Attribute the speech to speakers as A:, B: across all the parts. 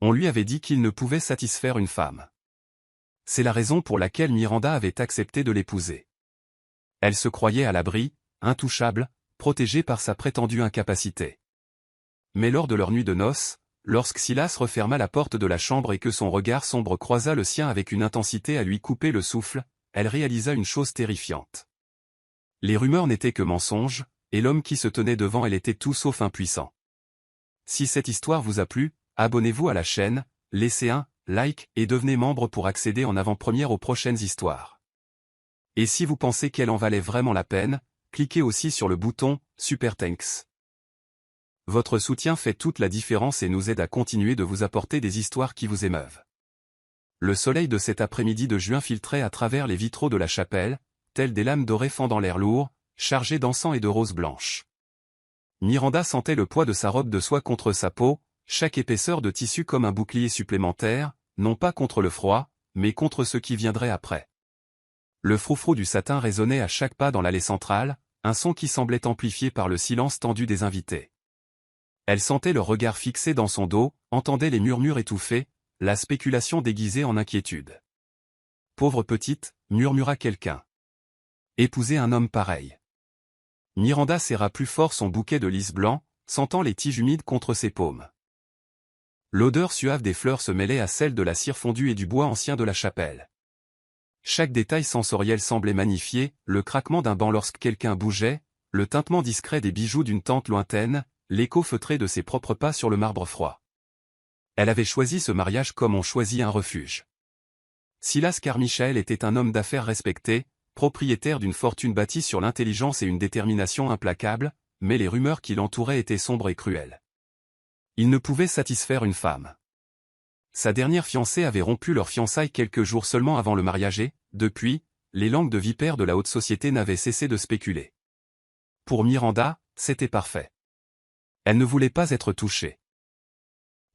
A: On lui avait dit qu'il ne pouvait satisfaire une femme. C'est la raison pour laquelle Miranda avait accepté de l'épouser. Elle se croyait à l'abri, intouchable, protégée par sa prétendue incapacité. Mais lors de leur nuit de noces, lorsque Silas referma la porte de la chambre et que son regard sombre croisa le sien avec une intensité à lui couper le souffle, elle réalisa une chose terrifiante. Les rumeurs n'étaient que mensonges, et l'homme qui se tenait devant elle était tout sauf impuissant. Si cette histoire vous a plu, abonnez-vous à la chaîne, laissez un like et devenez membre pour accéder en avant-première aux prochaines histoires. Et si vous pensez qu'elle en valait vraiment la peine, cliquez aussi sur le bouton « Super Thanks ». Votre soutien fait toute la différence et nous aide à continuer de vous apporter des histoires qui vous émeuvent. Le soleil de cet après-midi de juin filtrait à travers les vitraux de la chapelle, telles des lames dorées fendant l'air lourd, chargées d'encens et de roses blanches. Miranda sentait le poids de sa robe de soie contre sa peau, chaque épaisseur de tissu comme un bouclier supplémentaire, non pas contre le froid, mais contre ce qui viendrait après. Le froufrou du satin résonnait à chaque pas dans l'allée centrale, un son qui semblait amplifié par le silence tendu des invités. Elle sentait leur regard fixé dans son dos, entendait les murmures étouffés, la spéculation déguisée en inquiétude. « Pauvre petite » murmura quelqu'un. « Épouser un homme pareil. » Miranda serra plus fort son bouquet de lys blanc, sentant les tiges humides contre ses paumes. L'odeur suave des fleurs se mêlait à celle de la cire fondue et du bois ancien de la chapelle. Chaque détail sensoriel semblait magnifié, le craquement d'un banc lorsque quelqu'un bougeait, le tintement discret des bijoux d'une tente lointaine, l'écho feutré de ses propres pas sur le marbre froid. Elle avait choisi ce mariage comme on choisit un refuge. Silas Carmichael était un homme d'affaires respecté, propriétaire d'une fortune bâtie sur l'intelligence et une détermination implacable, mais les rumeurs qui l'entouraient étaient sombres et cruelles. Il ne pouvait satisfaire une femme. Sa dernière fiancée avait rompu leur fiançailles quelques jours seulement avant le mariage et, depuis, les langues de vipères de la haute société n'avaient cessé de spéculer. Pour Miranda, c'était parfait. Elle ne voulait pas être touchée.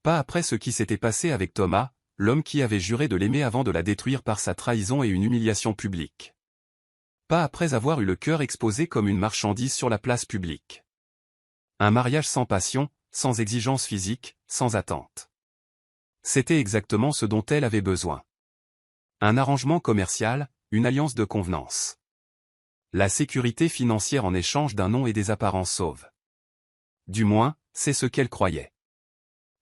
A: Pas après ce qui s'était passé avec Thomas, l'homme qui avait juré de l'aimer avant de la détruire par sa trahison et une humiliation publique. Pas après avoir eu le cœur exposé comme une marchandise sur la place publique. Un mariage sans passion, sans exigence physique, sans attente. C'était exactement ce dont elle avait besoin. Un arrangement commercial, une alliance de convenance. La sécurité financière en échange d'un nom et des apparences sauves. Du moins, c'est ce qu'elle croyait.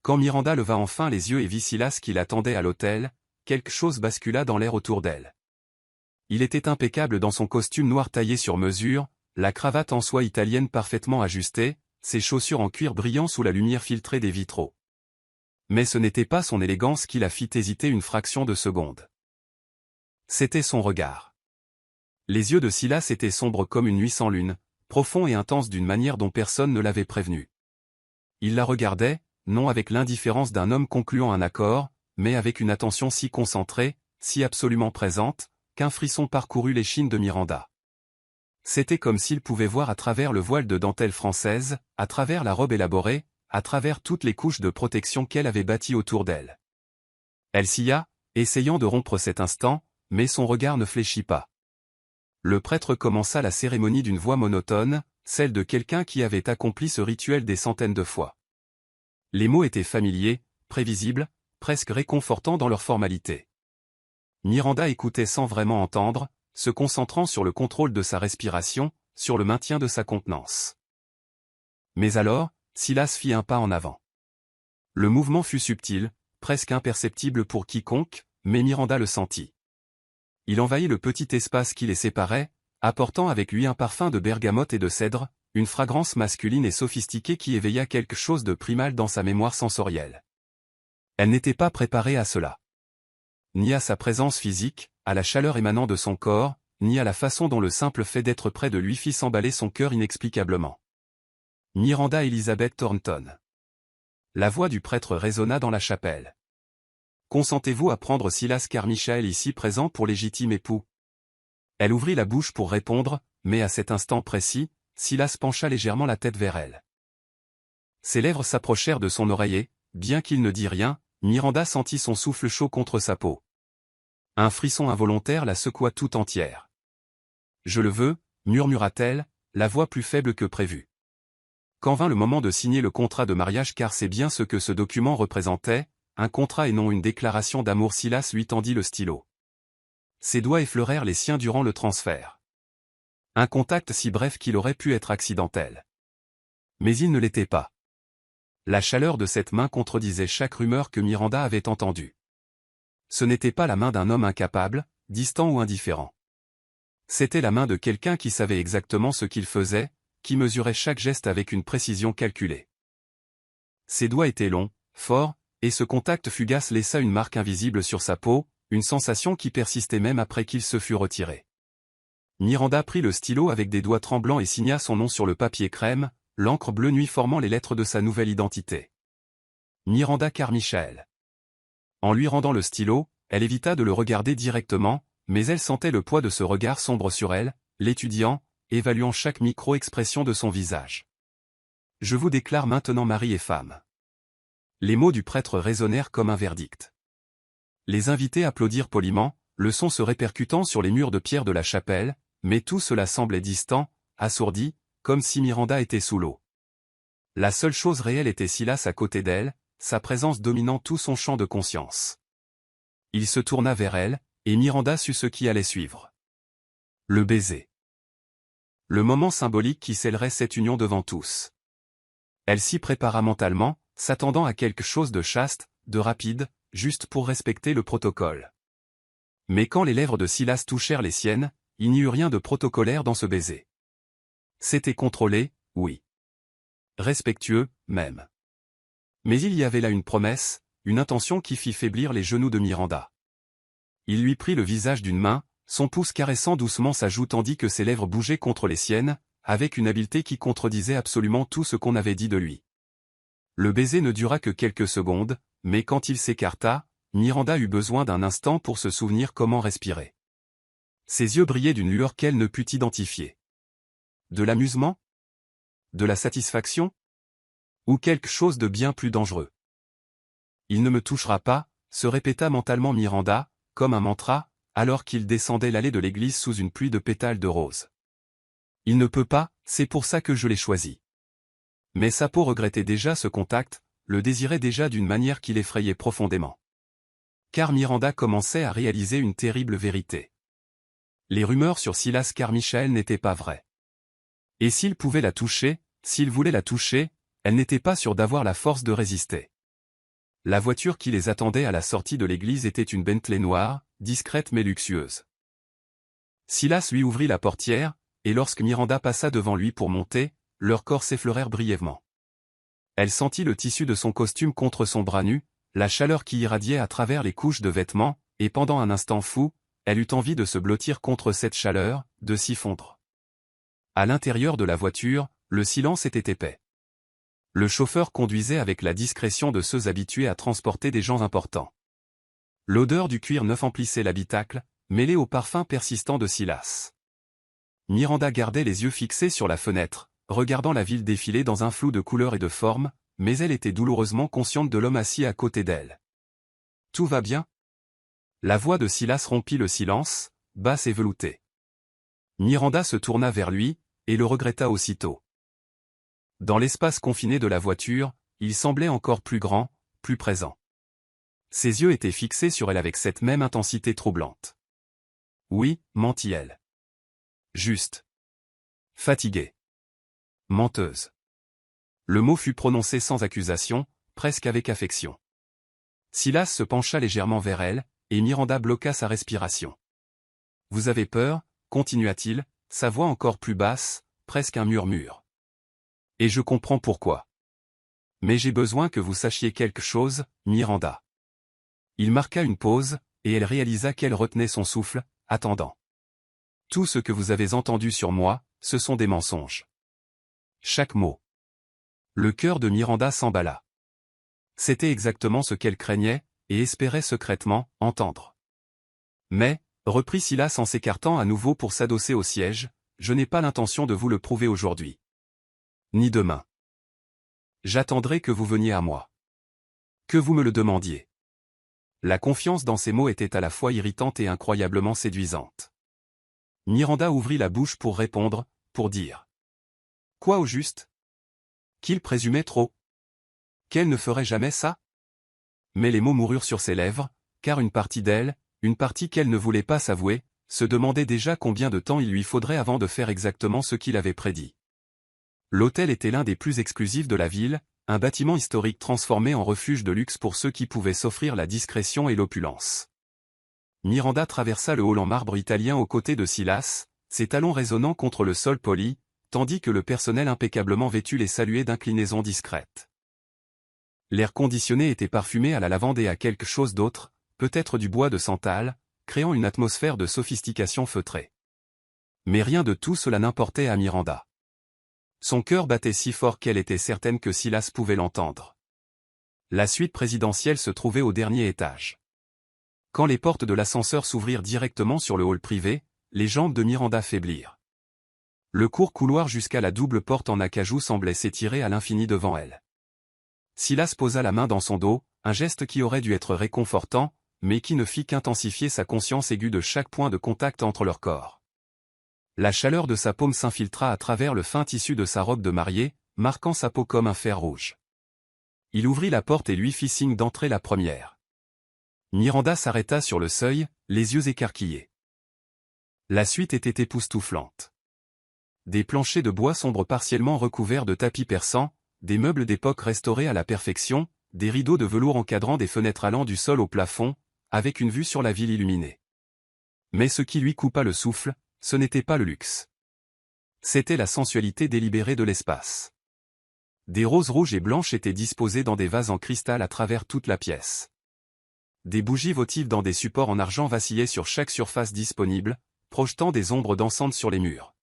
A: Quand Miranda leva enfin les yeux et vit Silas qui l'attendait à l'hôtel, quelque chose bascula dans l'air autour d'elle. Il était impeccable dans son costume noir taillé sur mesure, la cravate en soie italienne parfaitement ajustée, ses chaussures en cuir brillant sous la lumière filtrée des vitraux. Mais ce n'était pas son élégance qui la fit hésiter une fraction de seconde. C'était son regard. Les yeux de Silas étaient sombres comme une nuit sans lune, profonds et intenses d'une manière dont personne ne l'avait prévenu. Il la regardait, non avec l'indifférence d'un homme concluant un accord, mais avec une attention si concentrée, si absolument présente, qu'un frisson parcourut l'échine de Miranda. C'était comme s'il pouvait voir à travers le voile de dentelle française, à travers la robe élaborée, à travers toutes les couches de protection qu'elle avait bâties autour d'elle. Elle sia, essayant de rompre cet instant, mais son regard ne fléchit pas. Le prêtre commença la cérémonie d'une voix monotone, celle de quelqu'un qui avait accompli ce rituel des centaines de fois. Les mots étaient familiers, prévisibles, presque réconfortants dans leur formalité. Miranda écoutait sans vraiment entendre, se concentrant sur le contrôle de sa respiration, sur le maintien de sa contenance. Mais alors, Silas fit un pas en avant. Le mouvement fut subtil, presque imperceptible pour quiconque, mais Miranda le sentit. Il envahit le petit espace qui les séparait, apportant avec lui un parfum de bergamote et de cèdre, une fragrance masculine et sophistiquée qui éveilla quelque chose de primal dans sa mémoire sensorielle. Elle n'était pas préparée à cela. Ni à sa présence physique, à la chaleur émanant de son corps, ni à la façon dont le simple fait d'être près de lui fit s'emballer son cœur inexplicablement. Miranda Elizabeth Thornton. La voix du prêtre résonna dans la chapelle. Consentez-vous à prendre Silas Carmichael ici présent pour légitime époux? Elle ouvrit la bouche pour répondre, mais à cet instant précis, Silas pencha légèrement la tête vers elle. Ses lèvres s'approchèrent de son oreiller, bien qu'il ne dît rien, Miranda sentit son souffle chaud contre sa peau. Un frisson involontaire la secoua tout entière. « Je le veux », murmura-t-elle, la voix plus faible que prévu. Quand vint le moment de signer le contrat de mariage car c'est bien ce que ce document représentait, un contrat et non une déclaration d'amour. Silas lui tendit le stylo. Ses doigts effleurèrent les siens durant le transfert. Un contact si bref qu'il aurait pu être accidentel. Mais il ne l'était pas. La chaleur de cette main contredisait chaque rumeur que Miranda avait entendue. Ce n'était pas la main d'un homme incapable, distant ou indifférent. C'était la main de quelqu'un qui savait exactement ce qu'il faisait, qui mesurait chaque geste avec une précision calculée. Ses doigts étaient longs, forts, et ce contact fugace laissa une marque invisible sur sa peau, une sensation qui persistait même après qu'il se fût retiré. Miranda prit le stylo avec des doigts tremblants et signa son nom sur le papier crème, l'encre bleue nuit formant les lettres de sa nouvelle identité. Miranda Carmichael. En lui rendant le stylo, elle évita de le regarder directement, mais elle sentait le poids de ce regard sombre sur elle, l'étudiant, évaluant chaque micro-expression de son visage. « Je vous déclare maintenant mari et femme. » Les mots du prêtre résonnèrent comme un verdict. Les invités applaudirent poliment, le son se répercutant sur les murs de pierre de la chapelle, mais tout cela semblait distant, assourdi, comme si Miranda était sous l'eau. La seule chose réelle était Silas à côté d'elle, sa présence dominant tout son champ de conscience. Il se tourna vers elle, et Miranda sut ce qui allait suivre. Le baiser. Le moment symbolique qui scellerait cette union devant tous. Elle s'y prépara mentalement, s'attendant à quelque chose de chaste, de rapide, juste pour respecter le protocole. Mais quand les lèvres de Silas touchèrent les siennes, il n'y eut rien de protocolaire dans ce baiser. C'était contrôlé, oui. Respectueux, même. Mais il y avait là une promesse, une intention qui fit faiblir les genoux de Miranda. Il lui prit le visage d'une main, son pouce caressant doucement sa joue tandis que ses lèvres bougeaient contre les siennes, avec une habileté qui contredisait absolument tout ce qu'on avait dit de lui. Le baiser ne dura que quelques secondes, mais quand il s'écarta, Miranda eut besoin d'un instant pour se souvenir comment respirer. Ses yeux brillaient d'une lueur qu'elle ne put identifier. De l'amusement? De la satisfaction? Ou quelque chose de bien plus dangereux? Il ne me touchera pas, se répéta mentalement Miranda, comme un mantra, alors qu'il descendait l'allée de l'église sous une pluie de pétales de rose. Il ne peut pas, c'est pour ça que je l'ai choisi. Mais sa peau regrettait déjà ce contact, le désirait déjà d'une manière qui l'effrayait profondément. Car Miranda commençait à réaliser une terrible vérité. Les rumeurs sur Silas Carmichael n'étaient pas vraies. Et s'il pouvait la toucher, s'il voulait la toucher, elle n'était pas sûre d'avoir la force de résister. La voiture qui les attendait à la sortie de l'église était une Bentley noire, discrète mais luxueuse. Silas lui ouvrit la portière, et lorsque Miranda passa devant lui pour monter, leurs corps s'effleurèrent brièvement. Elle sentit le tissu de son costume contre son bras nu, la chaleur qui irradiait à travers les couches de vêtements, et pendant un instant fou, elle eut envie de se blottir contre cette chaleur, de s'y fondre. À l'intérieur de la voiture, le silence était épais. Le chauffeur conduisait avec la discrétion de ceux habitués à transporter des gens importants. L'odeur du cuir neuf emplissait l'habitacle, mêlée au parfum persistant de Silas. Miranda gardait les yeux fixés sur la fenêtre, regardant la ville défiler dans un flou de couleurs et de formes, mais elle était douloureusement consciente de l'homme assis à côté d'elle. « Tout va bien ?» La voix de Silas rompit le silence, basse et veloutée. Miranda se tourna vers lui, et le regretta aussitôt. Dans l'espace confiné de la voiture, il semblait encore plus grand, plus présent. Ses yeux étaient fixés sur elle avec cette même intensité troublante. Oui, mentit-elle. Juste. Fatiguée. Menteuse. Le mot fut prononcé sans accusation, presque avec affection. Silas se pencha légèrement vers elle, et Miranda bloqua sa respiration. « Vous avez peur ?» continua-t-il, sa voix encore plus basse, presque un murmure. « Et je comprends pourquoi. Mais j'ai besoin que vous sachiez quelque chose, Miranda. » Il marqua une pause, et elle réalisa qu'elle retenait son souffle, attendant. « Tout ce que vous avez entendu sur moi, ce sont des mensonges. » Chaque mot. Le cœur de Miranda s'emballa. C'était exactement ce qu'elle craignait, et espérait secrètement, entendre. « Mais, reprit Silas en s'écartant à nouveau pour s'adosser au siège, je n'ai pas l'intention de vous le prouver aujourd'hui. Ni demain. J'attendrai que vous veniez à moi. Que vous me le demandiez. » La confiance dans ces mots était à la fois irritante et incroyablement séduisante. Miranda ouvrit la bouche pour répondre, pour dire. Quoi au juste? Qu'il présumait trop? Qu'elle ne ferait jamais ça? Mais les mots moururent sur ses lèvres, car une partie d'elle, une partie qu'elle ne voulait pas s'avouer, se demandait déjà combien de temps il lui faudrait avant de faire exactement ce qu'il avait prédit. L'hôtel était l'un des plus exclusifs de la ville, un bâtiment historique transformé en refuge de luxe pour ceux qui pouvaient s'offrir la discrétion et l'opulence. Miranda traversa le hall en marbre italien aux côtés de Silas, ses talons résonnant contre le sol poli, tandis que le personnel impeccablement vêtu les saluait d'inclinaison discrète. L'air conditionné était parfumé à la lavande et à quelque chose d'autre, peut-être du bois de santal, créant une atmosphère de sophistication feutrée. Mais rien de tout cela n'importait à Miranda. Son cœur battait si fort qu'elle était certaine que Silas pouvait l'entendre. La suite présidentielle se trouvait au dernier étage. Quand les portes de l'ascenseur s'ouvrirent directement sur le hall privé, les jambes de Miranda faiblirent. Le court couloir jusqu'à la double porte en acajou semblait s'étirer à l'infini devant elle. Silas posa la main dans son dos, un geste qui aurait dû être réconfortant, mais qui ne fit qu'intensifier sa conscience aiguë de chaque point de contact entre leurs corps. La chaleur de sa paume s'infiltra à travers le fin tissu de sa robe de mariée, marquant sa peau comme un fer rouge. Il ouvrit la porte et lui fit signe d'entrer la première. Miranda s'arrêta sur le seuil, les yeux écarquillés. La suite était époustouflante. Des planchers de bois sombre partiellement recouverts de tapis persans, des meubles d'époque restaurés à la perfection, des rideaux de velours encadrant des fenêtres allant du sol au plafond, avec une vue sur la ville illuminée. Mais ce qui lui coupa le souffle, ce n'était pas le luxe. C'était la sensualité délibérée de l'espace. Des roses rouges et blanches étaient disposées dans des vases en cristal à travers toute la pièce. Des bougies votives dans des supports en argent vacillaient sur chaque surface disponible, projetant des ombres dansantes sur les murs.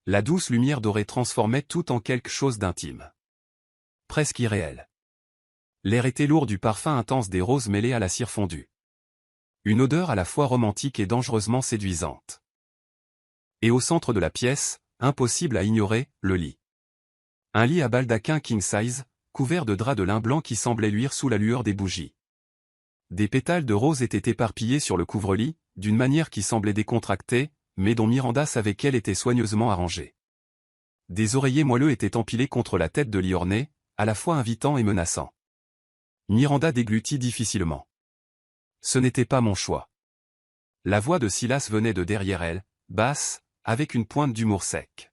A: La douce lumière dorée transformait tout en quelque chose d'intime. Presque irréel. L'air était lourd du parfum intense des roses mêlées à la cire fondue. Une odeur à la fois romantique et dangereusement séduisante. Et au centre de la pièce, impossible à ignorer, le lit. Un lit à baldaquin king size, couvert de draps de lin blanc qui semblait luire sous la lueur des bougies. Des pétales de rose étaient éparpillés sur le couvre-lit, d'une manière qui semblait décontractée, mais dont Miranda savait qu'elle était soigneusement arrangée. Des oreillers moelleux étaient empilés contre la tête de lit orné, à la fois invitant et menaçant. Miranda déglutit difficilement. Ce n'était pas mon choix. La voix de Silas venait de derrière elle, basse, avec une pointe d'humour sec.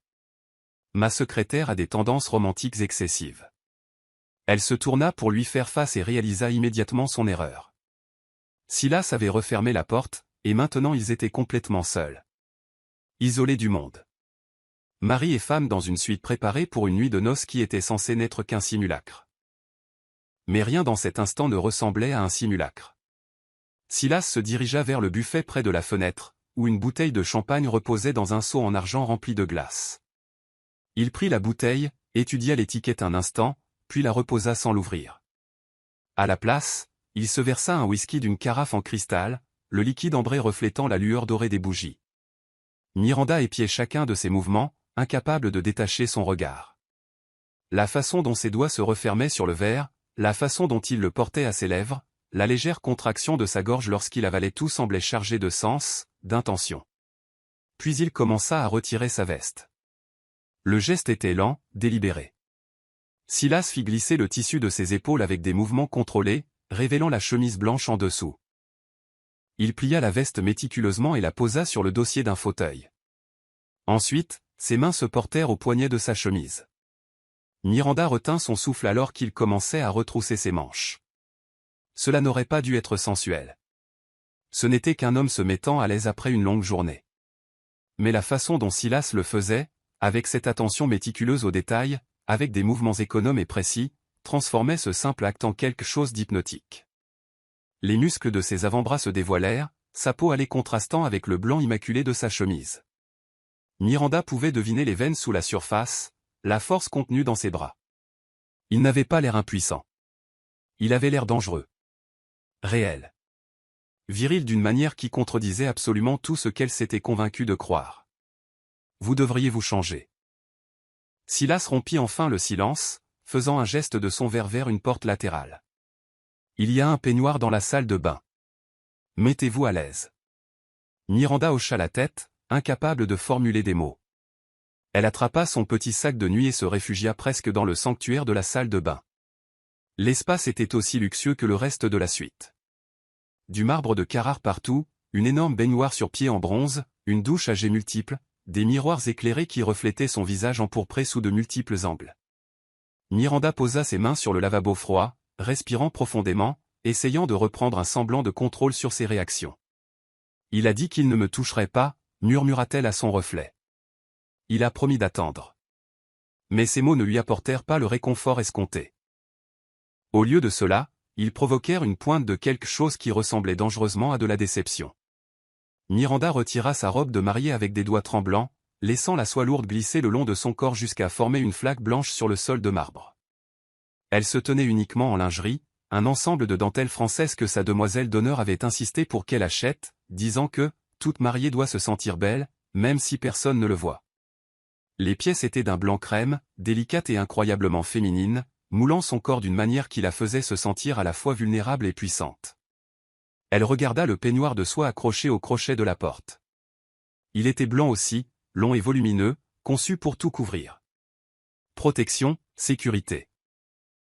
A: Ma secrétaire a des tendances romantiques excessives. Elle se tourna pour lui faire face et réalisa immédiatement son erreur. Silas avait refermé la porte, et maintenant ils étaient complètement seuls. Isolés du monde. Mari et femme dans une suite préparée pour une nuit de noces qui était censée n'être qu'un simulacre. Mais rien dans cet instant ne ressemblait à un simulacre. Silas se dirigea vers le buffet près de la fenêtre, où une bouteille de champagne reposait dans un seau en argent rempli de glace. Il prit la bouteille, étudia l'étiquette un instant, puis la reposa sans l'ouvrir. À la place, il se versa un whisky d'une carafe en cristal, le liquide ambré reflétant la lueur dorée des bougies. Miranda épiait chacun de ses mouvements, incapable de détacher son regard. La façon dont ses doigts se refermaient sur le verre, la façon dont il le portait à ses lèvres, la légère contraction de sa gorge lorsqu'il avalait tout semblait chargé de sens, d'intention. Puis il commença à retirer sa veste. Le geste était lent, délibéré. Silas fit glisser le tissu de ses épaules avec des mouvements contrôlés, révélant la chemise blanche en dessous. Il plia la veste méticuleusement et la posa sur le dossier d'un fauteuil. Ensuite, ses mains se portèrent au poignet de sa chemise. Miranda retint son souffle alors qu'il commençait à retrousser ses manches. Cela n'aurait pas dû être sensuel. Ce n'était qu'un homme se mettant à l'aise après une longue journée. Mais la façon dont Silas le faisait, avec cette attention méticuleuse aux détails, avec des mouvements économes et précis, transformait ce simple acte en quelque chose d'hypnotique. Les muscles de ses avant-bras se dévoilèrent, sa peau allait contrastant avec le blanc immaculé de sa chemise. Miranda pouvait deviner les veines sous la surface, la force contenue dans ses bras. Il n'avait pas l'air impuissant. Il avait l'air dangereux. Réel. Viril d'une manière qui contredisait absolument tout ce qu'elle s'était convaincue de croire. Vous devriez vous changer. Silas rompit enfin le silence, faisant un geste de son verre vers une porte latérale. Il y a un peignoir dans la salle de bain. Mettez-vous à l'aise. Miranda hocha la tête, incapable de formuler des mots. Elle attrapa son petit sac de nuit et se réfugia presque dans le sanctuaire de la salle de bain. L'espace était aussi luxueux que le reste de la suite. Du marbre de Carrare partout, une énorme baignoire sur pied en bronze, une douche à jets multiples, des miroirs éclairés qui reflétaient son visage empourpré sous de multiples angles. Miranda posa ses mains sur le lavabo froid, respirant profondément, essayant de reprendre un semblant de contrôle sur ses réactions. « Il a dit qu'il ne me toucherait pas », murmura-t-elle à son reflet. « Il a promis d'attendre. » Mais ces mots ne lui apportèrent pas le réconfort escompté. Au lieu de cela, ils provoquèrent une pointe de quelque chose qui ressemblait dangereusement à de la déception. Miranda retira sa robe de mariée avec des doigts tremblants, laissant la soie lourde glisser le long de son corps jusqu'à former une flaque blanche sur le sol de marbre. Elle se tenait uniquement en lingerie, un ensemble de dentelles françaises que sa demoiselle d'honneur avait insisté pour qu'elle achète, disant que « toute mariée doit se sentir belle, même si personne ne le voit ». Les pièces étaient d'un blanc crème, délicate et incroyablement féminine, moulant son corps d'une manière qui la faisait se sentir à la fois vulnérable et puissante. Elle regarda le peignoir de soie accroché au crochet de la porte. Il était blanc aussi, long et volumineux, conçu pour tout couvrir. Protection, sécurité.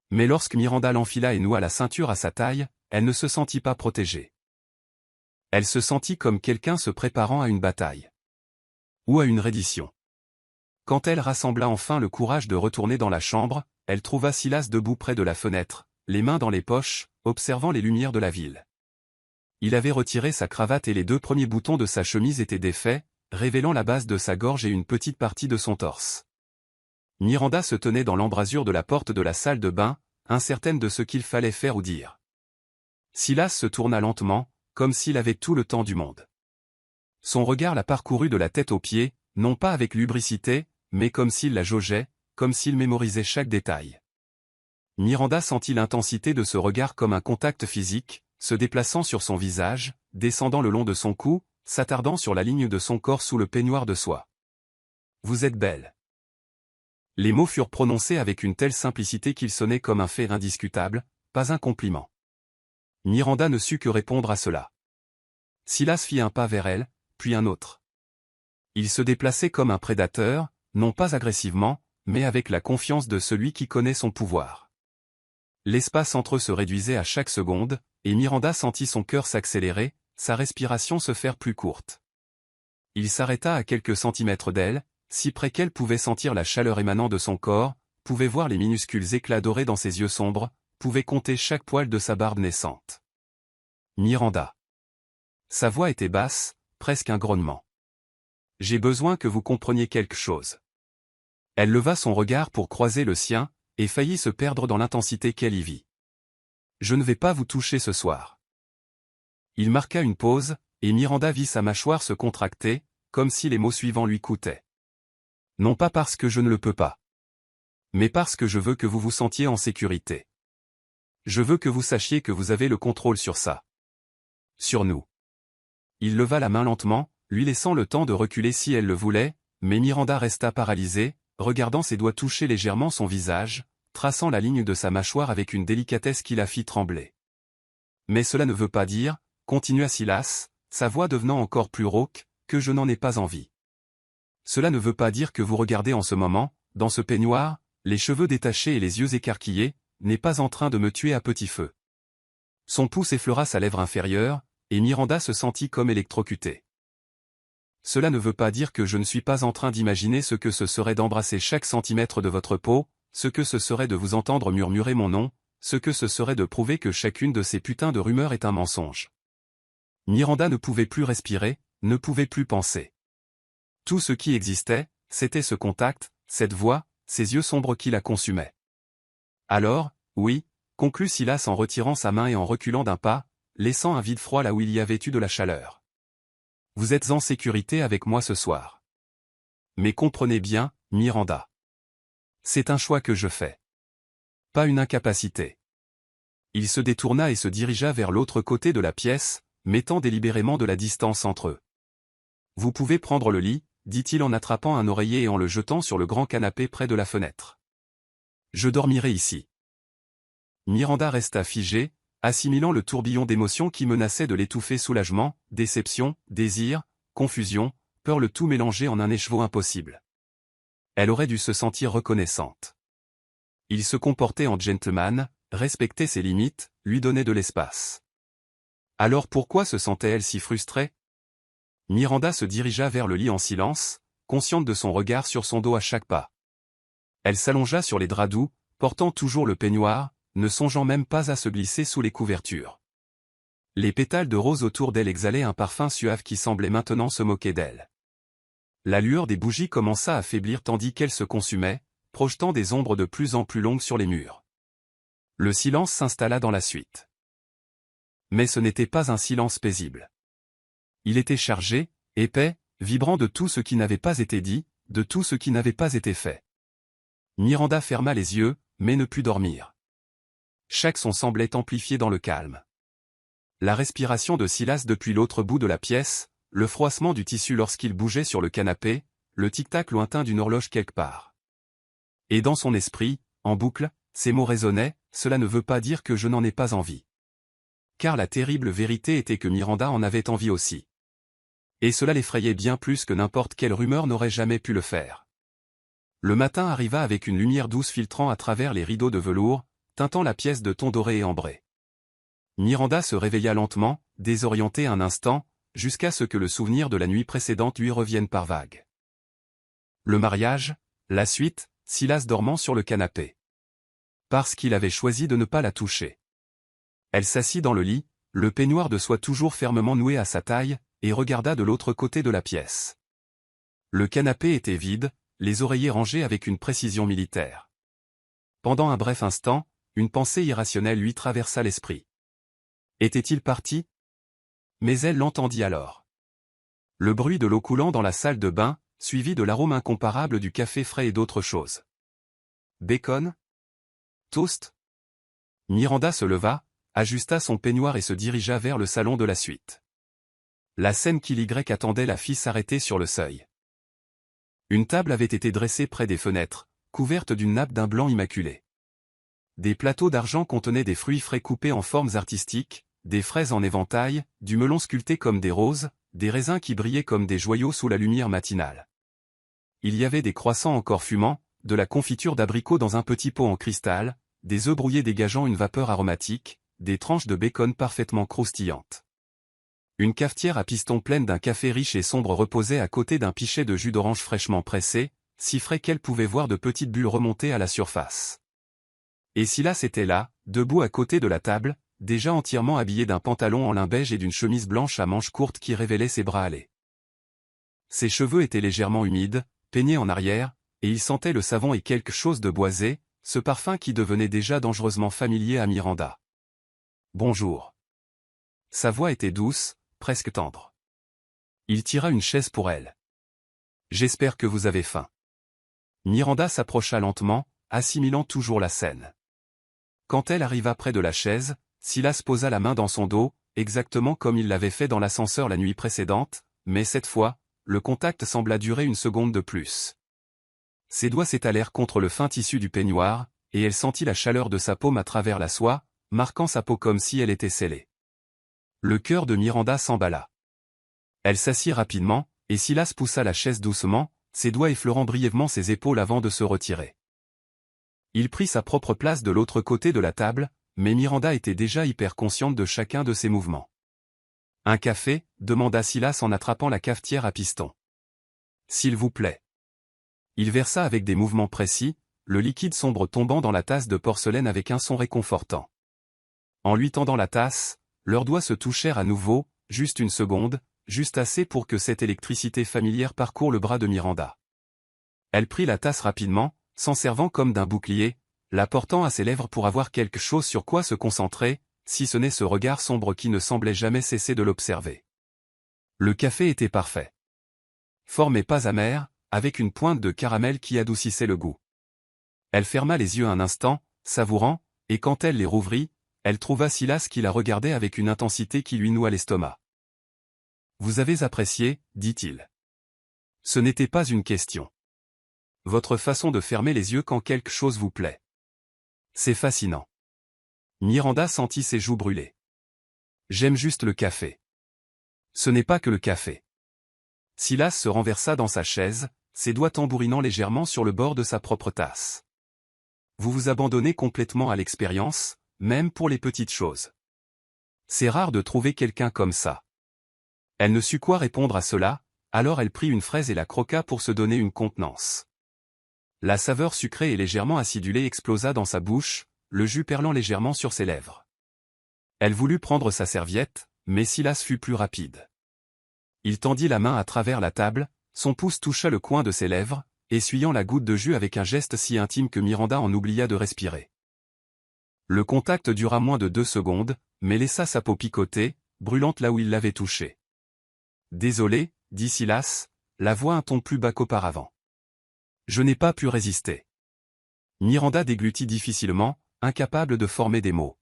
A: Mais lorsque Miranda l'enfila et noua la ceinture à sa taille, elle ne se sentit pas protégée. Elle se sentit comme quelqu'un se préparant à une bataille. Ou à une reddition. Quand elle rassembla enfin le courage de retourner dans la chambre, elle trouva Silas debout près de la fenêtre, les mains dans les poches, observant les lumières de la ville. Il avait retiré sa cravate et les 2 premiers boutons de sa chemise étaient défaits, révélant la base de sa gorge et une petite partie de son torse. Miranda se tenait dans l'embrasure de la porte de la salle de bain, incertaine de ce qu'il fallait faire ou dire. Silas se tourna lentement, comme s'il avait tout le temps du monde. Son regard la parcourut de la tête aux pieds, non pas avec lubricité, mais comme s'il la jaugeait, comme s'il mémorisait chaque détail. Miranda sentit l'intensité de ce regard comme un contact physique, se déplaçant sur son visage, descendant le long de son cou, s'attardant sur la ligne de son corps sous le peignoir de soie. « Vous êtes belle. » Les mots furent prononcés avec une telle simplicité qu'ils sonnaient comme un fait indiscutable, pas un compliment. Miranda ne sut que répondre à cela. Silas fit un pas vers elle, puis un autre. Il se déplaçait comme un prédateur, non pas agressivement, mais avec la confiance de celui qui connaît son pouvoir. L'espace entre eux se réduisait à chaque seconde, et Miranda sentit son cœur s'accélérer, sa respiration se faire plus courte. Il s'arrêta à quelques centimètres d'elle, si près qu'elle pouvait sentir la chaleur émanant de son corps, pouvait voir les minuscules éclats dorés dans ses yeux sombres, pouvait compter chaque poil de sa barbe naissante. Miranda. Sa voix était basse, presque un grognement. « J'ai besoin que vous compreniez quelque chose. » Elle leva son regard pour croiser le sien, et faillit se perdre dans l'intensité qu'elle y vit. « Je ne vais pas vous toucher ce soir. » Il marqua une pause, et Miranda vit sa mâchoire se contracter, comme si les mots suivants lui coûtaient. « Non pas parce que je ne le peux pas. Mais parce que je veux que vous vous sentiez en sécurité. Je veux que vous sachiez que vous avez le contrôle sur ça. Sur nous. » Il leva la main lentement, lui laissant le temps de reculer si elle le voulait, mais Miranda resta paralysée, regardant ses doigts toucher légèrement son visage, traçant la ligne de sa mâchoire avec une délicatesse qui la fit trembler. « Mais cela ne veut pas dire, » continua Silas, sa voix devenant encore plus rauque, « que je n'en ai pas envie. Cela ne veut pas dire que vous regardez en ce moment, dans ce peignoir, les cheveux détachés et les yeux écarquillés, n'est pas en train de me tuer à petit feu. » Son pouce effleura sa lèvre inférieure, et Miranda se sentit comme électrocutée. « Cela ne veut pas dire que je ne suis pas en train d'imaginer ce que ce serait d'embrasser chaque centimètre de votre peau, ce que ce serait de vous entendre murmurer mon nom, ce que ce serait de prouver que chacune de ces putains de rumeurs est un mensonge. » Miranda ne pouvait plus respirer, ne pouvait plus penser. Tout ce qui existait, c'était ce contact, cette voix, ces yeux sombres qui la consumaient. Alors, oui, conclut Silas en retirant sa main et en reculant d'un pas, laissant un vide froid là où il y avait eu de la chaleur. Vous êtes en sécurité avec moi ce soir. Mais comprenez bien, Miranda. C'est un choix que je fais. Pas une incapacité. Il se détourna et se dirigea vers l'autre côté de la pièce, mettant délibérément de la distance entre eux. Vous pouvez prendre le lit, dit-il en attrapant un oreiller et en le jetant sur le grand canapé près de la fenêtre. Je dormirai ici. Miranda resta figée, assimilant le tourbillon d'émotions qui menaçait de l'étouffer. Soulagement, déception, désir, confusion, peur, le tout mélangé en un écheveau impossible. Elle aurait dû se sentir reconnaissante. Il se comportait en gentleman, respecter ses limites, lui donner de l'espace. Alors pourquoi se sentait-elle si frustrée? Miranda se dirigea vers le lit en silence, consciente de son regard sur son dos à chaque pas. Elle s'allongea sur les draps doux, portant toujours le peignoir, ne songeant même pas à se glisser sous les couvertures. Les pétales de rose autour d'elle exhalaient un parfum suave qui semblait maintenant se moquer d'elle. La lueur des bougies commença à faiblir tandis qu'elle se consumait, projetant des ombres de plus en plus longues sur les murs. Le silence s'installa dans la suite. Mais ce n'était pas un silence paisible. Il était chargé, épais, vibrant de tout ce qui n'avait pas été dit, de tout ce qui n'avait pas été fait. Miranda ferma les yeux, mais ne put dormir. Chaque son semblait amplifié dans le calme. La respiration de Silas depuis l'autre bout de la pièce, le froissement du tissu lorsqu'il bougeait sur le canapé, le tic-tac lointain d'une horloge quelque part. Et dans son esprit, en boucle, ces mots résonnaient, cela ne veut pas dire que je n'en ai pas envie. Car la terrible vérité était que Miranda en avait envie aussi. Et cela l'effrayait bien plus que n'importe quelle rumeur n'aurait jamais pu le faire. Le matin arriva avec une lumière douce filtrant à travers les rideaux de velours, teintant la pièce de tons dorés et ambrés. Miranda se réveilla lentement, désorientée un instant, jusqu'à ce que le souvenir de la nuit précédente lui revienne par vagues. Le mariage, la suite, Silas dormant sur le canapé. Parce qu'il avait choisi de ne pas la toucher. Elle s'assit dans le lit, le peignoir de soie toujours fermement noué à sa taille, et regarda de l'autre côté de la pièce. Le canapé était vide, les oreillers rangés avec une précision militaire. Pendant un bref instant, une pensée irrationnelle lui traversa l'esprit. Était-il parti? Mais elle l'entendit alors. Le bruit de l'eau coulant dans la salle de bain, suivi de l'arôme incomparable du café frais et d'autres choses. Bacon? Toast? Miranda se leva, ajusta son peignoir et se dirigea vers le salon de la suite. La scène qu'Y attendait la fit s'arrêter sur le seuil. Une table avait été dressée près des fenêtres, couverte d'une nappe d'un blanc immaculé. Des plateaux d'argent contenaient des fruits frais coupés en formes artistiques, des fraises en éventail, du melon sculpté comme des roses, des raisins qui brillaient comme des joyaux sous la lumière matinale. Il y avait des croissants encore fumants, de la confiture d'abricot dans un petit pot en cristal, des œufs brouillés dégageant une vapeur aromatique, des tranches de bacon parfaitement croustillantes. Une cafetière à piston pleine d'un café riche et sombre reposait à côté d'un pichet de jus d'orange fraîchement pressé, si frais qu'elle pouvait voir de petites bulles remonter à la surface. Et Silas était là, debout à côté de la table, déjà entièrement habillé d'un pantalon en lin beige et d'une chemise blanche à manches courtes qui révélait ses bras hâlés. Ses cheveux étaient légèrement humides, peignés en arrière, et il sentait le savon et quelque chose de boisé, ce parfum qui devenait déjà dangereusement familier à Miranda. « Bonjour. » Sa voix était douce, presque tendre. Il tira une chaise pour elle. « J'espère que vous avez faim. » Miranda s'approcha lentement, assimilant toujours la scène. Quand elle arriva près de la chaise, Silas posa la main dans son dos, exactement comme il l'avait fait dans l'ascenseur la nuit précédente, mais cette fois, le contact sembla durer une seconde de plus. Ses doigts s'étalèrent contre le fin tissu du peignoir, et elle sentit la chaleur de sa paume à travers la soie, marquant sa peau comme si elle était scellée. Le cœur de Miranda s'emballa. Elle s'assit rapidement, et Silas poussa la chaise doucement, ses doigts effleurant brièvement ses épaules avant de se retirer. Il prit sa propre place de l'autre côté de la table, mais Miranda était déjà hyper consciente de chacun de ses mouvements. « Un café » demanda Silas en attrapant la cafetière à piston. « S'il vous plaît. » Il versa avec des mouvements précis, le liquide sombre tombant dans la tasse de porcelaine avec un son réconfortant. En lui tendant la tasse, leurs doigts se touchèrent à nouveau, juste une seconde, juste assez pour que cette électricité familière parcourt le bras de Miranda. Elle prit la tasse rapidement, s'en servant comme d'un bouclier, la portant à ses lèvres pour avoir quelque chose sur quoi se concentrer, si ce n'est ce regard sombre qui ne semblait jamais cesser de l'observer. Le café était parfait. Fort mais pas amer, avec une pointe de caramel qui adoucissait le goût. Elle ferma les yeux un instant, savourant, et quand elle les rouvrit, elle trouva Silas qui la regardait avec une intensité qui lui noua l'estomac. « Vous avez apprécié, dit-il. Ce n'était pas une question. Votre façon de fermer les yeux quand quelque chose vous plaît. C'est fascinant. » Miranda sentit ses joues brûler. « J'aime juste le café. » Ce n'est pas que le café. Silas se renversa dans sa chaise, ses doigts tambourinant légèrement sur le bord de sa propre tasse. Vous vous abandonnez complètement à l'expérience, même pour les petites choses. C'est rare de trouver quelqu'un comme ça. Elle ne sut quoi répondre à cela, alors elle prit une fraise et la croqua pour se donner une contenance. La saveur sucrée et légèrement acidulée explosa dans sa bouche, le jus perlant légèrement sur ses lèvres. Elle voulut prendre sa serviette, mais Silas fut plus rapide. Il tendit la main à travers la table, son pouce toucha le coin de ses lèvres, essuyant la goutte de jus avec un geste si intime que Miranda en oublia de respirer. Le contact dura moins de 2 secondes, mais laissa sa peau picoter, brûlante là où il l'avait touchée. « Désolé, dit Silas, la voix un ton plus bas qu'auparavant. Je n'ai pas pu résister. » Miranda déglutit difficilement, incapable de former des mots.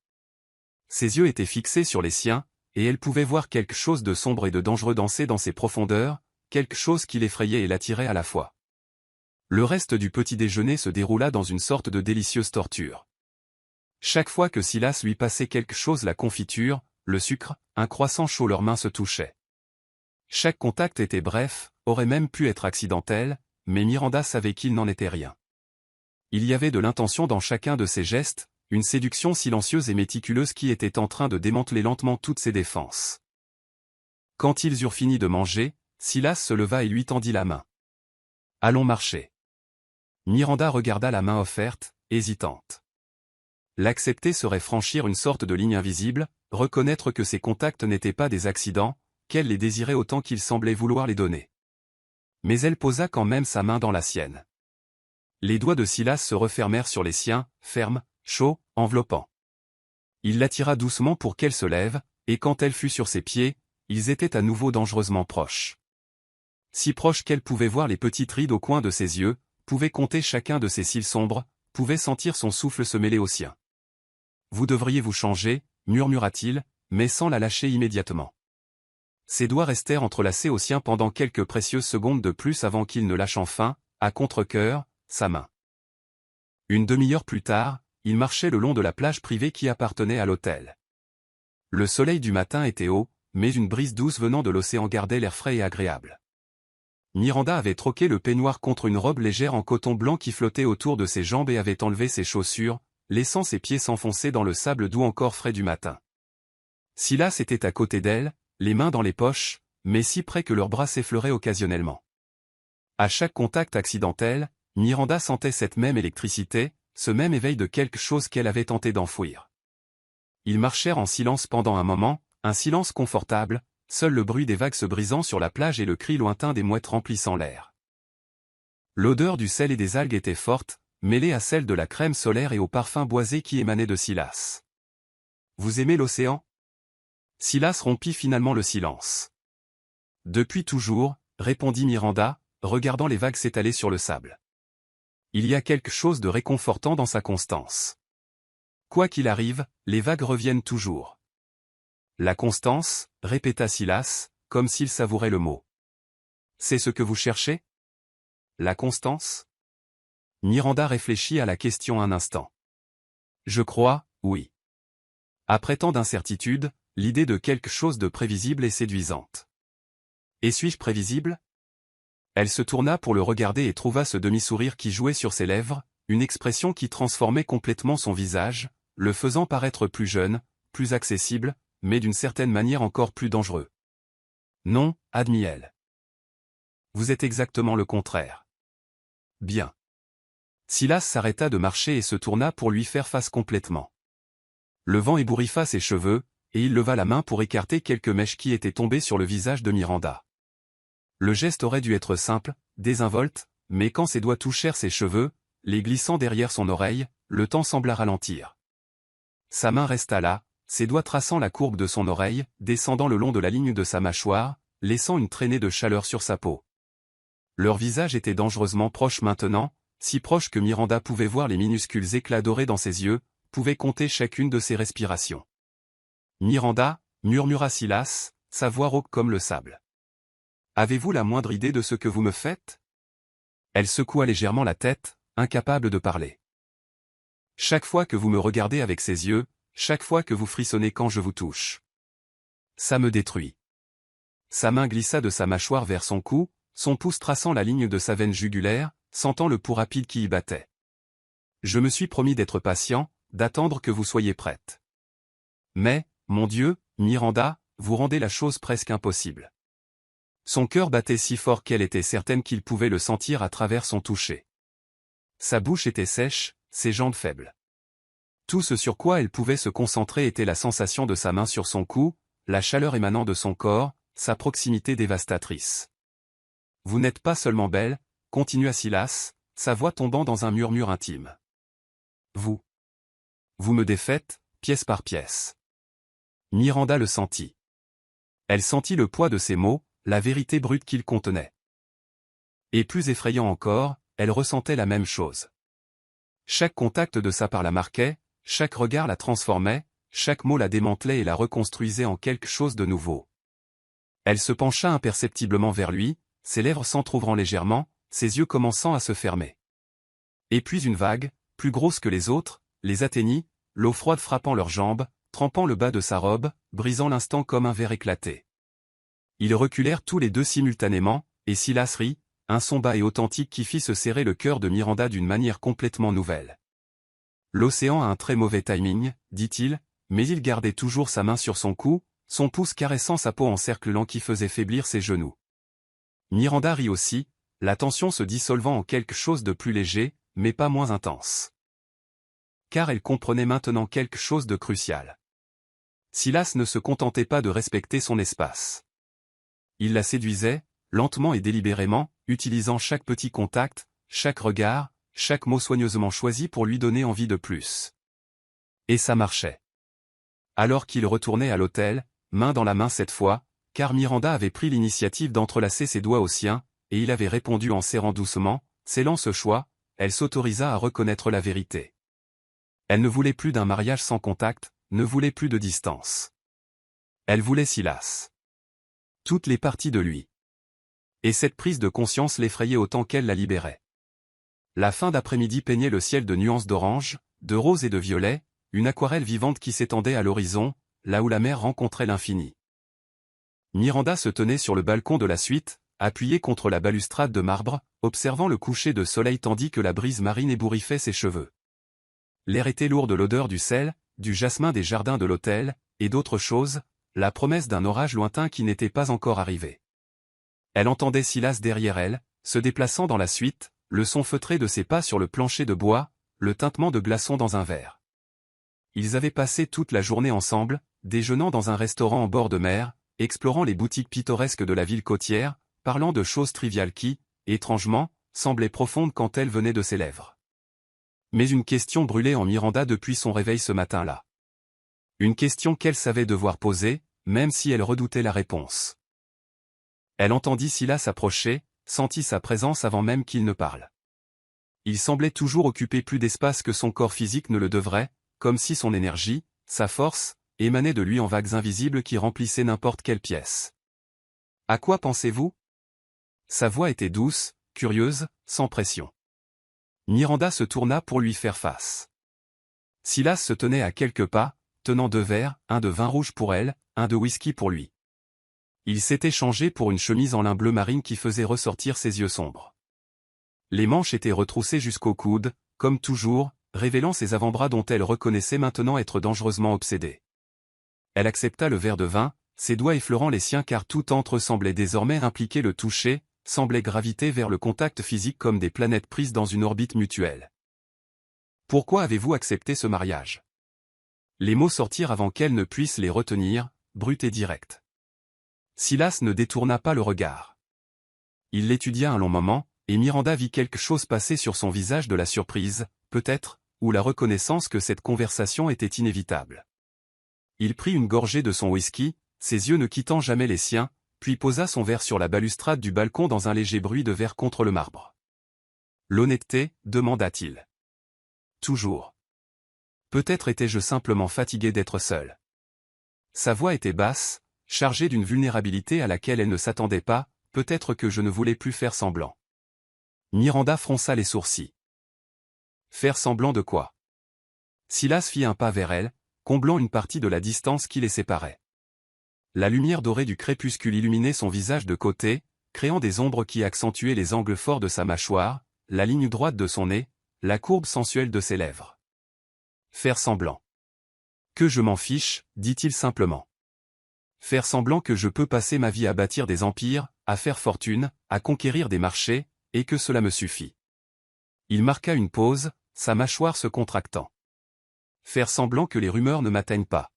A: Ses yeux étaient fixés sur les siens, et elle pouvait voir quelque chose de sombre et de dangereux danser dans ses profondeurs, quelque chose qui l'effrayait et l'attirait à la fois. Le reste du petit déjeuner se déroula dans une sorte de délicieuse torture. Chaque fois que Silas lui passait quelque chose, la confiture, le sucre, un croissant chaud, leurs mains se touchaient. Chaque contact était bref, aurait même pu être accidentel, mais Miranda savait qu'il n'en était rien. Il y avait de l'intention dans chacun de ses gestes, une séduction silencieuse et méticuleuse qui était en train de démanteler lentement toutes ses défenses. Quand ils eurent fini de manger, Silas se leva et lui tendit la main. « Allons marcher. » Miranda regarda la main offerte, hésitante. L'accepter serait franchir une sorte de ligne invisible, reconnaître que ces contacts n'étaient pas des accidents, qu'elle les désirait autant qu'il semblait vouloir les donner. Mais elle posa quand même sa main dans la sienne. Les doigts de Silas se refermèrent sur les siens, fermes, chauds, enveloppants. Il l'attira doucement pour qu'elle se lève, et quand elle fut sur ses pieds, ils étaient à nouveau dangereusement proches. Si proches qu'elle pouvait voir les petites rides au coin de ses yeux, pouvait compter chacun de ses cils sombres, pouvait sentir son souffle se mêler au sien. « Vous devriez vous changer, murmura-t-il, mais sans la lâcher immédiatement. Ses doigts restèrent entrelacés aux siens pendant quelques précieuses secondes de plus avant qu'il ne lâche enfin, à contre-cœur, sa main. Une demi-heure plus tard, il marchait le long de la plage privée qui appartenait à l'hôtel. Le soleil du matin était haut, mais une brise douce venant de l'océan gardait l'air frais et agréable. Miranda avait troqué le peignoir contre une robe légère en coton blanc qui flottait autour de ses jambes et avait enlevé ses chaussures, laissant ses pieds s'enfoncer dans le sable doux encore frais du matin. Silas était à côté d'elle, les mains dans les poches, mais si près que leurs bras s'effleuraient occasionnellement. À chaque contact accidentel, Miranda sentait cette même électricité, ce même éveil de quelque chose qu'elle avait tenté d'enfouir. Ils marchèrent en silence pendant un moment, un silence confortable, seul le bruit des vagues se brisant sur la plage et le cri lointain des mouettes remplissant l'air. L'odeur du sel et des algues était forte, mêlée à celle de la crème solaire et au parfum boisé qui émanait de Silas. « Vous aimez l'océan » Silas rompit finalement le silence. « Depuis toujours » répondit Miranda, regardant les vagues s'étaler sur le sable. Il y a quelque chose de réconfortant dans sa constance. Quoi qu'il arrive, les vagues reviennent toujours. La constance, répéta Silas, comme s'il savourait le mot. C'est ce que vous cherchez? La constance? Miranda réfléchit à la question un instant. Je crois, oui. Après tant d'incertitudes, l'idée de quelque chose de prévisible est séduisante. Et suis-je prévisible? Elle se tourna pour le regarder et trouva ce demi-sourire qui jouait sur ses lèvres, une expression qui transformait complètement son visage, le faisant paraître plus jeune, plus accessible, mais d'une certaine manière encore plus dangereux. Non, admit-elle. Vous êtes exactement le contraire. Bien. Silas s'arrêta de marcher et se tourna pour lui faire face complètement. Le vent ébouriffa ses cheveux, et il leva la main pour écarter quelques mèches qui étaient tombées sur le visage de Miranda. Le geste aurait dû être simple, désinvolte, mais quand ses doigts touchèrent ses cheveux, les glissant derrière son oreille, le temps sembla ralentir. Sa main resta là, ses doigts traçant la courbe de son oreille, descendant le long de la ligne de sa mâchoire, laissant une traînée de chaleur sur sa peau. Leurs visages étaient dangereusement proches maintenant, si proches que Miranda pouvait voir les minuscules éclats dorés dans ses yeux, pouvait compter chacune de ses respirations. Miranda, murmura Silas, sa voix rauque comme le sable. Avez-vous la moindre idée de ce que vous me faites? Elle secoua légèrement la tête, incapable de parler. Chaque fois que vous me regardez avec ces yeux, chaque fois que vous frissonnez quand je vous touche. Ça me détruit. Sa main glissa de sa mâchoire vers son cou, son pouce traçant la ligne de sa veine jugulaire, sentant le pouls rapide qui y battait. Je me suis promis d'être patient, d'attendre que vous soyez prête. Mais, mon Dieu, Miranda, vous rendez la chose presque impossible. » Son cœur battait si fort qu'elle était certaine qu'il pouvait le sentir à travers son toucher. Sa bouche était sèche, ses jambes faibles. Tout ce sur quoi elle pouvait se concentrer était la sensation de sa main sur son cou, la chaleur émanant de son corps, sa proximité dévastatrice. « Vous n'êtes pas seulement belle », continua Silas, sa voix tombant dans un murmure intime. « Vous me défaites, pièce par pièce. » Miranda le sentit. Elle sentit le poids de ces mots, la vérité brute qu'ils contenaient. Et plus effrayant encore, elle ressentait la même chose. Chaque contact de sa part la marquait, chaque regard la transformait, chaque mot la démantelait et la reconstruisait en quelque chose de nouveau. Elle se pencha imperceptiblement vers lui, ses lèvres s'entr'ouvrant légèrement, ses yeux commençant à se fermer. Et puis une vague, plus grosse que les autres, les atteignit, l'eau froide frappant leurs jambes, trempant le bas de sa robe, brisant l'instant comme un verre éclaté. Ils reculèrent tous les deux simultanément, et Silas rit, un son bas et authentique qui fit se serrer le cœur de Miranda d'une manière complètement nouvelle. « L'océan a un très mauvais timing, dit-il, mais il gardait toujours sa main sur son cou, son pouce caressant sa peau en cercle lent qui faisait faiblir ses genoux. Miranda rit aussi, la tension se dissolvant en quelque chose de plus léger, mais pas moins intense. Car elle comprenait maintenant quelque chose de crucial. Silas ne se contentait pas de respecter son espace. Il la séduisait, lentement et délibérément, utilisant chaque petit contact, chaque regard, chaque mot soigneusement choisi pour lui donner envie de plus. Et ça marchait. Alors qu'il retournait à l'hôtel, main dans la main cette fois, car Miranda avait pris l'initiative d'entrelacer ses doigts aux siens, et il avait répondu en serrant doucement, scellant ce choix, elle s'autorisa à reconnaître la vérité. Elle ne voulait plus d'un mariage sans contact, ne voulait plus de distance. Elle voulait Silas. Toutes les parties de lui. Et cette prise de conscience l'effrayait autant qu'elle la libérait. La fin d'après-midi peignait le ciel de nuances d'orange, de rose et de violet, une aquarelle vivante qui s'étendait à l'horizon, là où la mer rencontrait l'infini. Miranda se tenait sur le balcon de la suite, appuyée contre la balustrade de marbre, observant le coucher de soleil tandis que la brise marine ébouriffait ses cheveux. L'air était lourd de l'odeur du sel, du jasmin des jardins de l'hôtel, et d'autres choses, la promesse d'un orage lointain qui n'était pas encore arrivé. Elle entendait Silas derrière elle, se déplaçant dans la suite, le son feutré de ses pas sur le plancher de bois, le tintement de glaçons dans un verre. Ils avaient passé toute la journée ensemble, déjeunant dans un restaurant en bord de mer, explorant les boutiques pittoresques de la ville côtière, parlant de choses triviales qui, étrangement, semblaient profondes quand elles venaient de ses lèvres. Mais une question brûlait en Miranda depuis son réveil ce matin-là. Une question qu'elle savait devoir poser, même si elle redoutait la réponse. Elle entendit Silas s'approcher, sentit sa présence avant même qu'il ne parle. Il semblait toujours occuper plus d'espace que son corps physique ne le devrait, comme si son énergie, sa force, émanait de lui en vagues invisibles qui remplissaient n'importe quelle pièce. « À quoi pensez-vous » Sa voix était douce, curieuse, sans pression. Miranda se tourna pour lui faire face. Silas se tenait à quelques pas, tenant 2 verres, un de vin rouge pour elle, un de whisky pour lui. Il s'était changé pour une chemise en lin bleu marine qui faisait ressortir ses yeux sombres. Les manches étaient retroussées jusqu'au coude, comme toujours, révélant ses avant-bras dont elle reconnaissait maintenant être dangereusement obsédée. Elle accepta le verre de vin, ses doigts effleurant les siens car tout entre semblait désormais impliquer le toucher, semblait graviter vers le contact physique comme des planètes prises dans une orbite mutuelle. « Pourquoi avez-vous accepté ce mariage » Les mots sortirent avant qu'elle ne puisse les retenir, bruts et directs. Silas ne détourna pas le regard. Il l'étudia un long moment, et Miranda vit quelque chose passer sur son visage de la surprise, peut-être, ou la reconnaissance que cette conversation était inévitable. Il prit une gorgée de son whisky, ses yeux ne quittant jamais les siens, puis posa son verre sur la balustrade du balcon dans un léger bruit de verre contre le marbre. « L'honnêteté » demanda-t-il. « Toujours. Peut-être étais-je simplement fatigué d'être seul. » Sa voix était basse, chargée d'une vulnérabilité à laquelle elle ne s'attendait pas, peut-être que je ne voulais plus faire semblant. Miranda fronça les sourcils. Faire semblant de quoi? Silas fit un pas vers elle, comblant une partie de la distance qui les séparait. La lumière dorée du crépuscule illuminait son visage de côté, créant des ombres qui accentuaient les angles forts de sa mâchoire, la ligne droite de son nez, la courbe sensuelle de ses lèvres. Faire semblant. Que je m'en fiche, dit-il simplement. Faire semblant que je peux passer ma vie à bâtir des empires, à faire fortune, à conquérir des marchés, et que cela me suffit. Il marqua une pause, sa mâchoire se contractant. Faire semblant que les rumeurs ne m'atteignent pas.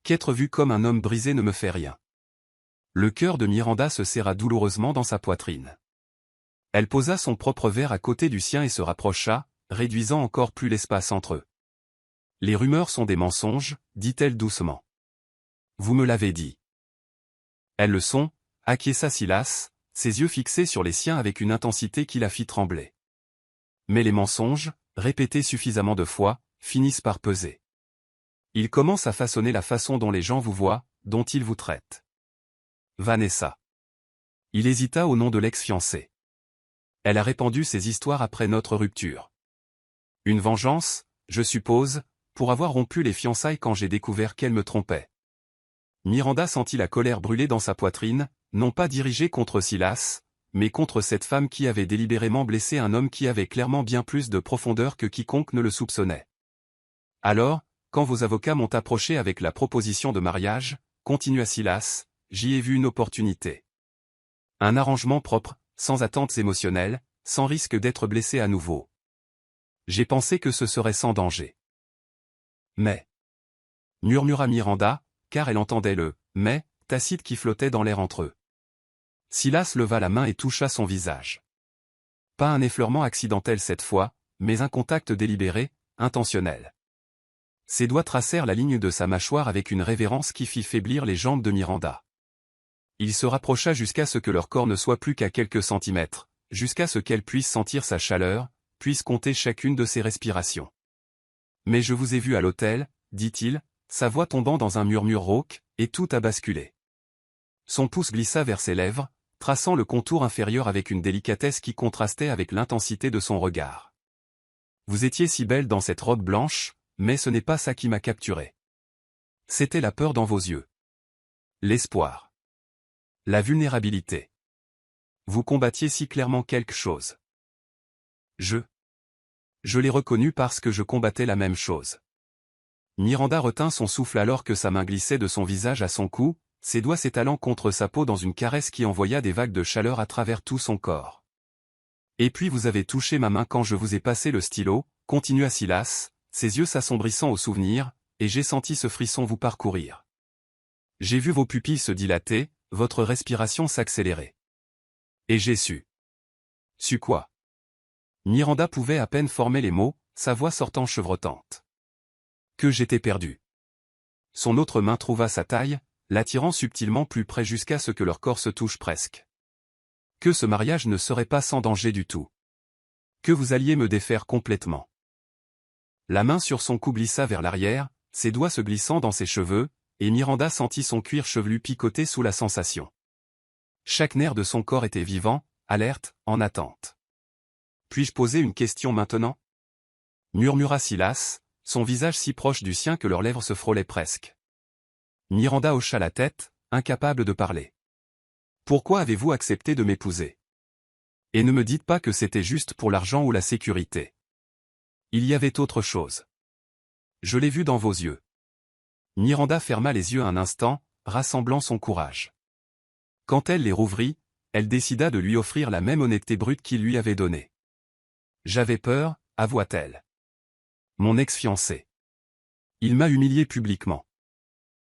A: Qu'être vu comme un homme brisé ne me fait rien. Le cœur de Miranda se serra douloureusement dans sa poitrine. Elle posa son propre verre à côté du sien et se rapprocha, réduisant encore plus l'espace entre eux. Les rumeurs sont des mensonges, dit-elle doucement. Vous me l'avez dit. Elles le sont, acquiesça Silas, ses yeux fixés sur les siens avec une intensité qui la fit trembler. Mais les mensonges, répétés suffisamment de fois, finissent par peser. Ils commencent à façonner la façon dont les gens vous voient, dont ils vous traitent. Vanessa. Il hésita au nom de l'ex-fiancée. Elle a répandu ces histoires après notre rupture. Une vengeance, je suppose, pour avoir rompu les fiançailles quand j'ai découvert qu'elle me trompait. Miranda sentit la colère brûler dans sa poitrine, non pas dirigée contre Silas, mais contre cette femme qui avait délibérément blessé un homme qui avait clairement bien plus de profondeur que quiconque ne le soupçonnait. Alors, quand vos avocats m'ont approché avec la proposition de mariage, continua Silas, j'y ai vu une opportunité. Un arrangement propre, sans attentes émotionnelles, sans risque d'être blessé à nouveau. J'ai pensé que ce serait sans danger. Mais, murmura Miranda, car elle entendait le « mais » tacite qui flottait dans l'air entre eux. Silas leva la main et toucha son visage. Pas un effleurement accidentel cette fois, mais un contact délibéré, intentionnel. Ses doigts tracèrent la ligne de sa mâchoire avec une révérence qui fit faiblir les jambes de Miranda. Il se rapprocha jusqu'à ce que leur corps ne soit plus qu'à quelques centimètres, jusqu'à ce qu'elle puisse sentir sa chaleur, puisse compter chacune de ses respirations. « Mais je vous ai vu à l'hôtel, » dit-il, sa voix tombant dans un murmure rauque, et tout a basculé. Son pouce glissa vers ses lèvres, traçant le contour inférieur avec une délicatesse qui contrastait avec l'intensité de son regard. Vous étiez si belle dans cette robe blanche, mais ce n'est pas ça qui m'a capturé. C'était la peur dans vos yeux. L'espoir. La vulnérabilité. Vous combattiez si clairement quelque chose. Je l'ai reconnu parce que je combattais la même chose. Miranda retint son souffle alors que sa main glissait de son visage à son cou, ses doigts s'étalant contre sa peau dans une caresse qui envoya des vagues de chaleur à travers tout son corps. Et puis vous avez touché ma main quand je vous ai passé le stylo, continua Silas, ses yeux s'assombrissant au souvenir, et j'ai senti ce frisson vous parcourir. J'ai vu vos pupilles se dilater, votre respiration s'accélérer. Et j'ai su. Su quoi? Miranda pouvait à peine former les mots, sa voix sortant chevrotante. Que j'étais perdu. Son autre main trouva sa taille, l'attirant subtilement plus près jusqu'à ce que leur corps se touche presque. Que ce mariage ne serait pas sans danger du tout. Que vous alliez me défaire complètement. La main sur son cou glissa vers l'arrière, ses doigts se glissant dans ses cheveux, et Miranda sentit son cuir chevelu picoter sous la sensation. Chaque nerf de son corps était vivant, alerte, en attente. Puis-je poser une question maintenant? Murmura Silas, son visage si proche du sien que leurs lèvres se frôlaient presque. Miranda hocha la tête, incapable de parler. Pourquoi avez-vous accepté de m'épouser? Et ne me dites pas que c'était juste pour l'argent ou la sécurité. Il y avait autre chose. Je l'ai vu dans vos yeux. Miranda ferma les yeux un instant, rassemblant son courage. Quand elle les rouvrit, elle décida de lui offrir la même honnêteté brute qu'il lui avait donnée. J'avais peur, avoua-t-elle. Mon ex-fiancé. Il m'a humilié publiquement.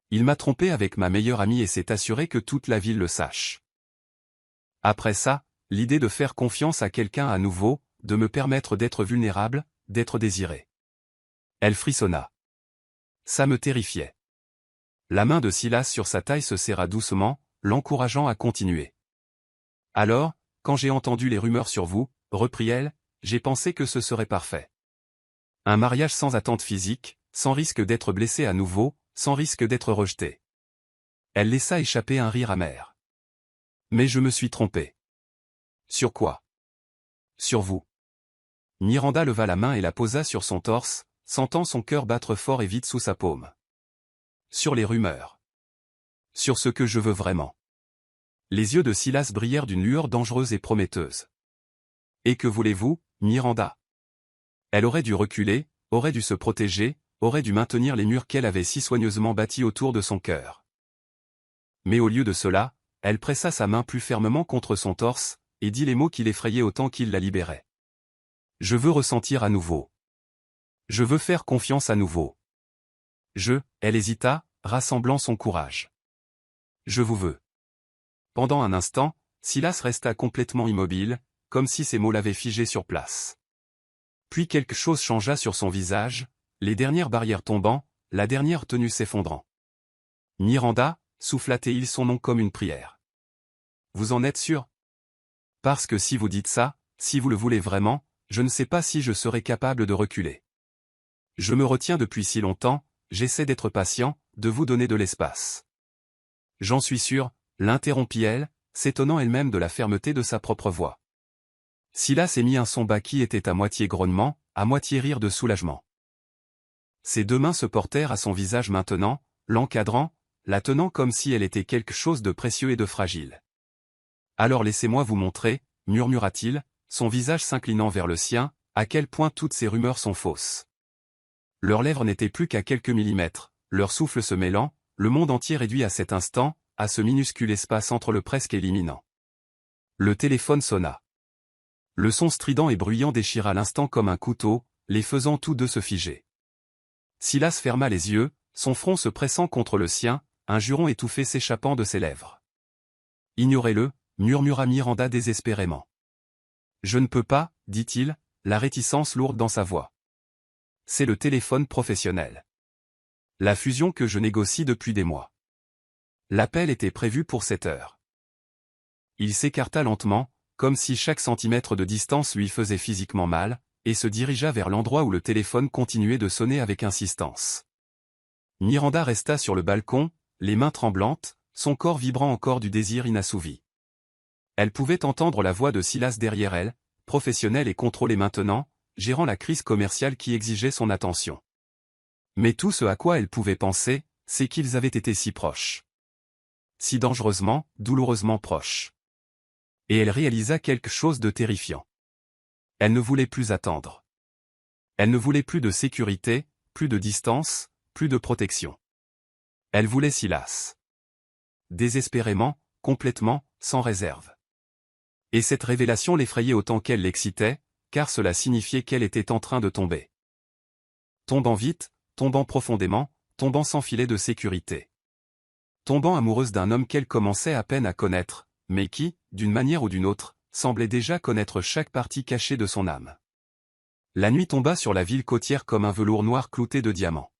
A: Il m'a trompé avec ma meilleure amie et s'est assuré que toute la ville le sache. Après ça, l'idée de faire confiance à quelqu'un à nouveau, de me permettre d'être vulnérable, d'être désiré. Elle frissonna. Ça me terrifiait. La main de Silas sur sa taille se serra doucement, l'encourageant à continuer. Alors, quand j'ai entendu les rumeurs sur vous, reprit-elle, j'ai pensé que ce serait parfait. Un mariage sans attente physique, sans risque d'être blessé à nouveau, sans risque d'être rejeté. Elle laissa échapper un rire amer. Mais je me suis trompé. Sur quoi? Sur vous. Miranda leva la main et la posa sur son torse, sentant son cœur battre fort et vite sous sa paume. Sur les rumeurs. Sur ce que je veux vraiment. Les yeux de Silas brillèrent d'une lueur dangereuse et prometteuse. Et que voulez-vous, Miranda? Elle aurait dû reculer, aurait dû se protéger, aurait dû maintenir les murs qu'elle avait si soigneusement bâtis autour de son cœur. Mais au lieu de cela, elle pressa sa main plus fermement contre son torse, et dit les mots qui l'effrayaient autant qu'ils la libéraient. « Je veux ressentir à nouveau. Je veux faire confiance à nouveau. Elle hésita, rassemblant son courage. Je vous veux. » Pendant un instant, Silas resta complètement immobile, comme si ces mots l'avaient figé sur place. Puis quelque chose changea sur son visage, les dernières barrières tombant, la dernière tenue s'effondrant. « Miranda » souffla-t-il son nom comme une prière. « Vous en êtes sûr ? Parce que si vous dites ça, si vous le voulez vraiment, je ne sais pas si je serai capable de reculer. Je me retiens depuis si longtemps, j'essaie d'être patient, de vous donner de l'espace. » « J'en suis sûr, » l'interrompit-elle, s'étonnant elle-même de la fermeté de sa propre voix. Silas émit un son bas qui était à moitié grognement, à moitié rire de soulagement. Ses deux mains se portèrent à son visage maintenant, l'encadrant, la tenant comme si elle était quelque chose de précieux et de fragile. « Alors laissez-moi vous montrer, » murmura-t-il, son visage s'inclinant vers le sien, « à quel point toutes ces rumeurs sont fausses. » Leurs lèvres n'étaient plus qu'à quelques millimètres, leur souffle se mêlant, le monde entier réduit à cet instant, à ce minuscule espace entre le presque et l'imminent. Le téléphone sonna. Le son strident et bruyant déchira l'instant comme un couteau, les faisant tous deux se figer. Silas ferma les yeux, son front se pressant contre le sien, un juron étouffé s'échappant de ses lèvres. « Ignorez-le » murmura Miranda désespérément. « Je ne peux pas, » dit-il, la réticence lourde dans sa voix. « C'est le téléphone professionnel. La fusion que je négocie depuis des mois. L'appel était prévu pour 7 heures. » Il s'écarta lentement, comme si chaque centimètre de distance lui faisait physiquement mal, et se dirigea vers l'endroit où le téléphone continuait de sonner avec insistance. Miranda resta sur le balcon, les mains tremblantes, son corps vibrant encore du désir inassouvi. Elle pouvait entendre la voix de Silas derrière elle, professionnel et contrôlé maintenant, gérant la crise commerciale qui exigeait son attention. Mais tout ce à quoi elle pouvait penser, c'est qu'ils avaient été si proches. Si dangereusement, douloureusement proches. Et elle réalisa quelque chose de terrifiant. Elle ne voulait plus attendre. Elle ne voulait plus de sécurité, plus de distance, plus de protection. Elle voulait Silas. Désespérément, complètement, sans réserve. Et cette révélation l'effrayait autant qu'elle l'excitait, car cela signifiait qu'elle était en train de tomber. Tombant vite, tombant profondément, tombant sans filet de sécurité. Tombant amoureuse d'un homme qu'elle commençait à peine à connaître, mais qui, d'une manière ou d'une autre, semblait déjà connaître chaque partie cachée de son âme. La nuit tomba sur la ville côtière comme un velours noir clouté de diamants.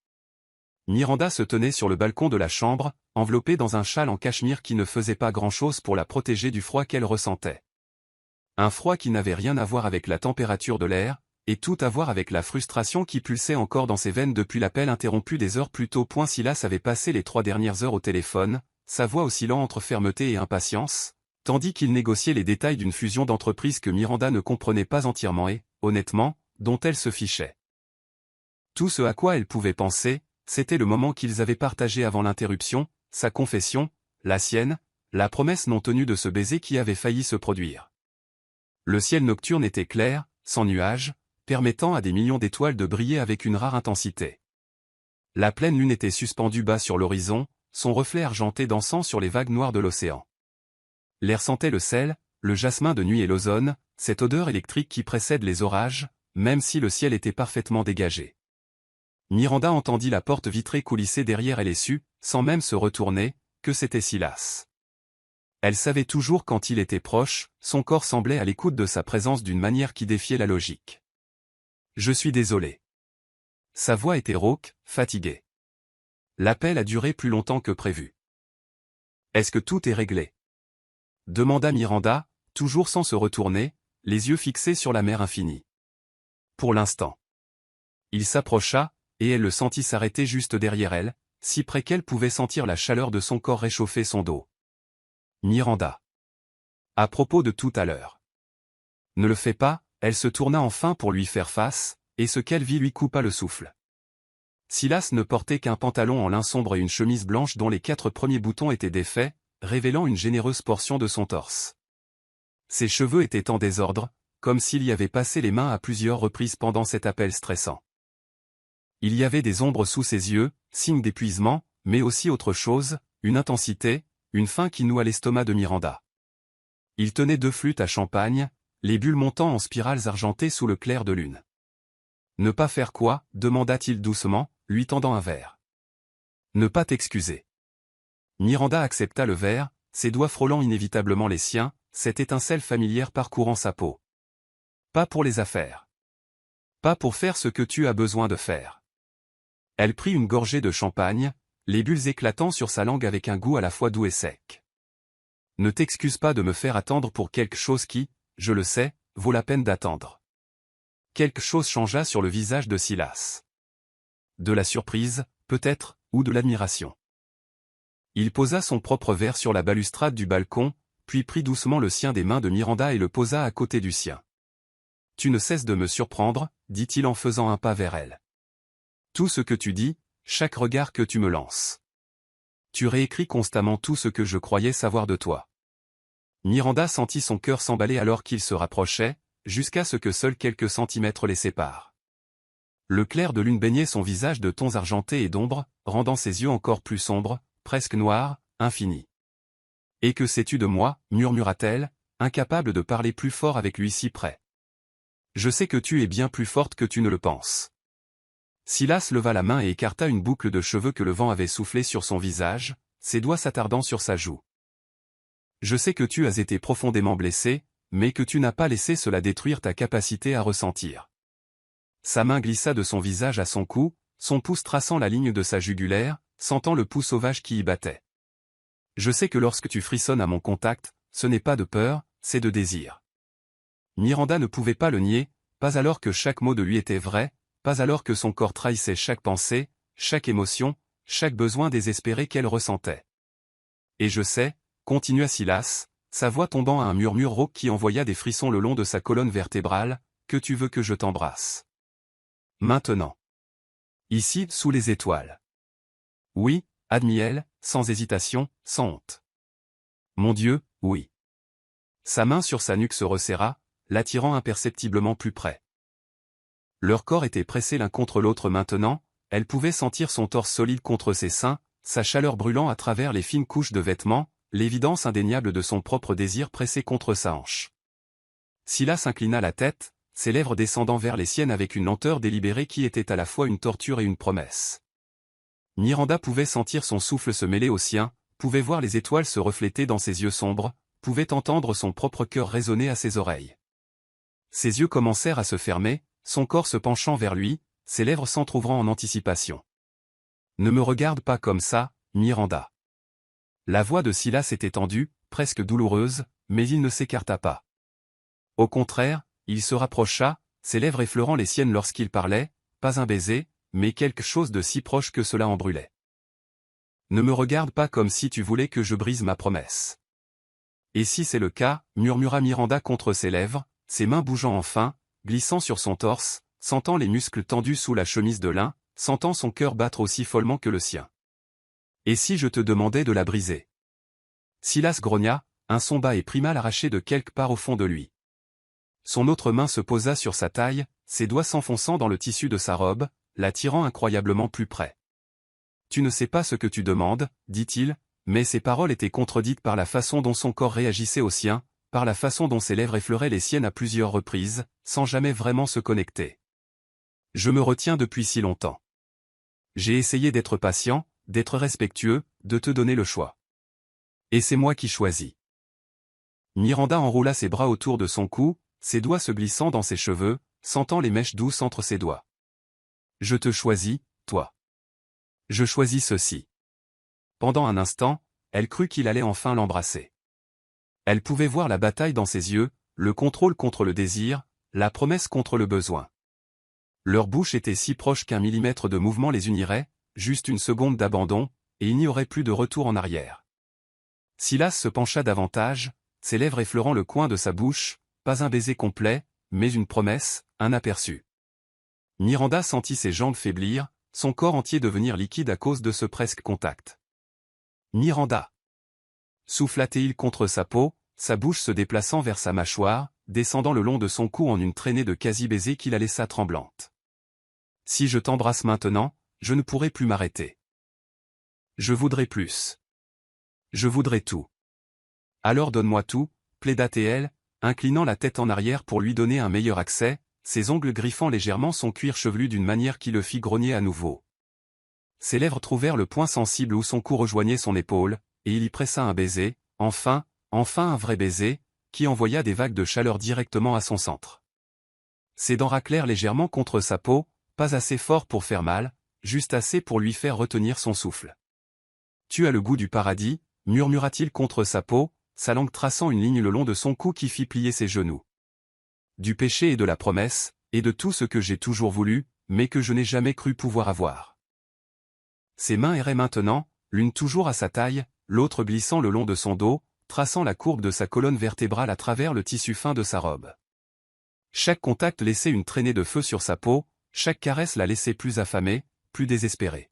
A: Miranda se tenait sur le balcon de la chambre, enveloppée dans un châle en cachemire qui ne faisait pas grand-chose pour la protéger du froid qu'elle ressentait. Un froid qui n'avait rien à voir avec la température de l'air, et tout à voir avec la frustration qui pulsait encore dans ses veines depuis l'appel interrompu des heures plus tôt. Silas avait passé les 3 dernières heures au téléphone, sa voix oscillant entre fermeté et impatience, tandis qu'il négociait les détails d'une fusion d'entreprises que Miranda ne comprenait pas entièrement et, honnêtement, dont elle se fichait. Tout ce à quoi elle pouvait penser, c'était le moment qu'ils avaient partagé avant l'interruption, sa confession, la sienne, la promesse non tenue de ce baiser qui avait failli se produire. Le ciel nocturne était clair, sans nuages, permettant à des millions d'étoiles de briller avec une rare intensité. La pleine lune était suspendue bas sur l'horizon, son reflet argenté dansant sur les vagues noires de l'océan. L'air sentait le sel, le jasmin de nuit et l'ozone, cette odeur électrique qui précède les orages, même si le ciel était parfaitement dégagé. Miranda entendit la porte vitrée coulisser derrière elle et sut, sans même se retourner, que c'était Silas. Elle savait toujours quand il était proche, son corps semblait à l'écoute de sa présence d'une manière qui défiait la logique. « Je suis désolé. » Sa voix était rauque, fatiguée. L'appel a duré plus longtemps que prévu. « Est-ce que tout est réglé ?» demanda Miranda, toujours sans se retourner, les yeux fixés sur la mer infinie. Pour l'instant. Il s'approcha, et elle le sentit s'arrêter juste derrière elle, si près qu'elle pouvait sentir la chaleur de son corps réchauffer son dos. Miranda. À propos de tout à l'heure. Ne le fais pas, elle se tourna enfin pour lui faire face, et ce qu'elle vit lui coupa le souffle. Silas ne portait qu'un pantalon en lin sombre et une chemise blanche dont les 4 premiers boutons étaient défaits, révélant une généreuse portion de son torse. Ses cheveux étaient en désordre, comme s'il y avait passé les mains à plusieurs reprises pendant cet appel stressant. Il y avait des ombres sous ses yeux, signe d'épuisement, mais aussi autre chose, une intensité, une faim qui noua l'estomac de Miranda. Il tenait 2 flûtes à champagne, les bulles montant en spirales argentées sous le clair de lune. « Ne pas faire quoi » demanda-t-il doucement, lui tendant un verre. « Ne pas t'excuser. » Miranda accepta le verre, ses doigts frôlant inévitablement les siens, cette étincelle familière parcourant sa peau. « Pas pour les affaires. Pas pour faire ce que tu as besoin de faire. » Elle prit une gorgée de champagne, les bulles éclatant sur sa langue avec un goût à la fois doux et sec. « Ne t'excuse pas de me faire attendre pour quelque chose qui, je le sais, vaut la peine d'attendre. » Quelque chose changea sur le visage de Silas. De la surprise, peut-être, ou de l'admiration. Il posa son propre verre sur la balustrade du balcon, puis prit doucement le sien des mains de Miranda et le posa à côté du sien. « Tu ne cesses de me surprendre, » dit-il en faisant un pas vers elle. « Tout ce que tu dis, chaque regard que tu me lances. Tu réécris constamment tout ce que je croyais savoir de toi. » Miranda sentit son cœur s'emballer alors qu'il se rapprochait, jusqu'à ce que seuls quelques centimètres les séparent. Le clair de lune baignait son visage de tons argentés et d'ombre, rendant ses yeux encore plus sombres, presque noirs, infinis. « Et que sais-tu de moi » murmura-t-elle, incapable de parler plus fort avec lui si près. « Je sais que tu es bien plus forte que tu ne le penses. » Silas leva la main et écarta une boucle de cheveux que le vent avait soufflé sur son visage, ses doigts s'attardant sur sa joue. « Je sais que tu as été profondément blessé, mais que tu n'as pas laissé cela détruire ta capacité à ressentir. » Sa main glissa de son visage à son cou, son pouce traçant la ligne de sa jugulaire, sentant le pouls sauvage qui y battait. « Je sais que lorsque tu frissonnes à mon contact, ce n'est pas de peur, c'est de désir. » Miranda ne pouvait pas le nier, pas alors que chaque mot de lui était vrai, pas alors que son corps trahissait chaque pensée, chaque émotion, chaque besoin désespéré qu'elle ressentait. « Et je sais, » continua Silas, sa voix tombant à un murmure rauque qui envoya des frissons le long de sa colonne vertébrale, « que tu veux que je t'embrasse. Maintenant. Ici, sous les étoiles. » « Oui, » admit-elle, sans hésitation, sans honte. « Mon Dieu, oui. » Sa main sur sa nuque se resserra, l'attirant imperceptiblement plus près. Leurs corps étaient pressés l'un contre l'autre maintenant, elle pouvait sentir son torse solide contre ses seins, sa chaleur brûlant à travers les fines couches de vêtements, l'évidence indéniable de son propre désir pressé contre sa hanche. Silas inclina la tête, ses lèvres descendant vers les siennes avec une lenteur délibérée qui était à la fois une torture et une promesse. Miranda pouvait sentir son souffle se mêler au sien, pouvait voir les étoiles se refléter dans ses yeux sombres, pouvait entendre son propre cœur résonner à ses oreilles. Ses yeux commencèrent à se fermer, son corps se penchant vers lui, ses lèvres s'entr'ouvrant en anticipation. « Ne me regarde pas comme ça, Miranda. » La voix de Silas était tendue, presque douloureuse, mais il ne s'écarta pas. Au contraire, il se rapprocha, ses lèvres effleurant les siennes lorsqu'il parlait, pas un baiser, mais quelque chose de si proche que cela en brûlait. « Ne me regarde pas comme si tu voulais que je brise ma promesse. » « Et si c'est le cas, » murmura Miranda contre ses lèvres, ses mains bougeant enfin, glissant sur son torse, sentant les muscles tendus sous la chemise de lin, sentant son cœur battre aussi follement que le sien. « Et si je te demandais de la briser ?» Silas grogna, un son bas et primal arraché de quelque part au fond de lui. Son autre main se posa sur sa taille, ses doigts s'enfonçant dans le tissu de sa robe, l'attirant incroyablement plus près. « Tu ne sais pas ce que tu demandes, » dit-il, mais ses paroles étaient contredites par la façon dont son corps réagissait au sien, par la façon dont ses lèvres effleuraient les siennes à plusieurs reprises, sans jamais vraiment se connecter. « Je me retiens depuis si longtemps. J'ai essayé d'être patient, d'être respectueux, de te donner le choix. Et c'est moi qui choisis. » Miranda enroula ses bras autour de son cou, ses doigts se glissant dans ses cheveux, sentant les mèches douces entre ses doigts. « Je te choisis, toi. Je choisis ceci. » Pendant un instant, elle crut qu'il allait enfin l'embrasser. Elle pouvait voir la bataille dans ses yeux, le contrôle contre le désir, la promesse contre le besoin. Leurs bouches étaient si proches qu'un millimètre de mouvement les unirait, juste une seconde d'abandon, et il n'y aurait plus de retour en arrière. Silas se pencha davantage, ses lèvres effleurant le coin de sa bouche, pas un baiser complet, mais une promesse, un aperçu. Miranda sentit ses jambes faiblir, son corps entier devenir liquide à cause de ce presque contact. « Miranda » souffla-t-il contre sa peau, sa bouche se déplaçant vers sa mâchoire, descendant le long de son cou en une traînée de quasi-baisers qui la laissa tremblante. Si je t'embrasse maintenant, je ne pourrai plus m'arrêter. Je voudrais plus. Je voudrais tout. Alors donne-moi tout, plaida-t-elle, inclinant la tête en arrière pour lui donner un meilleur accès, ses ongles griffant légèrement son cuir chevelu d'une manière qui le fit grogner à nouveau. Ses lèvres trouvèrent le point sensible où son cou rejoignait son épaule, et il y pressa un baiser, enfin un vrai baiser, qui envoya des vagues de chaleur directement à son centre. Ses dents raclèrent légèrement contre sa peau, pas assez fort pour faire mal, juste assez pour lui faire retenir son souffle. « Tu as le goût du paradis », murmura-t-il contre sa peau, sa langue traçant une ligne le long de son cou qui fit plier ses genoux. « Du péché et de la promesse, et de tout ce que j'ai toujours voulu, mais que je n'ai jamais cru pouvoir avoir. » Ses mains erraient maintenant, l'une toujours à sa taille, l'autre glissant le long de son dos, traçant la courbe de sa colonne vertébrale à travers le tissu fin de sa robe. Chaque contact laissait une traînée de feu sur sa peau, chaque caresse la laissait plus affamée, plus désespérée.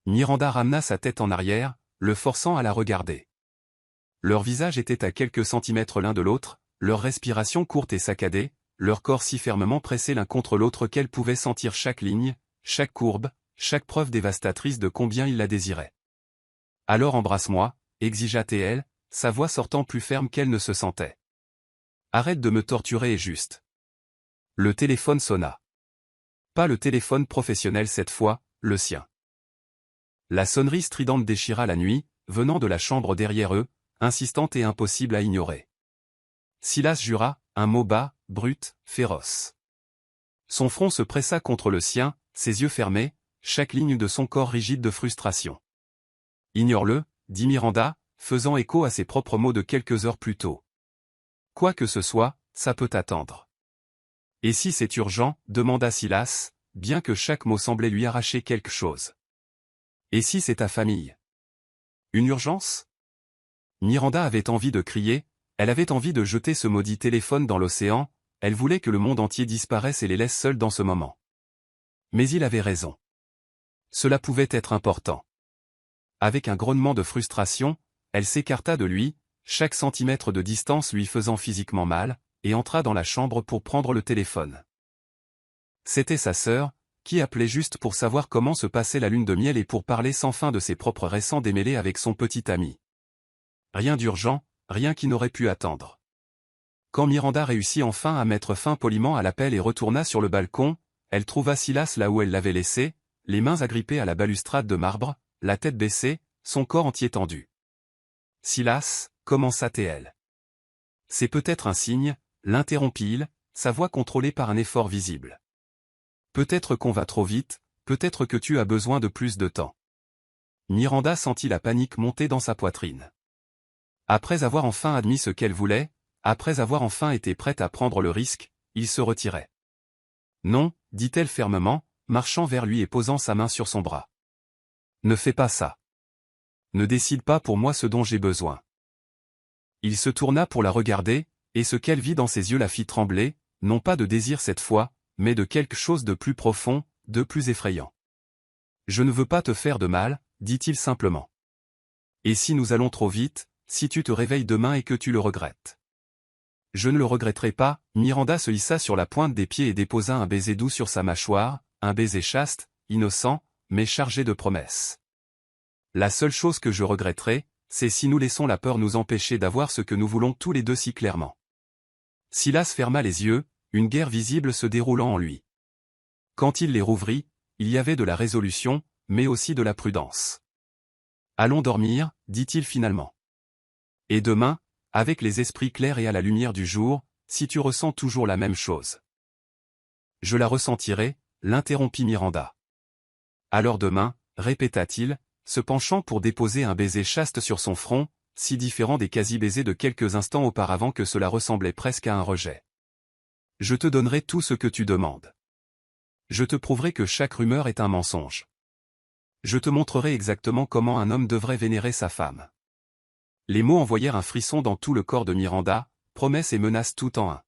A: Miranda ramena sa tête en arrière, le forçant à la regarder. Leurs visages étaient à quelques centimètres l'un de l'autre, leur respiration courte et saccadée, leurs corps si fermement pressés l'un contre l'autre qu'elle pouvait sentir chaque ligne, chaque courbe, chaque preuve dévastatrice de combien il la désirait. « Alors embrasse-moi », exigea-t-elle, sa voix sortant plus ferme qu'elle ne se sentait. « Arrête de me torturer et juste. » Le téléphone sonna. Pas le téléphone professionnel cette fois, le sien. La sonnerie stridente déchira la nuit, venant de la chambre derrière eux, insistante et impossible à ignorer. Silas jura, un mot bas, brut, féroce. Son front se pressa contre le sien, ses yeux fermés, chaque ligne de son corps rigide de frustration. « Ignore-le », dit Miranda, faisant écho à ses propres mots de quelques heures plus tôt. « Quoi que ce soit, ça peut attendre. »« Et si c'est urgent ?» demanda Silas, bien que chaque mot semblait lui arracher quelque chose. « Et si c'est ta famille ?» Une urgence ? Miranda avait envie de crier, elle avait envie de jeter ce maudit téléphone dans l'océan, elle voulait que le monde entier disparaisse et les laisse seuls dans ce moment. Mais il avait raison. Cela pouvait être important. Avec un grognement de frustration, elle s'écarta de lui, chaque centimètre de distance lui faisant physiquement mal, et entra dans la chambre pour prendre le téléphone. C'était sa sœur, qui appelait juste pour savoir comment se passait la lune de miel et pour parler sans fin de ses propres récents démêlés avec son petit ami. Rien d'urgent, rien qui n'aurait pu attendre. Quand Miranda réussit enfin à mettre fin poliment à l'appel et retourna sur le balcon, elle trouva Silas là où elle l'avait laissé, les mains agrippées à la balustrade de marbre, la tête baissée, son corps entier tendu. « Silas » commença-t-elle. « C'est peut-être un signe » l'interrompit-il, sa voix contrôlée par un effort visible. « Peut-être qu'on va trop vite, peut-être que tu as besoin de plus de temps. » Miranda sentit la panique monter dans sa poitrine. Après avoir enfin admis ce qu'elle voulait, après avoir enfin été prête à prendre le risque, il se retirait. « Non » dit-elle fermement, marchant vers lui et posant sa main sur son bras. « Ne fais pas ça. Ne décide pas pour moi ce dont j'ai besoin. » Il se tourna pour la regarder, et ce qu'elle vit dans ses yeux la fit trembler, non pas de désir cette fois, mais de quelque chose de plus profond, de plus effrayant. « Je ne veux pas te faire de mal » dit-il simplement. « Et si nous allons trop vite, si tu te réveilles demain et que tu le regrettes ? » « Je ne le regretterai pas » Miranda se hissa sur la pointe des pieds et déposa un baiser doux sur sa mâchoire, un baiser chaste, innocent, mais chargé de promesses. « La seule chose que je regretterai, c'est si nous laissons la peur nous empêcher d'avoir ce que nous voulons tous les deux si clairement. » Silas ferma les yeux, une guerre visible se déroulant en lui. Quand il les rouvrit, il y avait de la résolution, mais aussi de la prudence. « Allons dormir » dit-il finalement. « Et demain, avec les esprits clairs et à la lumière du jour, si tu ressens toujours la même chose. » « Je la ressentirai » l'interrompit Miranda. « Alors demain » répéta-t-il, se penchant pour déposer un baiser chaste sur son front, si différent des quasi-baisers de quelques instants auparavant que cela ressemblait presque à un rejet. « Je te donnerai tout ce que tu demandes. Je te prouverai que chaque rumeur est un mensonge. Je te montrerai exactement comment un homme devrait vénérer sa femme. » Les mots envoyèrent un frisson dans tout le corps de Miranda, promesses et menaces tout en un.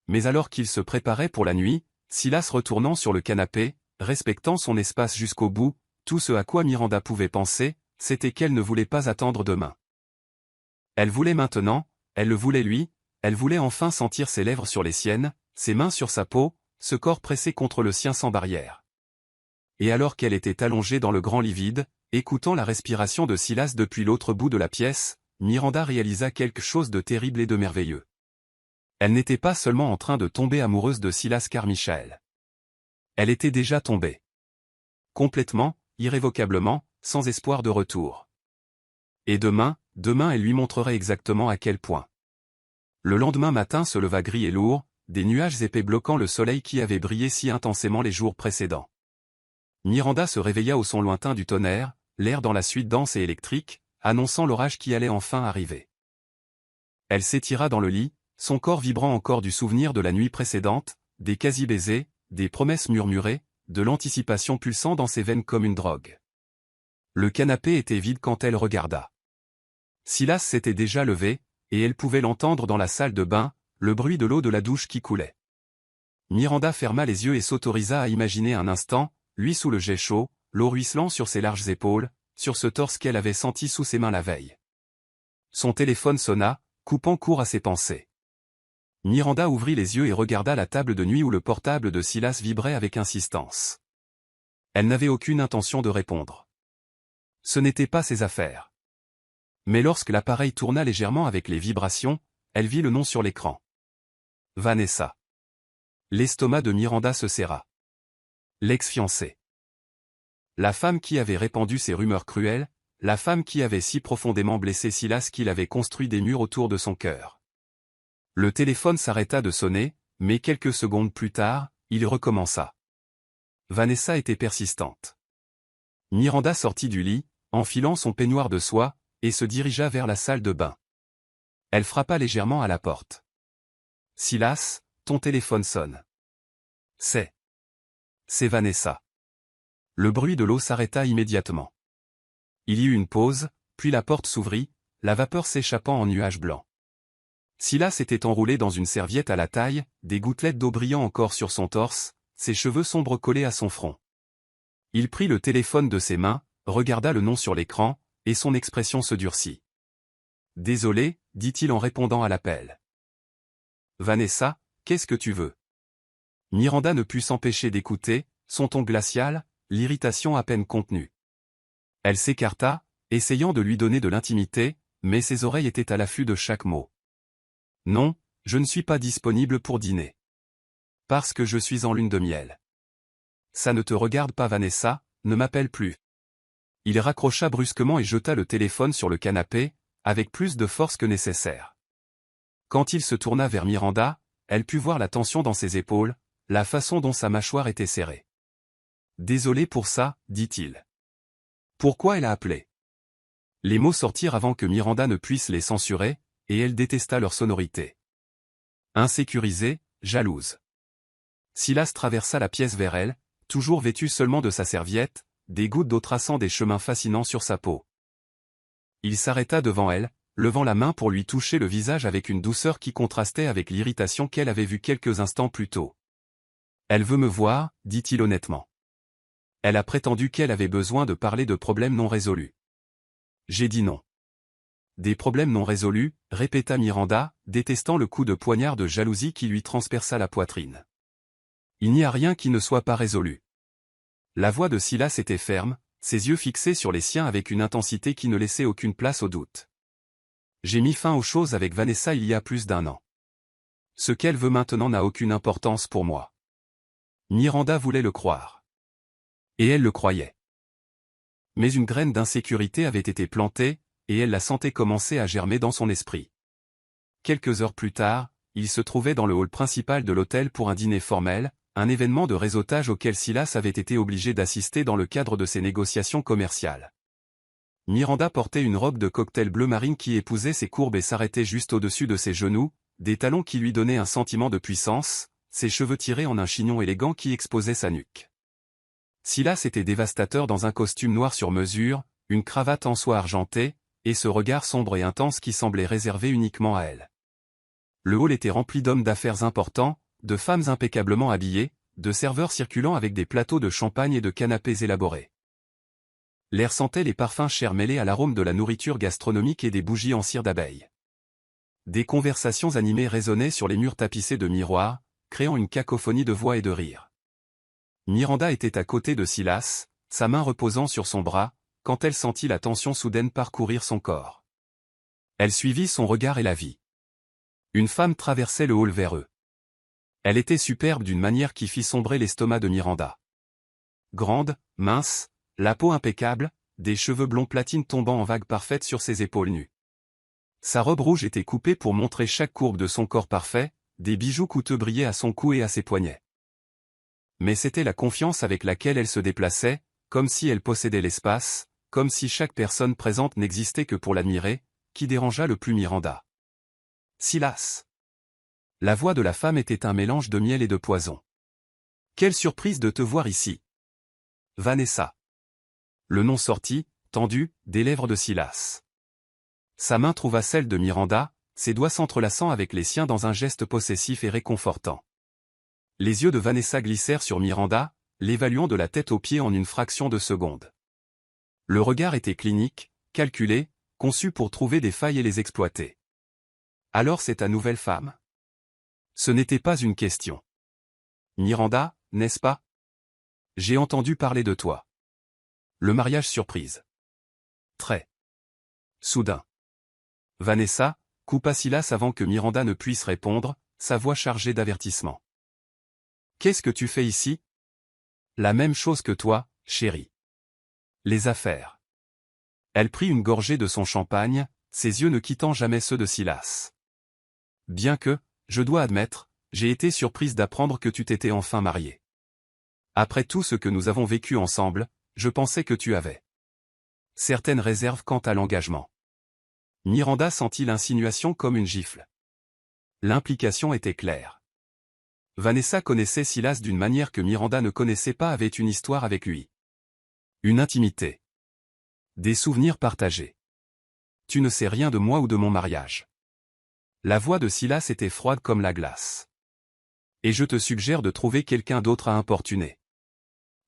A: Mais alors qu'il se préparait pour la nuit, Silas retournant sur le canapé, respectant son espace jusqu'au bout, tout ce à quoi Miranda pouvait penser, c'était qu'elle ne voulait pas attendre demain. Elle voulait maintenant, elle le voulait lui, Elle voulait enfin sentir ses lèvres sur les siennes, ses mains sur sa peau, ce corps pressé contre le sien sans barrière. Et alors qu'elle était allongée dans le grand lit vide, écoutant la respiration de Silas depuis l'autre bout de la pièce, Miranda réalisa quelque chose de terrible et de merveilleux. Elle n'était pas seulement en train de tomber amoureuse de Silas Carmichael. Elle était déjà tombée. Complètement, irrévocablement, sans espoir de retour. Et demain elle lui montrerait exactement à quel point. Le lendemain matin se leva gris et lourd, des nuages épais bloquant le soleil qui avait brillé si intensément les jours précédents. Miranda se réveilla au son lointain du tonnerre, l'air dans la suite dense et électrique, annonçant l'orage qui allait enfin arriver. Elle s'étira dans le lit, son corps vibrant encore du souvenir de la nuit précédente, des quasi-baisers, des promesses murmurées, de l'anticipation pulsant dans ses veines comme une drogue. Le canapé était vide quand elle regarda. Silas s'était déjà levé, et elle pouvait l'entendre dans la salle de bain, le bruit de l'eau de la douche qui coulait. Miranda ferma les yeux et s'autorisa à imaginer un instant, lui sous le jet chaud, l'eau ruisselant sur ses larges épaules, sur ce torse qu'elle avait senti sous ses mains la veille. Son téléphone sonna, coupant court à ses pensées. Miranda ouvrit les yeux et regarda la table de nuit où le portable de Silas vibrait avec insistance. Elle n'avait aucune intention de répondre. Ce n'était pas ses affaires. Mais lorsque l'appareil tourna légèrement avec les vibrations, elle vit le nom sur l'écran. Vanessa. L'estomac de Miranda se serra. L'ex-fiancée. La femme qui avait répandu ces rumeurs cruelles, la femme qui avait si profondément blessé Silas qu'il avait construit des murs autour de son cœur. Le téléphone s'arrêta de sonner, mais quelques secondes plus tard, il recommença. Vanessa était persistante. Miranda sortit du lit, enfilant son peignoir de soie, et se dirigea vers la salle de bain. Elle frappa légèrement à la porte. « Silas, ton téléphone sonne. »« C'est Vanessa. » Le bruit de l'eau s'arrêta immédiatement. Il y eut une pause, puis la porte s'ouvrit, la vapeur s'échappant en nuages blancs. Silas était enroulé dans une serviette à la taille, des gouttelettes d'eau brillant encore sur son torse, ses cheveux sombres collés à son front. Il prit le téléphone de ses mains, regarda le nom sur l'écran, et son expression se durcit. « Désolé, dit-il en répondant à l'appel. « Vanessa, qu'est-ce que tu veux ?» Miranda ne put s'empêcher d'écouter, son ton glacial, l'irritation à peine contenue. Elle s'écarta, essayant de lui donner de l'intimité, mais ses oreilles étaient à l'affût de chaque mot. « Non, je ne suis pas disponible pour dîner. Parce que je suis en lune de miel. »« Ça ne te regarde pas Vanessa, ne m'appelle plus. » Il raccrocha brusquement et jeta le téléphone sur le canapé, avec plus de force que nécessaire. Quand il se tourna vers Miranda, elle put voir la tension dans ses épaules, la façon dont sa mâchoire était serrée. « Désolé pour ça, dit-il. »« Pourquoi elle a appelé ?» Les mots sortirent avant que Miranda ne puisse les censurer, et elle détesta leur sonorité. Insécurisée, jalouse. Silas traversa la pièce vers elle, toujours vêtu seulement de sa serviette, des gouttes d'eau traçant des chemins fascinants sur sa peau. Il s'arrêta devant elle, levant la main pour lui toucher le visage avec une douceur qui contrastait avec l'irritation qu'elle avait vue quelques instants plus tôt. « Elle veut me voir, dit-il honnêtement. Elle a prétendu qu'elle avait besoin de parler de problèmes non résolus. J'ai dit non. » Des problèmes non résolus, répéta Miranda, détestant le coup de poignard de jalousie qui lui transperça la poitrine. Il n'y a rien qui ne soit pas résolu. La voix de Silas était ferme, ses yeux fixés sur les siens avec une intensité qui ne laissait aucune place au doute. J'ai mis fin aux choses avec Vanessa il y a plus d'1 an. Ce qu'elle veut maintenant n'a aucune importance pour moi. Miranda voulait le croire. Et elle le croyait. Mais une graine d'insécurité avait été plantée, et elle la sentait commencer à germer dans son esprit. Quelques heures plus tard, il se trouvait dans le hall principal de l'hôtel pour un dîner formel, un événement de réseautage auquel Silas avait été obligé d'assister dans le cadre de ses négociations commerciales. Miranda portait une robe de cocktail bleu marine qui épousait ses courbes et s'arrêtait juste au-dessus de ses genoux, des talons qui lui donnaient un sentiment de puissance, ses cheveux tirés en un chignon élégant qui exposait sa nuque. Silas était dévastateur dans un costume noir sur mesure, une cravate en soie argentée, et ce regard sombre et intense qui semblait réservé uniquement à elle. Le hall était rempli d'hommes d'affaires importants, de femmes impeccablement habillées, de serveurs circulant avec des plateaux de champagne et de canapés élaborés. L'air sentait les parfums chers mêlés à l'arôme de la nourriture gastronomique et des bougies en cire d'abeille. Des conversations animées résonnaient sur les murs tapissés de miroirs, créant une cacophonie de voix et de rires. Miranda était à côté de Silas, sa main reposant sur son bras, quand elle sentit la tension soudaine parcourir son corps. Elle suivit son regard et la vit. Une femme traversait le hall vers eux. Elle était superbe d'une manière qui fit sombrer l'estomac de Miranda. Grande, mince, la peau impeccable, des cheveux blonds platine tombant en vagues parfaites sur ses épaules nues. Sa robe rouge était coupée pour montrer chaque courbe de son corps parfait, des bijoux coûteux brillaient à son cou et à ses poignets. Mais c'était la confiance avec laquelle elle se déplaçait, comme si elle possédait l'espace, comme si chaque personne présente n'existait que pour l'admirer, qui dérangea le plus Miranda. Silas. La voix de la femme était un mélange de miel et de poison. Quelle surprise de te voir ici. Vanessa. Le nom sortit, tendu, des lèvres de Silas. Sa main trouva celle de Miranda, ses doigts s'entrelaçant avec les siens dans un geste possessif et réconfortant. Les yeux de Vanessa glissèrent sur Miranda, l'évaluant de la tête aux pieds en une fraction de seconde. Le regard était clinique, calculé, conçu pour trouver des failles et les exploiter. Alors c'est ta nouvelle femme? Ce n'était pas une question. Miranda, n'est-ce pas? J'ai entendu parler de toi. Le mariage surprise. Très. Soudain. Vanessa, coupa Silas avant que Miranda ne puisse répondre, sa voix chargée d'avertissement. Qu'est-ce que tu fais ici? La même chose que toi, chérie. Les affaires. Elle prit une gorgée de son champagne, ses yeux ne quittant jamais ceux de Silas. Bien que, je dois admettre, j'ai été surprise d'apprendre que tu t'étais enfin marié. Après tout ce que nous avons vécu ensemble, je pensais que tu avais certaines réserves quant à l'engagement. Miranda sentit l'insinuation comme une gifle. L'implication était claire. Vanessa connaissait Silas d'une manière que Miranda ne connaissait pas, avait une histoire avec lui. Une intimité. Des souvenirs partagés. Tu ne sais rien de moi ou de mon mariage. La voix de Silas était froide comme la glace. Et je te suggère de trouver quelqu'un d'autre à importuner.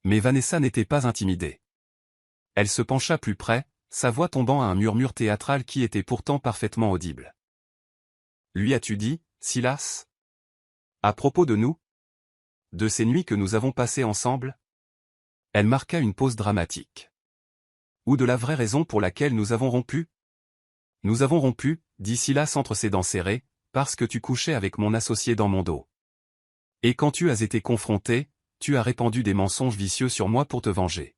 A: Mais Vanessa n'était pas intimidée. Elle se pencha plus près, sa voix tombant à un murmure théâtral qui était pourtant parfaitement audible. Lui as-tu dit, Silas? À propos de nous? De ces nuits que nous avons passées ensemble? Elle marqua une pause dramatique. Ou de la vraie raison pour laquelle nous avons rompu? Nous avons rompu, dit Silas entre ses dents serrées, parce que tu couchais avec mon associé dans mon dos. Et quand tu as été confronté, tu as répandu des mensonges vicieux sur moi pour te venger.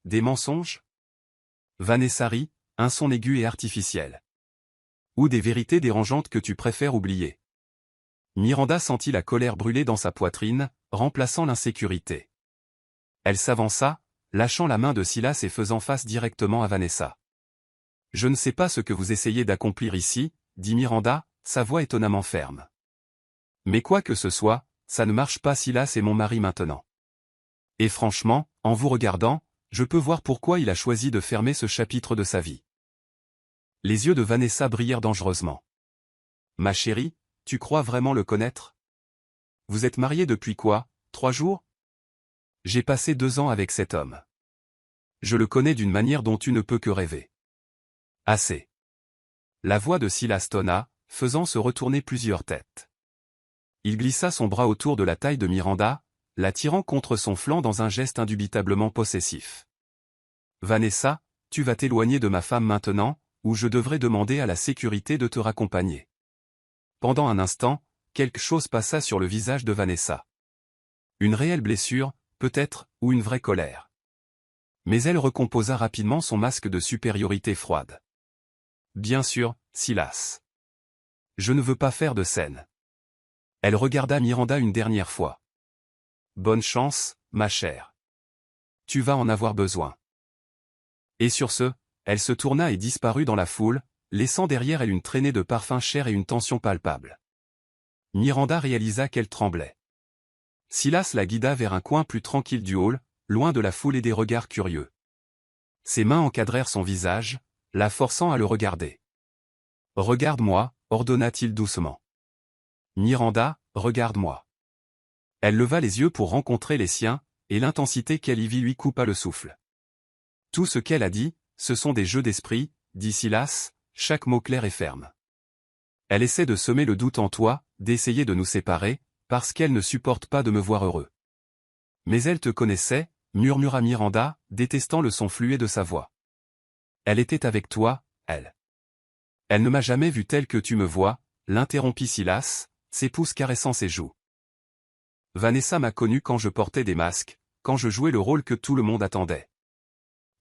A: Des mensonges? Vanessa rit, un son aigu et artificiel. Ou des vérités dérangeantes que tu préfères oublier. Miranda sentit la colère brûler dans sa poitrine, remplaçant l'insécurité. Elle s'avança, lâchant la main de Silas et faisant face directement à Vanessa. Je ne sais pas ce que vous essayez d'accomplir ici, dit Miranda, sa voix étonnamment ferme. Mais quoi que ce soit, ça ne marche pas. Silas est mon mari maintenant. Et franchement, en vous regardant, je peux voir pourquoi il a choisi de fermer ce chapitre de sa vie. Les yeux de Vanessa brillèrent dangereusement. Ma chérie, tu crois vraiment le connaître? Vous êtes mariés depuis quoi, 3 jours? J'ai passé 2 ans avec cet homme. Je le connais d'une manière dont tu ne peux que rêver. Assez. La voix de Silas tonna, faisant se retourner plusieurs têtes. Il glissa son bras autour de la taille de Miranda, la tirant contre son flanc dans un geste indubitablement possessif. Vanessa, tu vas t'éloigner de ma femme maintenant, ou je devrais demander à la sécurité de te raccompagner. Pendant un instant, quelque chose passa sur le visage de Vanessa. Une réelle blessure, peut-être, ou une vraie colère. Mais elle recomposa rapidement son masque de supériorité froide. Bien sûr, Silas. Je ne veux pas faire de scène. Elle regarda Miranda une dernière fois. Bonne chance, ma chère. Tu vas en avoir besoin. Et sur ce, elle se tourna et disparut dans la foule, laissant derrière elle une traînée de parfums chers et une tension palpable. Miranda réalisa qu'elle tremblait. Silas la guida vers un coin plus tranquille du hall, loin de la foule et des regards curieux. Ses mains encadrèrent son visage, la forçant à le regarder. « Regarde-moi » ordonna-t-il doucement. « Miranda, regarde-moi. » Elle leva les yeux pour rencontrer les siens, et l'intensité qu'elle y vit lui coupa le souffle. Tout ce qu'elle a dit, ce sont des jeux d'esprit, dit Silas, chaque mot clair et ferme. Elle essaie de semer le doute en toi, d'essayer de nous séparer, parce qu'elle ne supporte pas de me voir heureux. Mais elle te connaissait, murmura Miranda, détestant le son fluet de sa voix. Elle était avec toi, elle. Elle ne m'a jamais vu tel que tu me vois, l'interrompit Silas, ses pouces caressant ses joues. Vanessa m'a connu quand je portais des masques, quand je jouais le rôle que tout le monde attendait.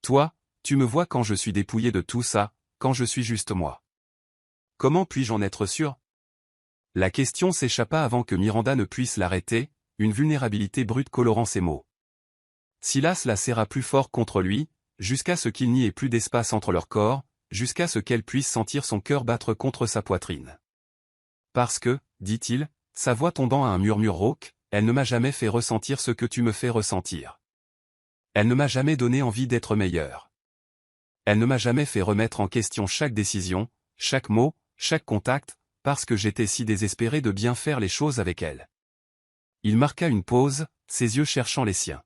A: Toi, tu me vois quand je suis dépouillé de tout ça, quand je suis juste moi. Comment puis-je en être sûr? La question s'échappa avant que Miranda ne puisse l'arrêter, une vulnérabilité brute colorant ses mots. Silas la serra plus fort contre lui, jusqu'à ce qu'il n'y ait plus d'espace entre leurs corps, jusqu'à ce qu'elle puisse sentir son cœur battre contre sa poitrine. Parce que, dit-il, sa voix tombant à un murmure rauque, elle ne m'a jamais fait ressentir ce que tu me fais ressentir. Elle ne m'a jamais donné envie d'être meilleure. Elle ne m'a jamais fait remettre en question chaque décision, chaque mot, chaque contact, parce que j'étais si désespéré de bien faire les choses avec elle. Il marqua une pause, ses yeux cherchant les siens.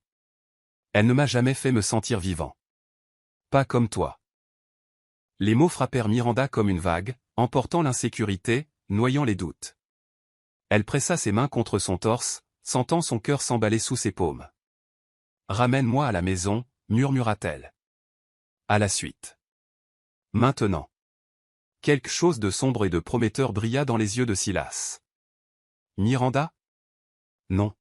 A: Elle ne m'a jamais fait me sentir vivant. Pas comme toi. Les mots frappèrent Miranda comme une vague, emportant l'insécurité, noyant les doutes. Elle pressa ses mains contre son torse, sentant son cœur s'emballer sous ses paumes. « Ramène-moi à la maison », murmura-t-elle. À la suite. Maintenant. Quelque chose de sombre et de prometteur brilla dans les yeux de Silas. Miranda? Non.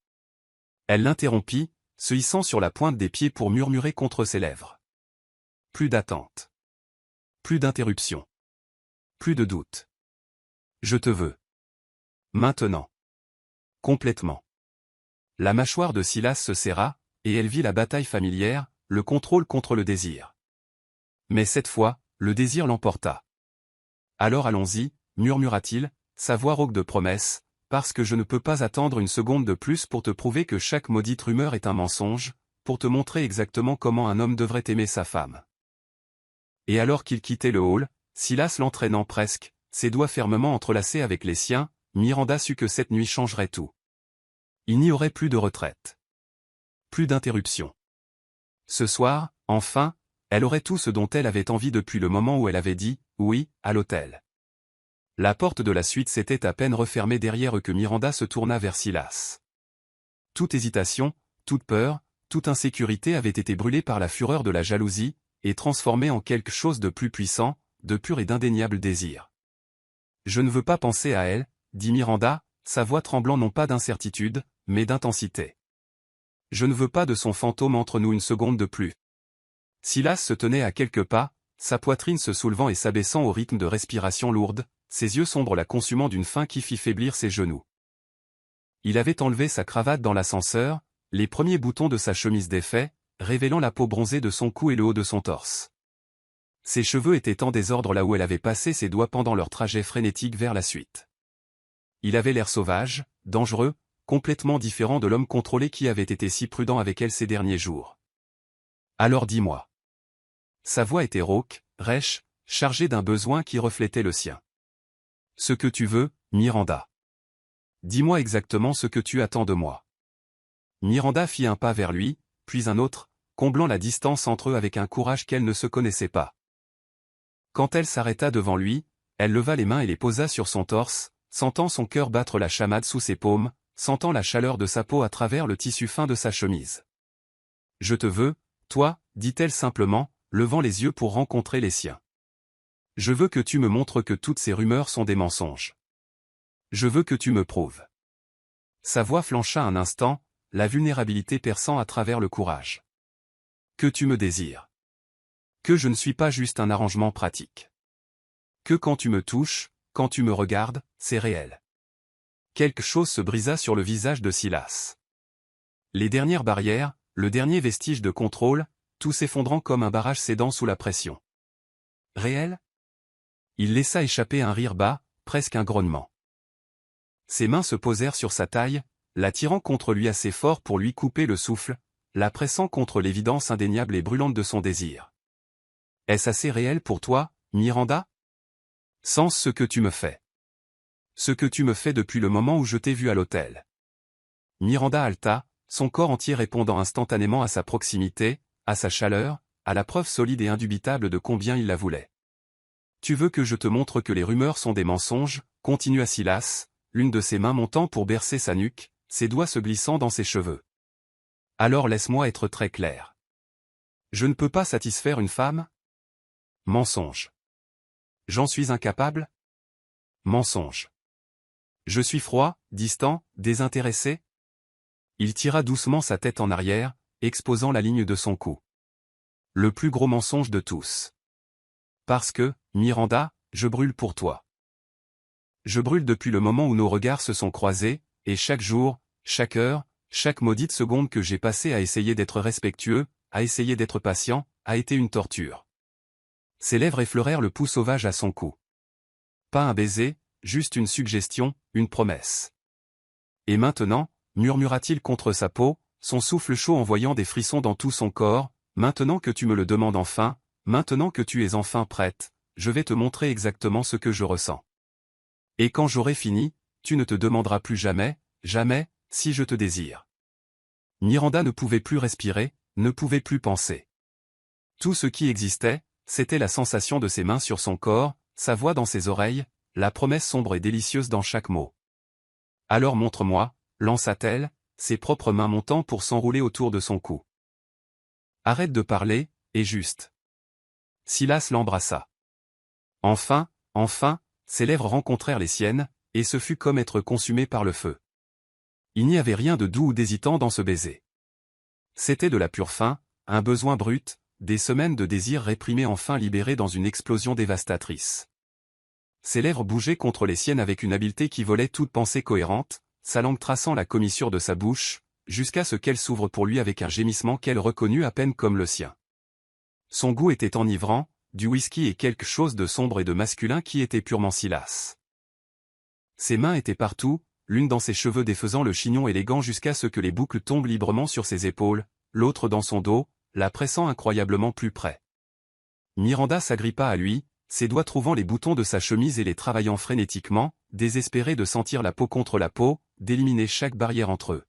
A: Elle l'interrompit, se hissant sur la pointe des pieds pour murmurer contre ses lèvres. Plus d'attente. Plus d'interruption. Plus de doute. Je te veux. Maintenant. Complètement. La mâchoire de Silas se serra, et elle vit la bataille familière, le contrôle contre le désir. Mais cette fois, le désir l'emporta. Alors allons-y, murmura-t-il, sa voix rauque de promesse, parce que je ne peux pas attendre une seconde de plus pour te prouver que chaque maudite rumeur est un mensonge, pour te montrer exactement comment un homme devrait aimer sa femme. Et alors qu'il quittait le hall, Silas l'entraînant presque, ses doigts fermement entrelacés avec les siens, Miranda sut que cette nuit changerait tout. Il n'y aurait plus de retraite. Plus d'interruption. Ce soir, enfin, elle aurait tout ce dont elle avait envie depuis le moment où elle avait dit « oui » à l'hôtel. La porte de la suite s'était à peine refermée derrière eux que Miranda se tourna vers Silas. Toute hésitation, toute peur, toute insécurité avait été brûlée par la fureur de la jalousie, et transformée en quelque chose de plus puissant, de pur et d'indéniable désir. « Je ne veux pas penser à elle », dit Miranda, sa voix tremblant non pas d'incertitude, mais d'intensité. « Je ne veux pas de son fantôme entre nous une seconde de plus. » Silas se tenait à quelques pas, sa poitrine se soulevant et s'abaissant au rythme de respiration lourde, ses yeux sombres la consumant d'une faim qui fit faiblir ses genoux. Il avait enlevé sa cravate dans l'ascenseur, les premiers boutons de sa chemise défaits, révélant la peau bronzée de son cou et le haut de son torse. Ses cheveux étaient en désordre là où elle avait passé ses doigts pendant leur trajet frénétique vers la suite. Il avait l'air sauvage, dangereux, complètement différent de l'homme contrôlé qui avait été si prudent avec elle ces derniers jours. Alors dis-moi. Sa voix était rauque, rêche, chargée d'un besoin qui reflétait le sien. Ce que tu veux, Miranda. Dis-moi exactement ce que tu attends de moi. Miranda fit un pas vers lui, puis un autre, comblant la distance entre eux avec un courage qu'elle ne se connaissait pas. Quand elle s'arrêta devant lui, elle leva les mains et les posa sur son torse, sentant son cœur battre la chamade sous ses paumes, sentant la chaleur de sa peau à travers le tissu fin de sa chemise. « Je te veux, toi, dit-elle simplement, levant les yeux pour rencontrer les siens. Je veux que tu me montres que toutes ces rumeurs sont des mensonges. Je veux que tu me prouves. » Sa voix flancha un instant, la vulnérabilité perçant à travers le courage. « Que tu me désires. Que je ne suis pas juste un arrangement pratique. Que quand tu me touches, quand tu me regardes, c'est réel. » Quelque chose se brisa sur le visage de Silas. Les dernières barrières, le dernier vestige de contrôle, tout s'effondrant comme un barrage cédant sous la pression. Réel? Il laissa échapper un rire bas, presque un grognement. Ses mains se posèrent sur sa taille, l'attirant contre lui assez fort pour lui couper le souffle, la pressant contre l'évidence indéniable et brûlante de son désir. Est-ce assez réel pour toi, Miranda? Sans ce que tu me fais. Ce que tu me fais depuis le moment où je t'ai vu à l'hôtel. Miranda haleta, son corps entier répondant instantanément à sa proximité, à sa chaleur, à la preuve solide et indubitable de combien il la voulait. Tu veux que je te montre que les rumeurs sont des mensonges, continua Silas, l'une de ses mains montant pour bercer sa nuque, ses doigts se glissant dans ses cheveux. Alors laisse-moi être très clair. Je ne peux pas satisfaire une femme? Mensonge. J'en suis incapable? Mensonge. Je suis froid, distant, désintéressé? Il tira doucement sa tête en arrière, exposant la ligne de son cou. Le plus gros mensonge de tous. Parce que, Miranda, je brûle pour toi. Je brûle depuis le moment où nos regards se sont croisés, et chaque jour, chaque heure, chaque maudite seconde que j'ai passée à essayer d'être respectueux, à essayer d'être patient, a été une torture. Ses lèvres effleurèrent le pouls sauvage à son cou. Pas un baiser, juste une suggestion, une promesse. Et maintenant, murmura-t-il contre sa peau, son souffle chaud envoyant des frissons dans tout son corps, maintenant que tu me le demandes enfin, maintenant que tu es enfin prête, je vais te montrer exactement ce que je ressens. Et quand j'aurai fini, tu ne te demanderas plus jamais, jamais, si je te désire. Miranda ne pouvait plus respirer, ne pouvait plus penser. Tout ce qui existait, c'était la sensation de ses mains sur son corps, sa voix dans ses oreilles, la promesse sombre et délicieuse dans chaque mot. Alors montre-moi, lança-t-elle, ses propres mains montant pour s'enrouler autour de son cou. Arrête de parler, et juste. Silas l'embrassa. Enfin, ses lèvres rencontrèrent les siennes, et ce fut comme être consumé par le feu. Il n'y avait rien de doux ou d'hésitant dans ce baiser. C'était de la pure faim, un besoin brut, des semaines de désir réprimés enfin libérés dans une explosion dévastatrice. Ses lèvres bougeaient contre les siennes avec une habileté qui volait toute pensée cohérente, sa langue traçant la commissure de sa bouche, jusqu'à ce qu'elle s'ouvre pour lui avec un gémissement qu'elle reconnut à peine comme le sien. Son goût était enivrant, du whisky et quelque chose de sombre et de masculin qui était purement Silas. Ses mains étaient partout, l'une dans ses cheveux défaisant le chignon élégant jusqu'à ce que les boucles tombent librement sur ses épaules, l'autre dans son dos, la pressant incroyablement plus près. Miranda s'agrippa à lui, ses doigts trouvant les boutons de sa chemise et les travaillant frénétiquement, désespéré de sentir la peau contre la peau, d'éliminer chaque barrière entre eux.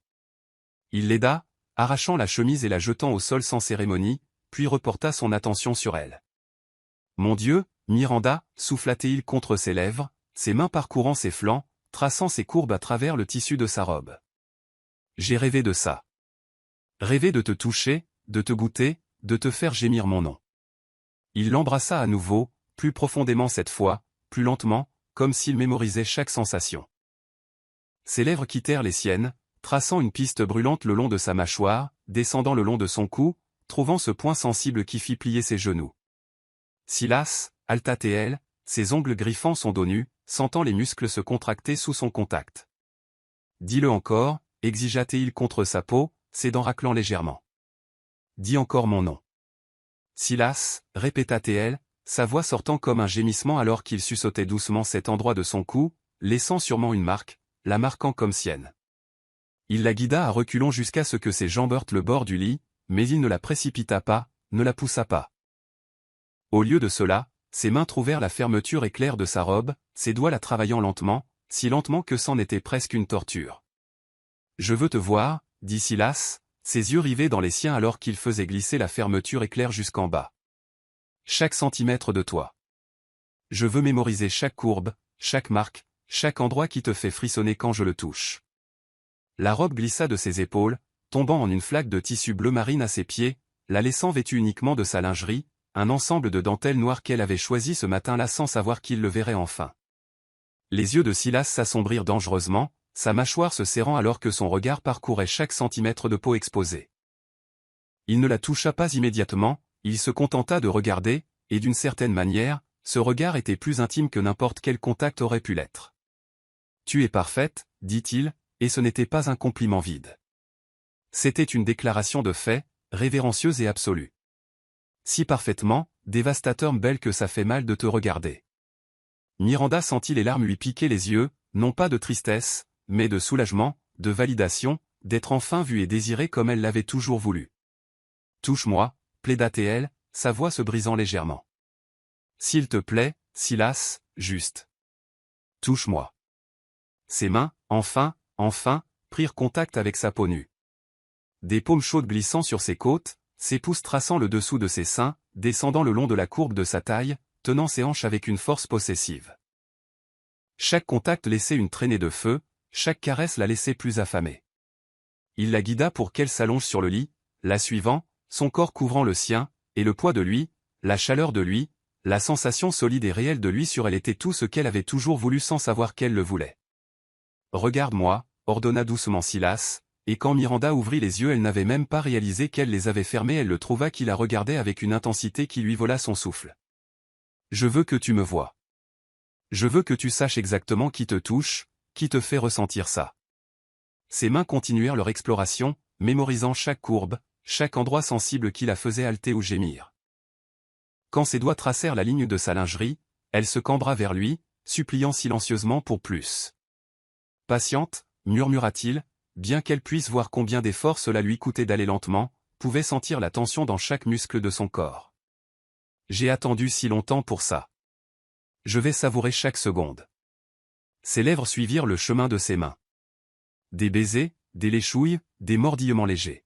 A: Il l'aida, arrachant la chemise et la jetant au sol sans cérémonie, puis reporta son attention sur elle. « Mon Dieu, Miranda » souffla-t-il contre ses lèvres, ses mains parcourant ses flancs, traçant ses courbes à travers le tissu de sa robe. « J'ai rêvé de ça. Rêvé de te toucher, de te goûter, de te faire gémir mon nom. » Il l'embrassa à nouveau, plus profondément cette fois, plus lentement, comme s'il mémorisait chaque sensation. Ses lèvres quittèrent les siennes, traçant une piste brûlante le long de sa mâchoire, descendant le long de son cou, trouvant ce point sensible qui fit plier ses genoux. Silas, halta-t-elle, ses ongles griffant son dos nu, sentant les muscles se contracter sous son contact. Dis-le encore, exigea-t-il contre sa peau, ses dents raclant légèrement. Dis encore mon nom. Silas, répéta-t-elle, sa voix sortant comme un gémissement alors qu'il suçotait doucement cet endroit de son cou, laissant sûrement une marque, la marquant comme sienne. Il la guida à reculons jusqu'à ce que ses jambes heurtent le bord du lit, mais il ne la précipita pas, ne la poussa pas. Au lieu de cela, ses mains trouvèrent la fermeture éclair de sa robe, ses doigts la travaillant lentement, si lentement que c'en était presque une torture. « Je veux te voir » dit Silas, ses yeux rivés dans les siens alors qu'il faisait glisser la fermeture éclair jusqu'en bas. « Chaque centimètre de toi. Je veux mémoriser chaque courbe, chaque marque, chaque endroit qui te fait frissonner quand je le touche. » La robe glissa de ses épaules, tombant en une flaque de tissu bleu marine à ses pieds, la laissant vêtue uniquement de sa lingerie, un ensemble de dentelles noires qu'elle avait choisi ce matin-là sans savoir qu'il le verrait enfin. Les yeux de Silas s'assombrirent dangereusement, sa mâchoire se serrant alors que son regard parcourait chaque centimètre de peau exposée. Il ne la toucha pas immédiatement, il se contenta de regarder, et d'une certaine manière, ce regard était plus intime que n'importe quel contact aurait pu l'être. « Tu es parfaite » dit-il, et ce n'était pas un compliment vide. C'était une déclaration de fait, révérencieuse et absolue. Si parfaitement, dévastateur belle que ça fait mal de te regarder. Miranda sentit les larmes lui piquer les yeux, non pas de tristesse, mais de soulagement, de validation, d'être enfin vue et désirée comme elle l'avait toujours voulu. « Touche-moi » plaida-t-elle, sa voix se brisant légèrement. « S'il te plaît, Silas, juste. Touche-moi. » Ses mains, enfin, prirent contact avec sa peau nue. Des paumes chaudes glissant sur ses côtes, ses pouces traçant le dessous de ses seins, descendant le long de la courbe de sa taille, tenant ses hanches avec une force possessive. Chaque contact laissait une traînée de feu, chaque caresse la laissait plus affamée. Il la guida pour qu'elle s'allonge sur le lit, la suivant, son corps couvrant le sien, et le poids de lui, la chaleur de lui, la sensation solide et réelle de lui sur elle était tout ce qu'elle avait toujours voulu sans savoir qu'elle le voulait. « Regarde-moi » ordonna doucement Silas, et quand Miranda ouvrit les yeux elle n'avait même pas réalisé qu'elle les avait fermés, elle le trouva qui la regardait avec une intensité qui lui vola son souffle. « Je veux que tu me voies. Je veux que tu saches exactement qui te touche, qui te fait ressentir ça. » Ses mains continuèrent leur exploration, mémorisant chaque courbe, chaque endroit sensible qui la faisait halter ou gémir. Quand ses doigts tracèrent la ligne de sa lingerie, elle se cambra vers lui, suppliant silencieusement pour plus. « Patiente, murmura-t-il, bien qu'elle puisse voir combien d'efforts cela lui coûtait d'aller lentement, pouvait sentir la tension dans chaque muscle de son corps. « J'ai attendu si longtemps pour ça. Je vais savourer chaque seconde. » Ses lèvres suivirent le chemin de ses mains. Des baisers, des léchouilles, des mordillements légers.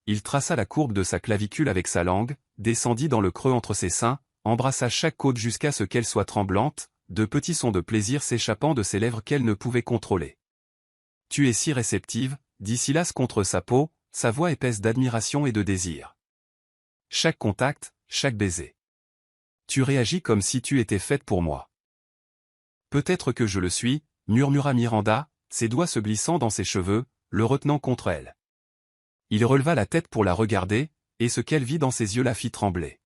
A: Il traça la courbe de sa clavicule avec sa langue, descendit dans le creux entre ses seins, embrassa chaque côte jusqu'à ce qu'elle soit tremblante, de petits sons de plaisir s'échappant de ses lèvres qu'elle ne pouvait contrôler. « Tu es si réceptive, » dit Silas contre sa peau, sa voix épaisse d'admiration et de désir. « Chaque contact, chaque baiser. Tu réagis comme si tu étais faite pour moi. »« Peut-être que je le suis, » murmura Miranda, ses doigts se glissant dans ses cheveux, le retenant contre elle. Il releva la tête pour la regarder, et ce qu'elle vit dans ses yeux la fit trembler.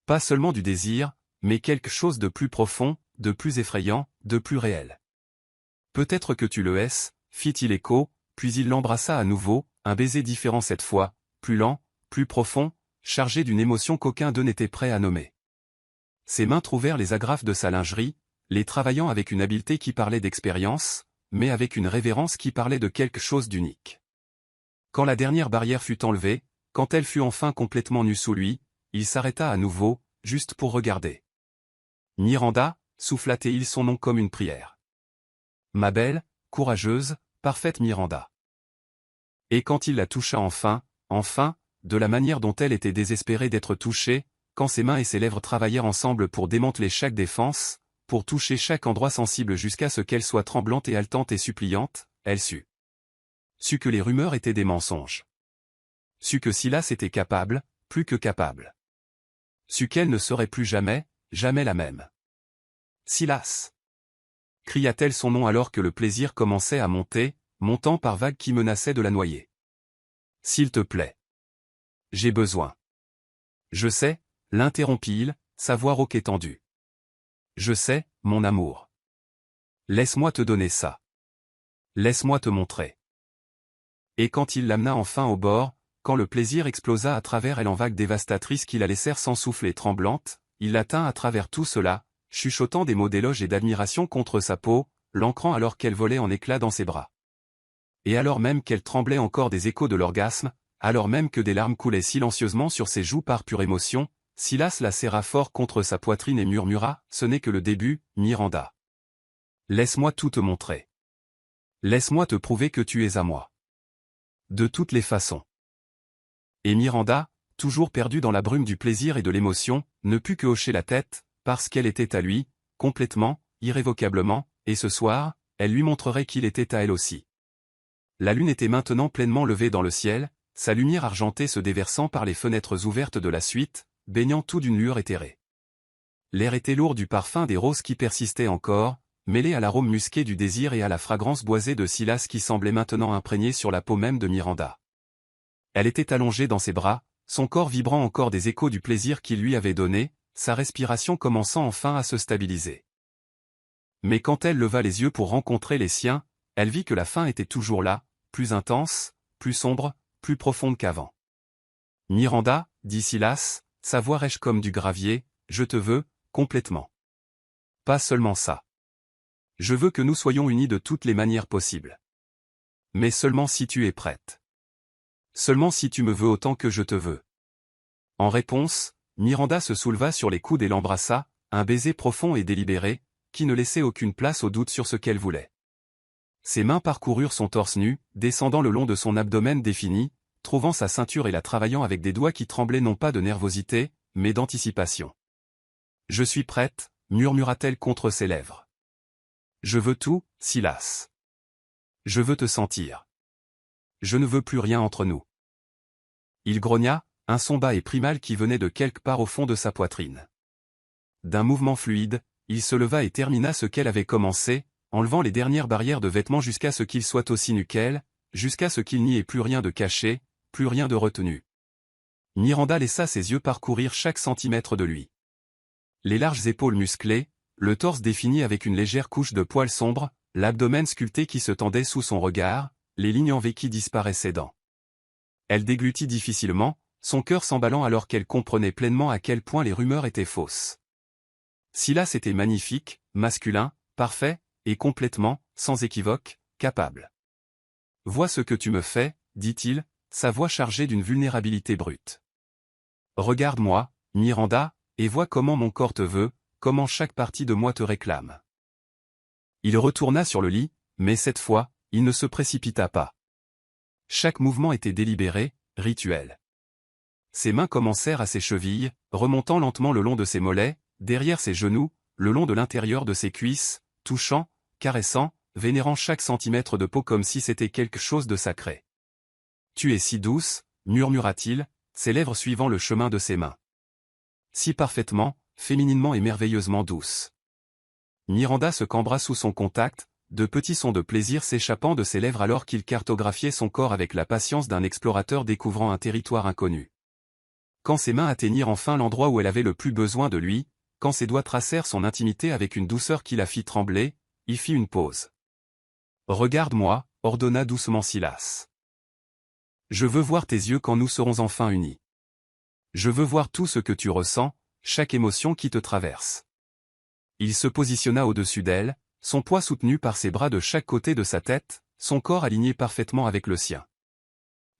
A: Pas seulement du désir, mais quelque chose de plus profond, de plus effrayant, de plus réel. « Peut-être que tu le es, » fit-il écho, puis il l'embrassa à nouveau, un baiser différent cette fois, plus lent, plus profond, chargé d'une émotion qu'aucun d'eux n'était prêt à nommer. Ses mains trouvèrent les agrafes de sa lingerie, les travaillant avec une habileté qui parlait d'expérience, mais avec une révérence qui parlait de quelque chose d'unique. Quand la dernière barrière fut enlevée, quand elle fut enfin complètement nue sous lui, il s'arrêta à nouveau, juste pour regarder. « Miranda » souffla-t-il son nom comme une prière. « Ma belle, courageuse, parfaite Miranda. » Et quand il la toucha enfin, de la manière dont elle était désespérée d'être touchée, quand ses mains et ses lèvres travaillèrent ensemble pour démanteler chaque défense, pour toucher chaque endroit sensible jusqu'à ce qu'elle soit tremblante et haletante et suppliante, elle sut. Sut que les rumeurs étaient des mensonges. Sut que Silas était capable, plus que capable. Sut qu'elle ne serait plus jamais, jamais la même. « Silas » cria-t-elle son nom alors que le plaisir commençait à monter, montant par vagues qui menaçaient de la noyer. « S'il te plaît. J'ai besoin. » « Je sais, » l'interrompit-il, sa voix rauque et tendue. « Je sais, mon amour. Laisse-moi te donner ça. Laisse-moi te montrer. » Et quand il l'amena enfin au bord, quand le plaisir explosa à travers elle en vagues dévastatrices qui la laissèrent sans souffle et tremblante, il la tint à travers tout cela, chuchotant des mots d'éloge et d'admiration contre sa peau, l'ancrant alors qu'elle volait en éclats dans ses bras. Et alors même qu'elle tremblait encore des échos de l'orgasme, alors même que des larmes coulaient silencieusement sur ses joues par pure émotion, Silas la serra fort contre sa poitrine et murmura, « Ce n'est que le début, Miranda. Laisse-moi tout te montrer. Laisse-moi te prouver que tu es à moi. De toutes les façons. » Et Miranda, toujours perdue dans la brume du plaisir et de l'émotion, ne put que hocher la tête, parce qu'elle était à lui, complètement, irrévocablement, et ce soir, elle lui montrerait qu'il était à elle aussi. La lune était maintenant pleinement levée dans le ciel, sa lumière argentée se déversant par les fenêtres ouvertes de la suite, baignant tout d'une lueur éthérée. L'air était lourd du parfum des roses qui persistaient encore, mêlé à l'arôme musqué du désir et à la fragrance boisée de Silas qui semblait maintenant imprégnée sur la peau même de Miranda. Elle était allongée dans ses bras, son corps vibrant encore des échos du plaisir qu'il lui avait donné, sa respiration commençant enfin à se stabiliser. Mais quand elle leva les yeux pour rencontrer les siens, elle vit que la faim était toujours là, plus intense, plus sombre, plus profonde qu'avant. « Miranda » dit Silas, sa voix rêche comme du gravier, « je te veux, complètement. Pas seulement ça. Je veux que nous soyons unis de toutes les manières possibles. Mais seulement si tu es prête. Seulement si tu me veux autant que je te veux. » En réponse, Miranda se souleva sur les coudes et l'embrassa, un baiser profond et délibéré, qui ne laissait aucune place au doute sur ce qu'elle voulait. Ses mains parcoururent son torse nu, descendant le long de son abdomen défini, trouvant sa ceinture et la travaillant avec des doigts qui tremblaient non pas de nervosité, mais d'anticipation. « Je suis prête » murmura-t-elle contre ses lèvres. Je veux tout, Silas. Je veux te sentir. Je ne veux plus rien entre nous. Il grogna, un son bas et primal qui venait de quelque part au fond de sa poitrine. D'un mouvement fluide, il se leva et termina ce qu'elle avait commencé, enlevant les dernières barrières de vêtements jusqu'à ce qu'il soit aussi nu qu'elle, jusqu'à ce qu'il n'y ait plus rien de caché, plus rien de retenu. Miranda laissa ses yeux parcourir chaque centimètre de lui. Les larges épaules musclées, le torse défini avec une légère couche de poils sombres, l'abdomen sculpté qui se tendait sous son regard, les lignes en V qui disparaissaient dans. Elle déglutit difficilement, son cœur s'emballant alors qu'elle comprenait pleinement à quel point les rumeurs étaient fausses. Silas était magnifique, masculin, parfait, et complètement, sans équivoque, capable. « Vois ce que tu me fais, dit-il, sa voix chargée d'une vulnérabilité brute. Regarde-moi, Miranda, et vois comment mon corps te veut, comment chaque partie de moi te réclame. » Il retourna sur le lit, mais cette fois, il ne se précipita pas. Chaque mouvement était délibéré, rituel. Ses mains commencèrent à ses chevilles, remontant lentement le long de ses mollets, derrière ses genoux, le long de l'intérieur de ses cuisses, touchant, caressant, vénérant chaque centimètre de peau comme si c'était quelque chose de sacré. « Tu es si douce, murmura-t-il, ses lèvres suivant le chemin de ses mains. Si parfaitement, fémininement et merveilleusement douce. » Miranda se cambra sous son contact, de petits sons de plaisir s'échappant de ses lèvres alors qu'il cartographiait son corps avec la patience d'un explorateur découvrant un territoire inconnu. Quand ses mains atteignirent enfin l'endroit où elle avait le plus besoin de lui, quand ses doigts tracèrent son intimité avec une douceur qui la fit trembler, il fit une pause. « Regarde-moi, ordonna doucement Silas. Je veux voir tes yeux quand nous serons enfin unis. Je veux voir tout ce que tu ressens, chaque émotion qui te traverse. » Il se positionna au-dessus d'elle, son poids soutenu par ses bras de chaque côté de sa tête, son corps aligné parfaitement avec le sien.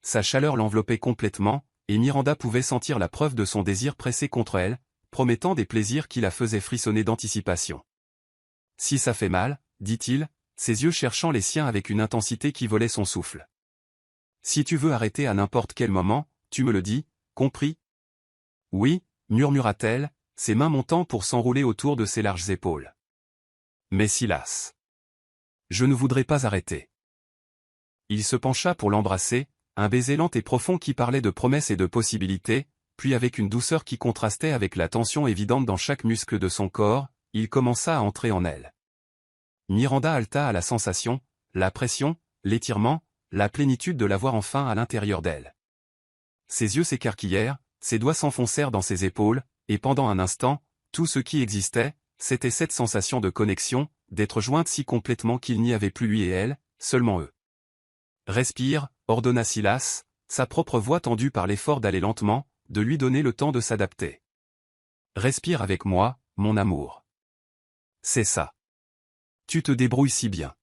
A: Sa chaleur l'enveloppait complètement, et Miranda pouvait sentir la preuve de son désir pressé contre elle, promettant des plaisirs qui la faisaient frissonner d'anticipation. « Si ça fait mal, dit-il, ses yeux cherchant les siens avec une intensité qui volait son souffle. Si tu veux arrêter à n'importe quel moment, tu me le dis, compris ? Oui, murmura-t-elle, ses mains montant pour s'enrouler autour de ses larges épaules. Mais Silas. Je ne voudrais pas arrêter. Il se pencha pour l'embrasser, un baiser lent et profond qui parlait de promesses et de possibilités, puis avec une douceur qui contrastait avec la tension évidente dans chaque muscle de son corps, il commença à entrer en elle. Miranda haleta à la sensation, la pression, l'étirement, la plénitude de l'avoir enfin à l'intérieur d'elle. Ses yeux s'écarquillèrent, ses doigts s'enfoncèrent dans ses épaules, et pendant un instant, tout ce qui existait, c'était cette sensation de connexion, d'être jointes si complètement qu'il n'y avait plus lui et elle, seulement eux. « Respire, ordonna Silas, sa propre voix tendue par l'effort d'aller lentement, de lui donner le temps de s'adapter. « Respire avec moi, mon amour. C'est ça. Tu te débrouilles si bien. »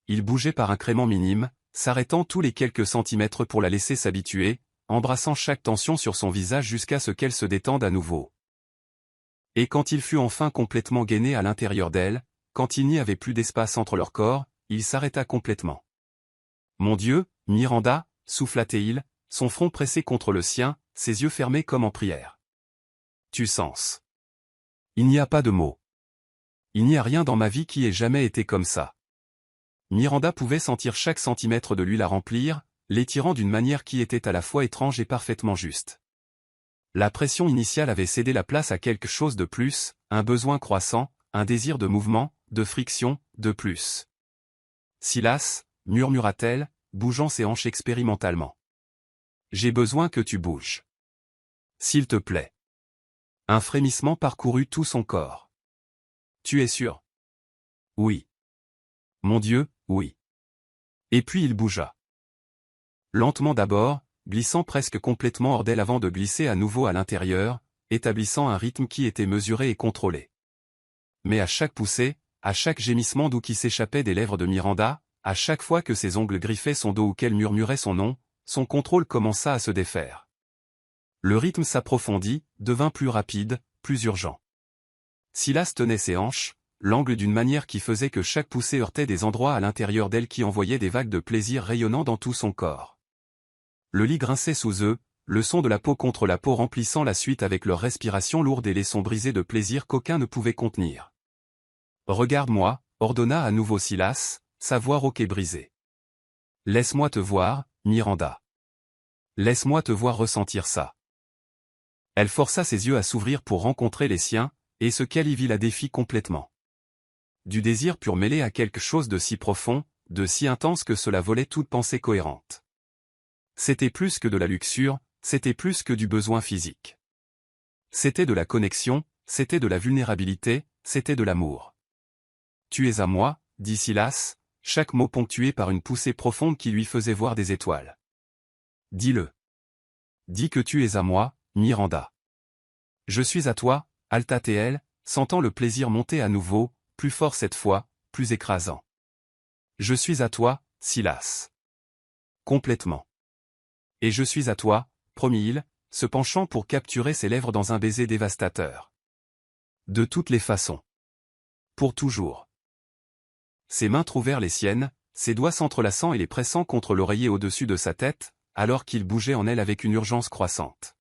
A: Il bougeait par incréments minimes, s'arrêtant tous les quelques centimètres pour la laisser s'habituer, embrassant chaque tension sur son visage jusqu'à ce qu'elle se détende à nouveau. Et quand il fut enfin complètement gainé à l'intérieur d'elle, quand il n'y avait plus d'espace entre leurs corps, il s'arrêta complètement. « Mon Dieu, Miranda, souffla-t-il, son front pressé contre le sien, ses yeux fermés comme en prière. Tu sens. Il n'y a pas de mots. Il n'y a rien dans ma vie qui ait jamais été comme ça. » Miranda pouvait sentir chaque centimètre de lui la remplir, l'étirant d'une manière qui était à la fois étrange et parfaitement juste. La pression initiale avait cédé la place à quelque chose de plus, un besoin croissant, un désir de mouvement, de friction, de plus. « Silas, murmura-t-elle, bougeant ses hanches expérimentalement. J'ai besoin que tu bouges. S'il te plaît. » Un frémissement parcourut tout son corps. « Tu es sûr ? » Oui. Mon Dieu, oui. Et puis il bougea. Lentement d'abord, glissant presque complètement hors d'elle avant de glisser à nouveau à l'intérieur, établissant un rythme qui était mesuré et contrôlé. Mais à chaque poussée, à chaque gémissement doux qui s'échappait des lèvres de Miranda, à chaque fois que ses ongles griffaient son dos ou qu'elle murmurait son nom, son contrôle commença à se défaire. Le rythme s'approfondit, devint plus rapide, plus urgent. Silas tenait ses hanches, l'angle d'une manière qui faisait que chaque poussée heurtait des endroits à l'intérieur d'elle qui envoyaient des vagues de plaisir rayonnant dans tout son corps. Le lit grinçait sous eux, le son de la peau contre la peau remplissant la suite avec leur respiration lourde et les sons brisés de plaisir qu'aucun ne pouvait contenir. « Regarde-moi, ordonna à nouveau Silas, sa voix rauque et brisée. Laisse-moi te voir, Miranda. Laisse-moi te voir ressentir ça. Elle força ses yeux à s'ouvrir pour rencontrer les siens, et ce qu'elle y vit la défie complètement. Du désir pur mêlé à quelque chose de si profond, de si intense que cela volait toute pensée cohérente. C'était plus que de la luxure, c'était plus que du besoin physique. C'était de la connexion, c'était de la vulnérabilité, c'était de l'amour. Tu es à moi, dit Silas, chaque mot ponctué par une poussée profonde qui lui faisait voir des étoiles. Dis-le. Dis que tu es à moi, Miranda. Je suis à toi, Altatl, sentant le plaisir monter à nouveau, plus fort cette fois, plus écrasant. Je suis à toi, Silas. Complètement. Et je suis à toi, promit-il, se penchant pour capturer ses lèvres dans un baiser dévastateur. De toutes les façons. Pour toujours. Ses mains trouvèrent les siennes, ses doigts s'entrelaçant et les pressant contre l'oreiller au-dessus de sa tête, alors qu'il bougeait en elle avec une urgence croissante.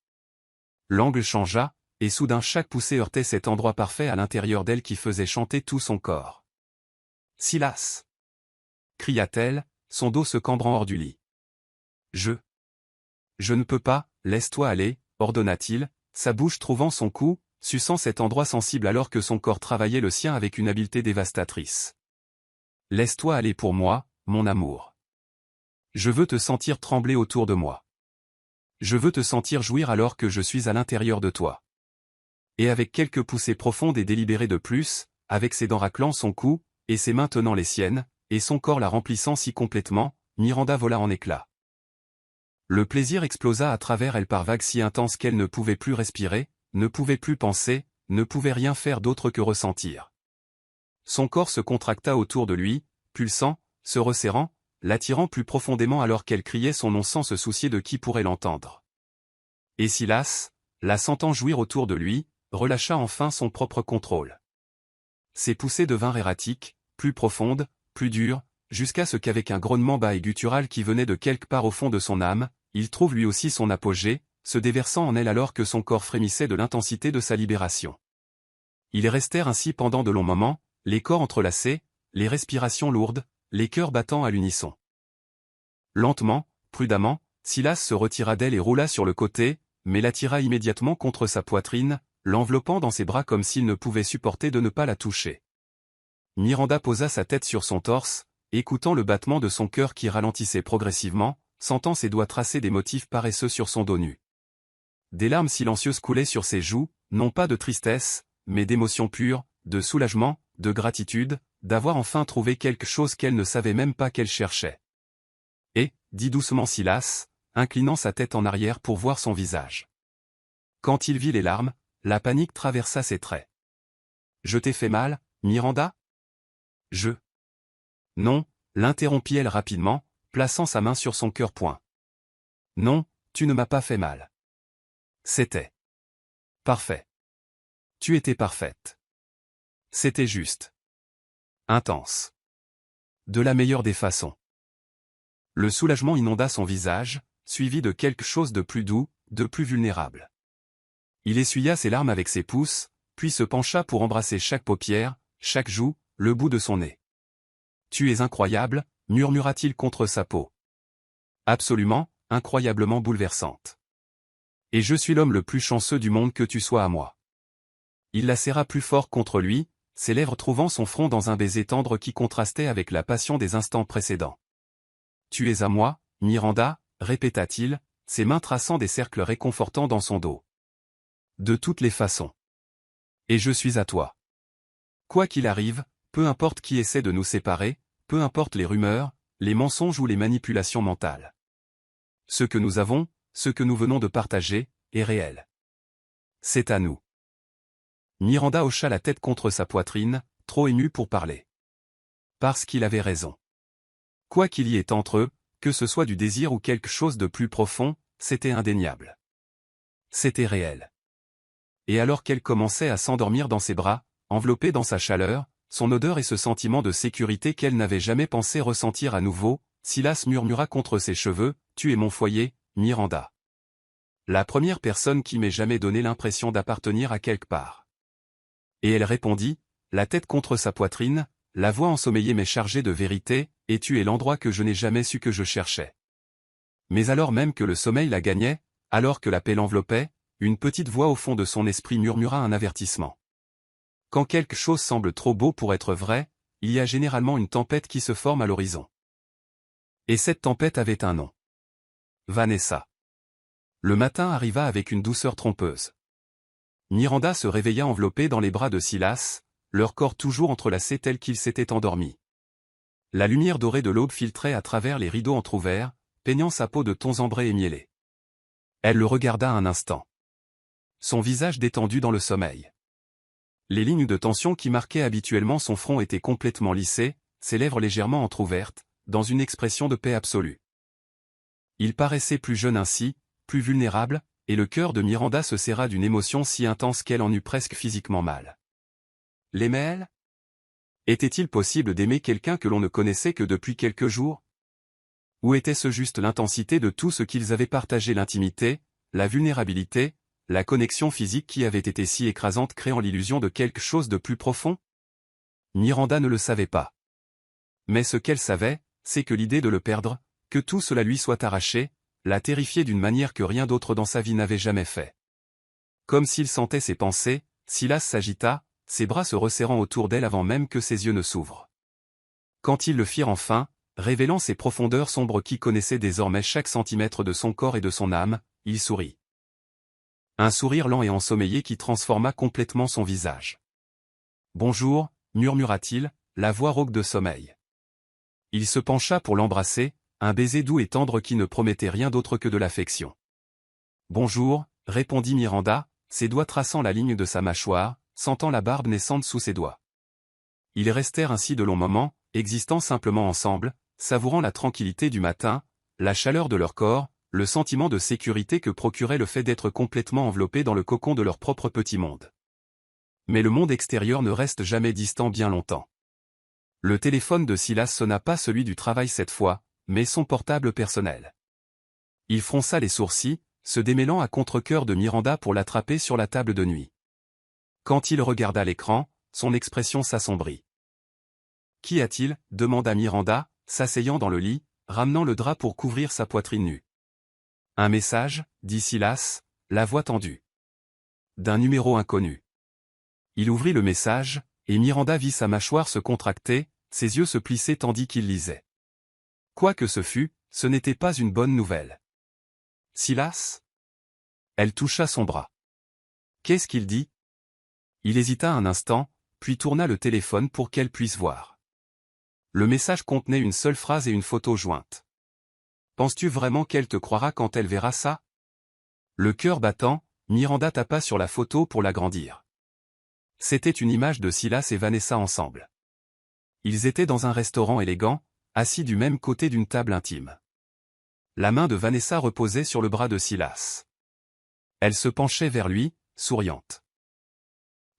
A: L'angle changea, et soudain chaque poussée heurtait cet endroit parfait à l'intérieur d'elle qui faisait chanter tout son corps. « Silas !» cria-t-elle, son dos se cambrant hors du lit. « Je ne peux pas, laisse-toi aller, ordonna-t-il, sa bouche trouvant son cou, suçant cet endroit sensible alors que son corps travaillait le sien avec une habileté dévastatrice. « Laisse-toi aller pour moi, mon amour. Je veux te sentir trembler autour de moi. Je veux te sentir jouir alors que je suis à l'intérieur de toi. » Et avec quelques poussées profondes et délibérées de plus, avec ses dents raclant son cou, et ses mains tenant les siennes, et son corps la remplissant si complètement, Miranda vola en éclats. Le plaisir explosa à travers elle par vagues si intenses qu'elle ne pouvait plus respirer, ne pouvait plus penser, ne pouvait rien faire d'autre que ressentir. Son corps se contracta autour de lui, pulsant, se resserrant, l'attirant plus profondément alors qu'elle criait son nom sans se soucier de qui pourrait l'entendre. Et Silas, la sentant jouir autour de lui, relâcha enfin son propre contrôle. Ses poussées devinrent erratiques, plus profondes, plus dures, jusqu'à ce qu'avec un grognement bas et guttural qui venait de quelque part au fond de son âme, il trouve lui aussi son apogée, se déversant en elle alors que son corps frémissait de l'intensité de sa libération. Ils restèrent ainsi pendant de longs moments, les corps entrelacés, les respirations lourdes, les cœurs battant à l'unisson. Lentement, prudemment, Silas se retira d'elle et roula sur le côté, mais l'attira immédiatement contre sa poitrine, l'enveloppant dans ses bras comme s'il ne pouvait supporter de ne pas la toucher. Miranda posa sa tête sur son torse, écoutant le battement de son cœur qui ralentissait progressivement, sentant ses doigts tracer des motifs paresseux sur son dos nu. Des larmes silencieuses coulaient sur ses joues, non pas de tristesse, mais d'émotion pure, de soulagement, de gratitude, d'avoir enfin trouvé quelque chose qu'elle ne savait même pas qu'elle cherchait. Et, dit doucement Silas, inclinant sa tête en arrière pour voir son visage. Quand il vit les larmes, la panique traversa ses traits. « Je t'ai fait mal, Miranda ? » « Non, l'interrompit-elle rapidement, plaçant sa main sur son cœur-point. « Non, tu ne m'as pas fait mal. C'était parfait. Tu étais parfaite. C'était juste. Intense. De la meilleure des façons. » Le soulagement inonda son visage, suivi de quelque chose de plus doux, de plus vulnérable. Il essuya ses larmes avec ses pouces, puis se pencha pour embrasser chaque paupière, chaque joue, le bout de son nez. « Tu es incroyable, » murmura-t-il contre sa peau. « Absolument, incroyablement bouleversante. Et je suis l'homme le plus chanceux du monde que tu sois à moi. » Il la serra plus fort contre lui, ses lèvres trouvant son front dans un baiser tendre qui contrastait avec la passion des instants précédents. « Tu es à moi, Miranda, » répéta-t-il, ses mains traçant des cercles réconfortants dans son dos. « De toutes les façons. Et je suis à toi. Quoi qu'il arrive, peu importe qui essaie de nous séparer, peu importe les rumeurs, les mensonges ou les manipulations mentales. Ce que nous avons, ce que nous venons de partager, est réel. C'est à nous. » Miranda hocha la tête contre sa poitrine, trop émue pour parler. Parce qu'il avait raison. Quoi qu'il y ait entre eux, que ce soit du désir ou quelque chose de plus profond, c'était indéniable. C'était réel. Et alors qu'elle commençait à s'endormir dans ses bras, enveloppée dans sa chaleur, son odeur et ce sentiment de sécurité qu'elle n'avait jamais pensé ressentir à nouveau, Silas murmura contre ses cheveux, « Tu es mon foyer, Miranda. La première personne qui m'ait jamais donné l'impression d'appartenir à quelque part. » Et elle répondit, la tête contre sa poitrine, la voix ensommeillée mais chargée de vérité, et tu es l'endroit que je n'ai jamais su que je cherchais. Mais alors même que le sommeil la gagnait, alors que la paix l'enveloppait, une petite voix au fond de son esprit murmura un avertissement. Quand quelque chose semble trop beau pour être vrai, il y a généralement une tempête qui se forme à l'horizon. Et cette tempête avait un nom. Vanessa. Le matin arriva avec une douceur trompeuse. Miranda se réveilla enveloppée dans les bras de Silas, leur corps toujours entrelacés tels qu'ils s'étaient endormis. La lumière dorée de l'aube filtrait à travers les rideaux entr'ouverts, peignant sa peau de tons ambrés et miellés. Elle le regarda un instant. Son visage détendu dans le sommeil. Les lignes de tension qui marquaient habituellement son front étaient complètement lissées, ses lèvres légèrement entr'ouvertes, dans une expression de paix absolue. Il paraissait plus jeune ainsi, plus vulnérable, et le cœur de Miranda se serra d'une émotion si intense qu'elle en eut presque physiquement mal. L'aimait-elle? Était-il possible d'aimer quelqu'un que l'on ne connaissait que depuis quelques jours? Ou était-ce juste l'intensité de tout ce qu'ils avaient partagé, l'intimité, la vulnérabilité, la connexion physique qui avait été si écrasante, créant l'illusion de quelque chose de plus profond? Miranda ne le savait pas. Mais ce qu'elle savait, c'est que l'idée de le perdre, que tout cela lui soit arraché, la terrifiait d'une manière que rien d'autre dans sa vie n'avait jamais fait. Comme s'il sentait ses pensées, Silas s'agita, ses bras se resserrant autour d'elle avant même que ses yeux ne s'ouvrent. Quand ils le firent enfin, révélant ces profondeurs sombres qui connaissaient désormais chaque centimètre de son corps et de son âme, il sourit. Un sourire lent et ensommeillé qui transforma complètement son visage. « Bonjour », murmura-t-il, la voix rauque de sommeil. Il se pencha pour l'embrasser, un baiser doux et tendre qui ne promettait rien d'autre que de l'affection. « Bonjour », répondit Miranda, ses doigts traçant la ligne de sa mâchoire, sentant la barbe naissante sous ses doigts. Ils restèrent ainsi de longs moments, existant simplement ensemble, savourant la tranquillité du matin, la chaleur de leur corps, le sentiment de sécurité que procurait le fait d'être complètement enveloppés dans le cocon de leur propre petit monde. Mais le monde extérieur ne reste jamais distant bien longtemps. Le téléphone de Silas sonna, pas celui du travail cette fois, mais son portable personnel. Il fronça les sourcils, se démêlant à contre-cœur de Miranda pour l'attraper sur la table de nuit. Quand il regarda l'écran, son expression s'assombrit. « Qu'y a-t-il » demanda Miranda, s'asseyant dans le lit, ramenant le drap pour couvrir sa poitrine nue. « Un message » dit Silas, la voix tendue. « D'un numéro inconnu. » Il ouvrit le message, et Miranda vit sa mâchoire se contracter, ses yeux se plisser tandis qu'il lisait. Quoi que ce fût, ce n'était pas une bonne nouvelle. « Silas ?» Elle toucha son bras. « Qu'est-ce qu'il dit ?» Il hésita un instant, puis tourna le téléphone pour qu'elle puisse voir. Le message contenait une seule phrase et une photo jointe. « Penses-tu vraiment qu'elle te croira quand elle verra ça ?» Le cœur battant, Miranda tapa sur la photo pour l'agrandir. C'était une image de Silas et Vanessa ensemble. Ils étaient dans un restaurant élégant, assis du même côté d'une table intime. La main de Vanessa reposait sur le bras de Silas. Elle se penchait vers lui, souriante.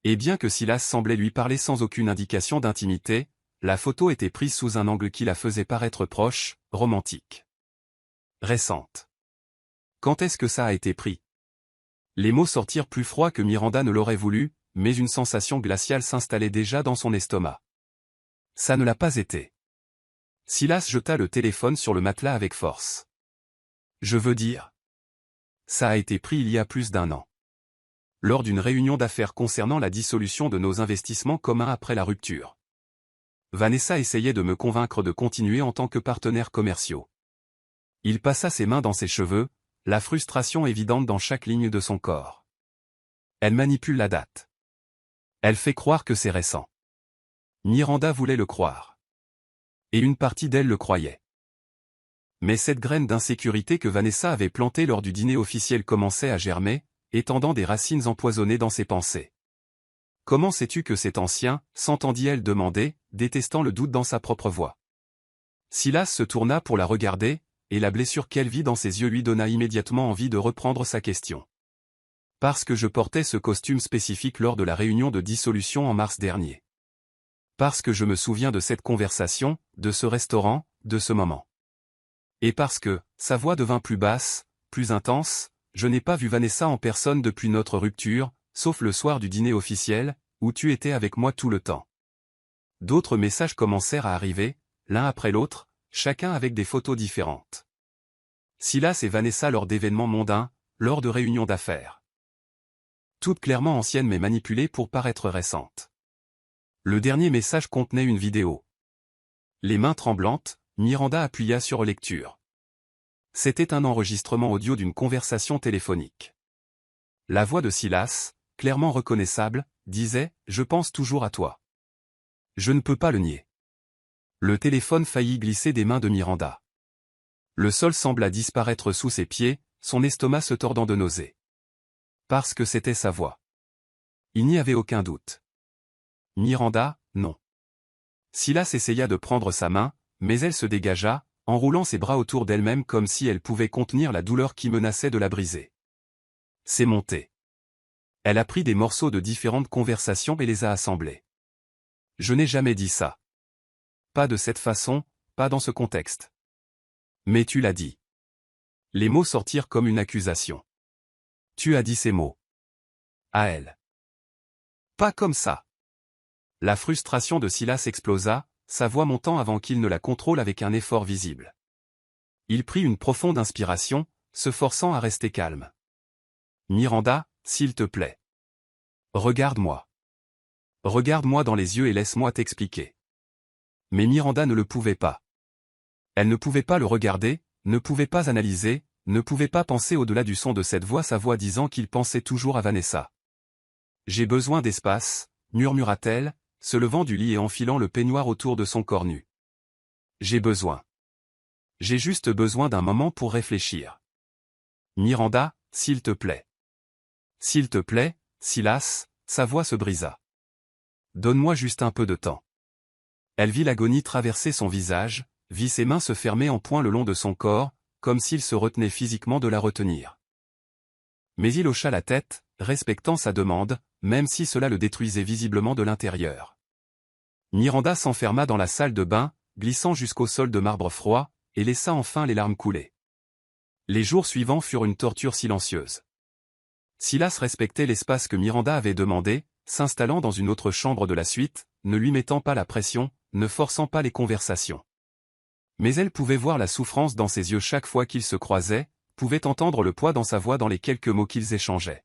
A: Et bien que Silas semblait lui parler sans aucune indication d'intimité, la photo était prise sous un angle qui la faisait paraître proche, romantique. Récente. Quand est-ce que ça a été pris? Les mots sortirent plus froids que Miranda ne l'aurait voulu, mais une sensation glaciale s'installait déjà dans son estomac. Ça ne l'a pas été. Silas jeta le téléphone sur le matelas avec force. Je veux dire. Ça a été pris il y a plus d'1 an. Lors d'une réunion d'affaires concernant la dissolution de nos investissements communs après la rupture. Vanessa essayait de me convaincre de continuer en tant que partenaires commerciaux. Il passa ses mains dans ses cheveux, la frustration évidente dans chaque ligne de son corps. Elle manipule la date. Elle fait croire que c'est récent. Miranda voulait le croire. Et une partie d'elle le croyait. Mais cette graine d'insécurité que Vanessa avait plantée lors du dîner officiel commençait à germer, étendant des racines empoisonnées dans ses pensées. « Comment sais-tu que c'est ancien » s'entendit-elle demander, détestant le doute dans sa propre voix. Silas se tourna pour la regarder, et la blessure qu'elle vit dans ses yeux lui donna immédiatement envie de reprendre sa question. « Parce que je portais ce costume spécifique lors de la réunion de dissolution en mars dernier. Parce que je me souviens de cette conversation, de ce restaurant, de ce moment. Et parce que, sa voix devint plus basse, plus intense, je n'ai pas vu Vanessa en personne depuis notre rupture, sauf le soir du dîner officiel, où tu étais avec moi tout le temps. D'autres messages commencèrent à arriver, l'un après l'autre, chacun avec des photos différentes. Silas et Vanessa lors d'événements mondains, lors de réunions d'affaires. Toutes clairement anciennes mais manipulées pour paraître récentes. Le dernier message contenait une vidéo. Les mains tremblantes, Miranda appuya sur lecture. C'était un enregistrement audio d'une conversation téléphonique. La voix de Silas, clairement reconnaissable, disait « Je pense toujours à toi. Je ne peux pas le nier. » Le téléphone faillit glisser des mains de Miranda. Le sol sembla disparaître sous ses pieds, son estomac se tordant de nausée. Parce que c'était sa voix. Il n'y avait aucun doute. Miranda, non. Silas essaya de prendre sa main, mais elle se dégagea, enroulant ses bras autour d'elle-même comme si elle pouvait contenir la douleur qui menaçait de la briser. C'est monté. Elle a pris des morceaux de différentes conversations et les a assemblés. Je n'ai jamais dit ça. Pas de cette façon, pas dans ce contexte. Mais tu l'as dit. Les mots sortirent comme une accusation. Tu as dit ces mots. À elle. Pas comme ça. La frustration de Silas explosa, sa voix montant avant qu'il ne la contrôle avec un effort visible. Il prit une profonde inspiration, se forçant à rester calme. Miranda, s'il te plaît. Regarde-moi. Regarde-moi dans les yeux et laisse-moi t'expliquer. Mais Miranda ne le pouvait pas. Elle ne pouvait pas le regarder, ne pouvait pas analyser, ne pouvait pas penser au-delà du son de cette voix, sa voix disant qu'il pensait toujours à Vanessa. J'ai besoin d'espace, murmura-t-elle, se levant du lit et enfilant le peignoir autour de son corps nu. J'ai besoin. J'ai juste besoin d'un moment pour réfléchir. Miranda, s'il te plaît. S'il te plaît, Silas, sa voix se brisa. Donne-moi juste un peu de temps. Elle vit l'agonie traverser son visage, vit ses mains se fermer en poing le long de son corps, comme s'il se retenait physiquement de la retenir. Mais il hocha la tête, respectant sa demande, même si cela le détruisait visiblement de l'intérieur. Miranda s'enferma dans la salle de bain, glissant jusqu'au sol de marbre froid, et laissa enfin les larmes couler. Les jours suivants furent une torture silencieuse. Silas respectait l'espace que Miranda avait demandé, s'installant dans une autre chambre de la suite, ne lui mettant pas la pression, ne forçant pas les conversations. Mais elle pouvait voir la souffrance dans ses yeux chaque fois qu'ils se croisaient, pouvait entendre le poids dans sa voix dans les quelques mots qu'ils échangeaient.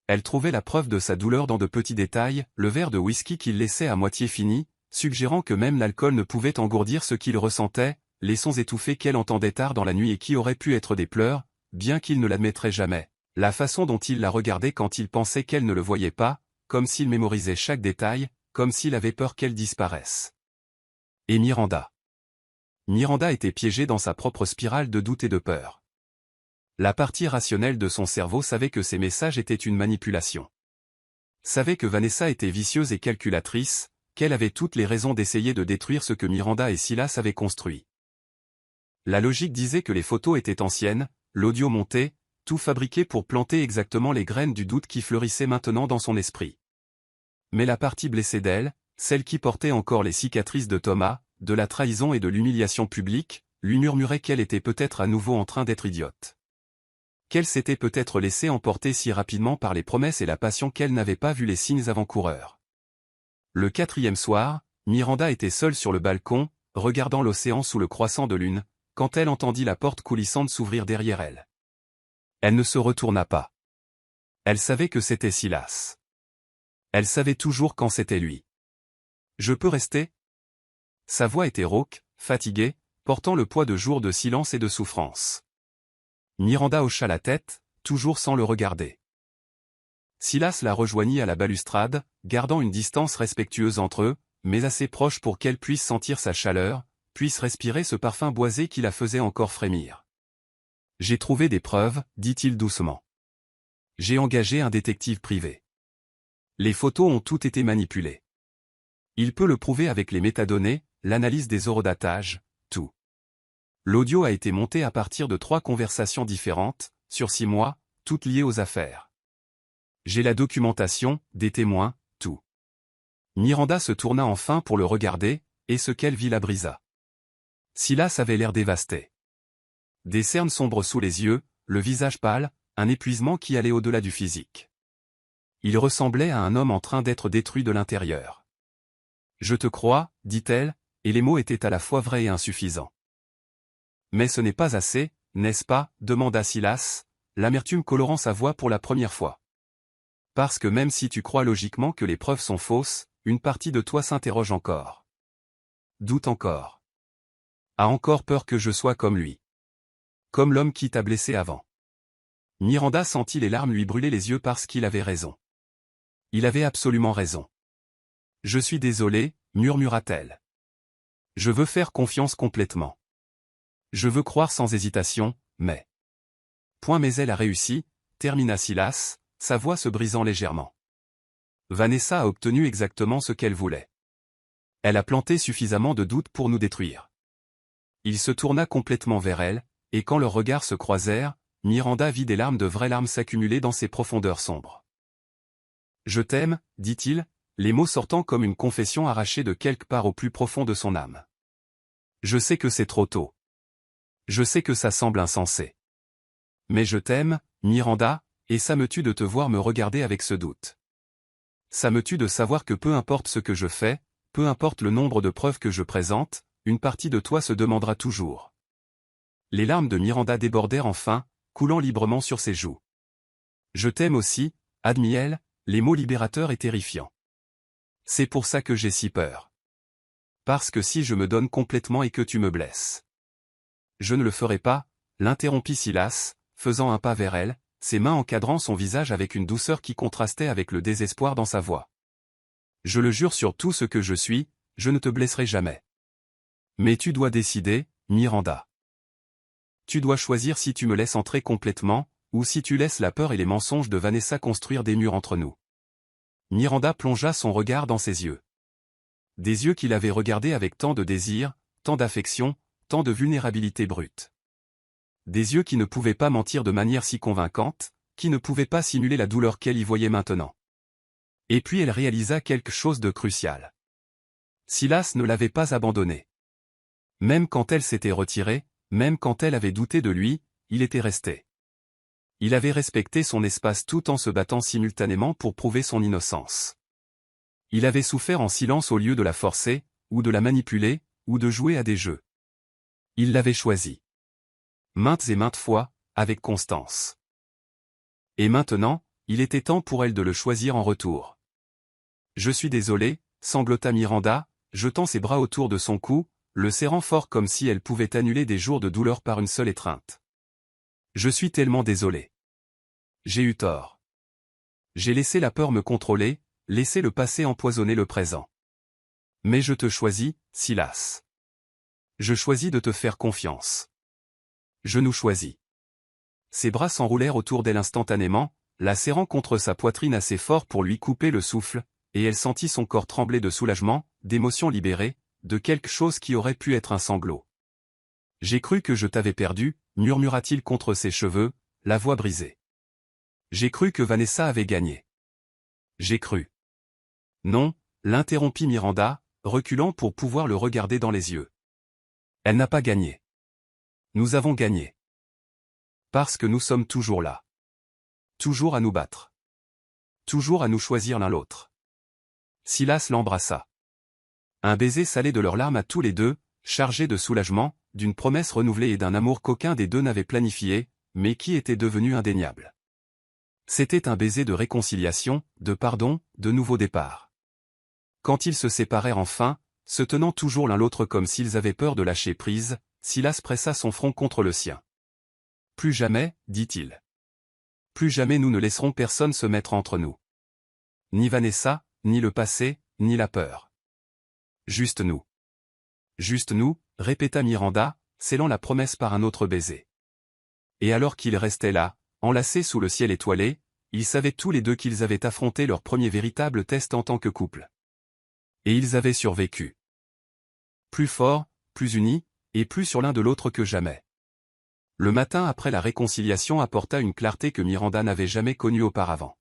A: Elle trouvait la preuve de sa douleur dans de petits détails, le verre de whisky qu'il laissait à moitié fini, suggérant que même l'alcool ne pouvait engourdir ce qu'il ressentait, les sons étouffés qu'elle entendait tard dans la nuit et qui auraient pu être des pleurs, bien qu'il ne l'admettrait jamais, la façon dont il la regardait quand il pensait qu'elle ne le voyait pas, comme s'il mémorisait chaque détail, comme s'il avait peur qu'elle disparaisse. Et Miranda. Miranda était piégée dans sa propre spirale de doute et de peur. La partie rationnelle de son cerveau savait que ces messages étaient une manipulation. Savait que Vanessa était vicieuse et calculatrice, qu'elle avait toutes les raisons d'essayer de détruire ce que Miranda et Silas avaient construit. La logique disait que les photos étaient anciennes, l'audio monté, tout fabriqué pour planter exactement les graines du doute qui fleurissaient maintenant dans son esprit. Mais la partie blessée d'elle, celle qui portait encore les cicatrices de Thomas, de la trahison et de l'humiliation publique, lui murmurait qu'elle était peut-être à nouveau en train d'être idiote. Qu'elle s'était peut-être laissée emporter si rapidement par les promesses et la passion qu'elle n'avait pas vu les signes avant-coureurs. Le 4e soir, Miranda était seule sur le balcon, regardant l'océan sous le croissant de lune, quand elle entendit la porte coulissante s'ouvrir derrière elle. Elle ne se retourna pas. Elle savait que c'était Silas. Elle savait toujours quand c'était lui. « Je peux rester ?» Sa voix était rauque, fatiguée, portant le poids de jours de silence et de souffrance. Miranda hocha la tête, toujours sans le regarder. Silas la rejoignit à la balustrade, gardant une distance respectueuse entre eux, mais assez proche pour qu'elle puisse sentir sa chaleur, puisse respirer ce parfum boisé qui la faisait encore frémir. « J'ai trouvé des preuves, dit-il doucement. J'ai engagé un détective privé. Les photos ont toutes été manipulées. Il peut le prouver avec les métadonnées, l'analyse des horodatages, tout. L'audio a été monté à partir de 3 conversations différentes, sur 6 mois, toutes liées aux affaires. J'ai la documentation, des témoins, tout. » Miranda se tourna enfin pour le regarder, et ce qu'elle vit la brisa. Silas avait l'air dévasté. Des cernes sombres sous les yeux, le visage pâle, un épuisement qui allait au-delà du physique. Il ressemblait à un homme en train d'être détruit de l'intérieur. Je te crois, dit-elle, et les mots étaient à la fois vrais et insuffisants. Mais ce n'est pas assez, n'est-ce pas, demanda Silas, l'amertume colorant sa voix pour la première fois. Parce que même si tu crois logiquement que les preuves sont fausses, une partie de toi s'interroge encore. Doute encore. A encore peur que je sois comme lui. Comme l'homme qui t'a blessé avant. Miranda sentit les larmes lui brûler les yeux parce qu'il avait raison. Il avait absolument raison. Je suis désolée, murmura-t-elle. Je veux faire confiance complètement. Je veux croire sans hésitation, mais... Point mais elle a réussi, termina Silas, sa voix se brisant légèrement. Vanessa a obtenu exactement ce qu'elle voulait. Elle a planté suffisamment de doutes pour nous détruire. Il se tourna complètement vers elle, et quand leurs regards se croisèrent, Miranda vit des larmes de vraies larmes s'accumuler dans ses profondeurs sombres. « Je t'aime, dit-il, les mots sortant comme une confession arrachée de quelque part au plus profond de son âme. Je sais que c'est trop tôt. Je sais que ça semble insensé. Mais je t'aime, Miranda, et ça me tue de te voir me regarder avec ce doute. Ça me tue de savoir que peu importe ce que je fais, peu importe le nombre de preuves que je présente, une partie de toi se demandera toujours. » Les larmes de Miranda débordèrent enfin, coulant librement sur ses joues. « Je t'aime aussi, admit-elle, les mots libérateurs et terrifiants. C'est pour ça que j'ai si peur. Parce que si je me donne complètement et que tu me blesses. » Je ne le ferai pas, l'interrompit Silas, faisant un pas vers elle, ses mains encadrant son visage avec une douceur qui contrastait avec le désespoir dans sa voix. Je le jure sur tout ce que je suis, je ne te blesserai jamais. Mais tu dois décider, Miranda. Tu dois choisir si tu me laisses entrer complètement, ou si tu laisses la peur et les mensonges de Vanessa construire des murs entre nous. Miranda plongea son regard dans ses yeux. Des yeux qu'il avait regardés avec tant de désir, tant d'affection, tant de vulnérabilité brute. Des yeux qui ne pouvaient pas mentir de manière si convaincante, qui ne pouvaient pas simuler la douleur qu'elle y voyait maintenant. Et puis elle réalisa quelque chose de crucial. Silas ne l'avait pas abandonnée. Même quand elle s'était retirée, même quand elle avait douté de lui, il était resté. Il avait respecté son espace tout en se battant simultanément pour prouver son innocence. Il avait souffert en silence au lieu de la forcer, ou de la manipuler, ou de jouer à des jeux. Il l'avait choisi. Maintes et maintes fois, avec constance. Et maintenant, il était temps pour elle de le choisir en retour. « Je suis désolé, sanglota Miranda, jetant ses bras autour de son cou, le serrant fort comme si elle pouvait annuler des jours de douleur par une seule étreinte. Je suis tellement désolé. J'ai eu tort. J'ai laissé la peur me contrôler, laissé le passé empoisonner le présent. Mais je te choisis, Silas. Je choisis de te faire confiance. Je nous choisis. » Ses bras s'enroulèrent autour d'elle instantanément, la serrant contre sa poitrine assez fort pour lui couper le souffle, et elle sentit son corps trembler de soulagement, d'émotion libérée, de quelque chose qui aurait pu être un sanglot. « J'ai cru que je t'avais perdu, » murmura-t-il contre ses cheveux, la voix brisée. « J'ai cru que Vanessa avait gagné. J'ai cru. » « Non, » l'interrompit Miranda, reculant pour pouvoir le regarder dans les yeux. « Elle n'a pas gagné. Nous avons gagné. Parce que nous sommes toujours là. Toujours à nous battre. Toujours à nous choisir l'un l'autre. » Silas l'embrassa. Un baiser salé de leurs larmes à tous les deux, chargé de soulagement, d'une promesse renouvelée et d'un amour qu'aucun des deux n'avait planifié, mais qui était devenu indéniable. C'était un baiser de réconciliation, de pardon, de nouveau départ. Quand ils se séparèrent enfin, se tenant toujours l'un l'autre comme s'ils avaient peur de lâcher prise, Silas pressa son front contre le sien. « Plus jamais, dit-il. Plus jamais nous ne laisserons personne se mettre entre nous. Ni Vanessa, ni le passé, ni la peur. Juste nous. Juste nous, » répéta Miranda, scellant la promesse par un autre baiser. Et alors qu'ils restaient là, enlacés sous le ciel étoilé, ils savaient tous les deux qu'ils avaient affronté leur premier véritable test en tant que couple. Et ils avaient survécu. Plus forts, plus unis, et plus sur l'un de l'autre que jamais. Le matin après la réconciliation apporta une clarté que Miranda n'avait jamais connue auparavant.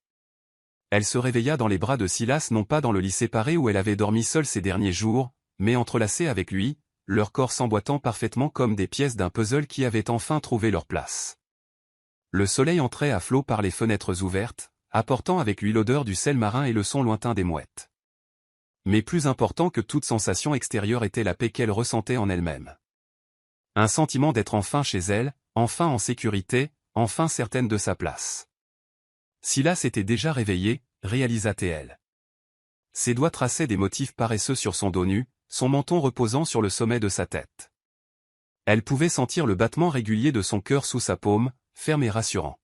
A: Elle se réveilla dans les bras de Silas non pas dans le lit séparé où elle avait dormi seule ces derniers jours, mais entrelacée avec lui, leurs corps s'emboîtant parfaitement comme des pièces d'un puzzle qui avaient enfin trouvé leur place. Le soleil entrait à flot par les fenêtres ouvertes, apportant avec lui l'odeur du sel marin et le son lointain des mouettes. Mais plus important que toute sensation extérieure était la paix qu'elle ressentait en elle-même. Un sentiment d'être enfin chez elle, enfin en sécurité, enfin certaine de sa place. Silas était déjà réveillé, réalisa-t-elle. Ses doigts traçaient des motifs paresseux sur son dos nu, son menton reposant sur le sommet de sa tête. Elle pouvait sentir le battement régulier de son cœur sous sa paume, ferme et rassurant.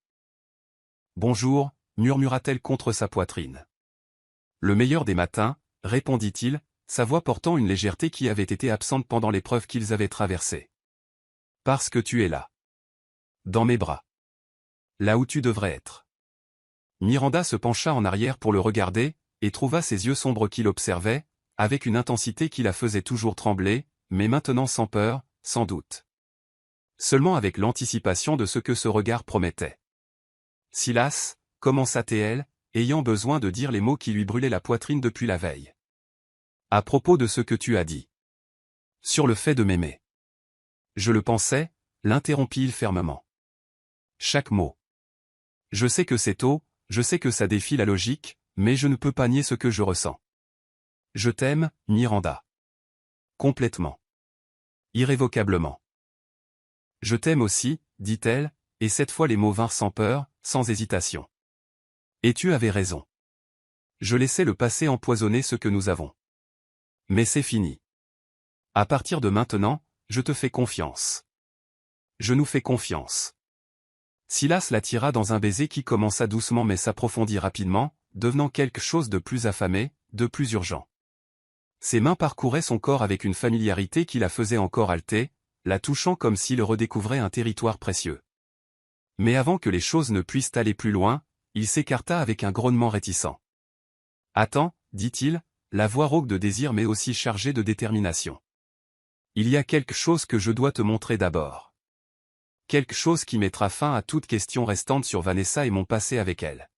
A: « Bonjour », murmura-t-elle contre sa poitrine. « Le meilleur des matins », répondit-il, sa voix portant une légèreté qui avait été absente pendant l'épreuve qu'ils avaient traversée. « Parce que tu es là. Dans mes bras. Là où tu devrais être. » Miranda se pencha en arrière pour le regarder, et trouva ses yeux sombres qui l'observaient, avec une intensité qui la faisait toujours trembler, mais maintenant sans peur, sans doute. Seulement avec l'anticipation de ce que ce regard promettait. « Silas », commença-t-elle, ayant besoin de dire les mots qui lui brûlaient la poitrine depuis la veille. « À propos de ce que tu as dit. Sur le fait de m'aimer. » « Je le pensais », l'interrompit-il fermement. « Chaque mot. Je sais que c'est tôt, je sais que ça défie la logique, mais je ne peux pas nier ce que je ressens. Je t'aime, Miranda. Complètement. Irrévocablement. Je t'aime aussi, dit-elle, et cette fois les mots vinrent sans peur, sans hésitation. Et tu avais raison. Je laissais le passé empoisonner ce que nous avons. Mais c'est fini. À partir de maintenant, je te fais confiance. Je nous fais confiance. Silas la tira dans un baiser qui commença doucement mais s'approfondit rapidement, devenant quelque chose de plus affamé, de plus urgent. Ses mains parcouraient son corps avec une familiarité qui la faisait encore halter, la touchant comme s'il redécouvrait un territoire précieux. Mais avant que les choses ne puissent aller plus loin, il s'écarta avec un grognement réticent. « Attends, dit-il, la voix rauque de désir mais aussi chargée de détermination. Il y a quelque chose que je dois te montrer d'abord. Quelque chose qui mettra fin à toute question restante sur Vanessa et mon passé avec elle. »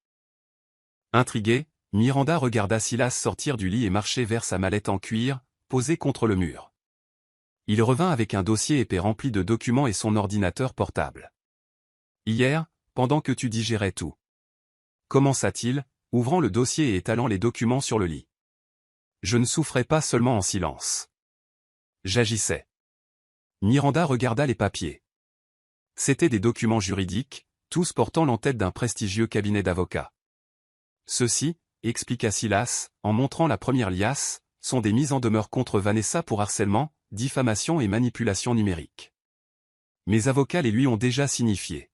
A: Intriguée, Miranda regarda Silas sortir du lit et marcher vers sa mallette en cuir, posée contre le mur. Il revint avec un dossier épais rempli de documents et son ordinateur portable. « Hier, pendant que tu digérais tout. » Commença-t-il, ouvrant le dossier et étalant les documents sur le lit. « Je ne souffrais pas seulement en silence. J'agissais. » Miranda regarda les papiers. C'étaient des documents juridiques, tous portant l'entête d'un prestigieux cabinet d'avocats. Ceux-ci, expliqua Silas, en montrant la première liasse, sont des mises en demeure contre Vanessa pour harcèlement, diffamation et manipulation numérique. Mes avocats les lui ont déjà signifiés.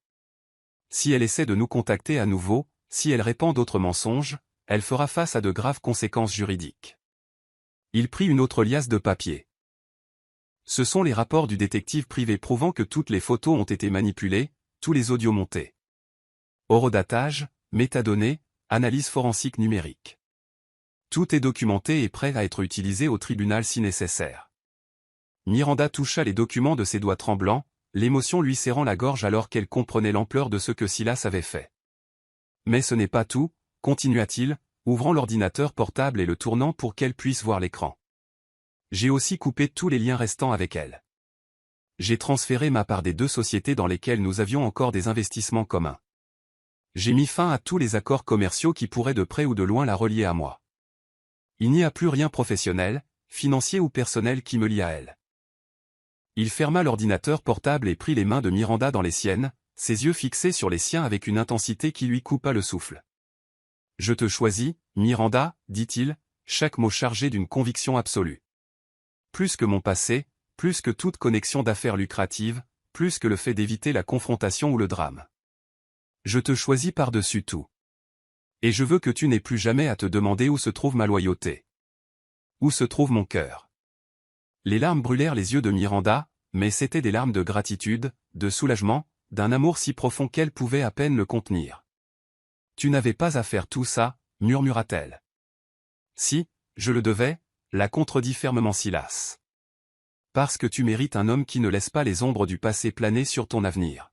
A: Si elle essaie de nous contacter à nouveau, si elle répand d'autres mensonges, elle fera face à de graves conséquences juridiques. Il prit une autre liasse de papier. Ce sont les rapports du détective privé prouvant que toutes les photos ont été manipulées, tous les audios montés. Horodatage, métadonnées, analyse forensique numérique. Tout est documenté et prêt à être utilisé au tribunal si nécessaire. Miranda toucha les documents de ses doigts tremblants, l'émotion lui serrant la gorge alors qu'elle comprenait l'ampleur de ce que Silas avait fait. Mais ce n'est pas tout, continua-t-il, ouvrant l'ordinateur portable et le tournant pour qu'elle puisse voir l'écran. J'ai aussi coupé tous les liens restants avec elle. J'ai transféré ma part des 2 sociétés dans lesquelles nous avions encore des investissements communs. J'ai mis fin à tous les accords commerciaux qui pourraient de près ou de loin la relier à moi. Il n'y a plus rien professionnel, financier ou personnel qui me lie à elle. Il ferma l'ordinateur portable et prit les mains de Miranda dans les siennes, ses yeux fixés sur les siens avec une intensité qui lui coupa le souffle. « Je te choisis, Miranda, dit-il, chaque mot chargé d'une conviction absolue. Plus que mon passé, plus que toute connexion d'affaires lucratives, plus que le fait d'éviter la confrontation ou le drame. Je te choisis par-dessus tout. Et je veux que tu n'aies plus jamais à te demander où se trouve ma loyauté. Où se trouve mon cœur. » Les larmes brûlèrent les yeux de Miranda, mais c'étaient des larmes de gratitude, de soulagement, d'un amour si profond qu'elle pouvait à peine le contenir. « Tu n'avais pas à faire tout ça, » murmura-t-elle. « Si, je le devais, » la contredit fermement Silas. « Parce que tu mérites un homme qui ne laisse pas les ombres du passé planer sur ton avenir.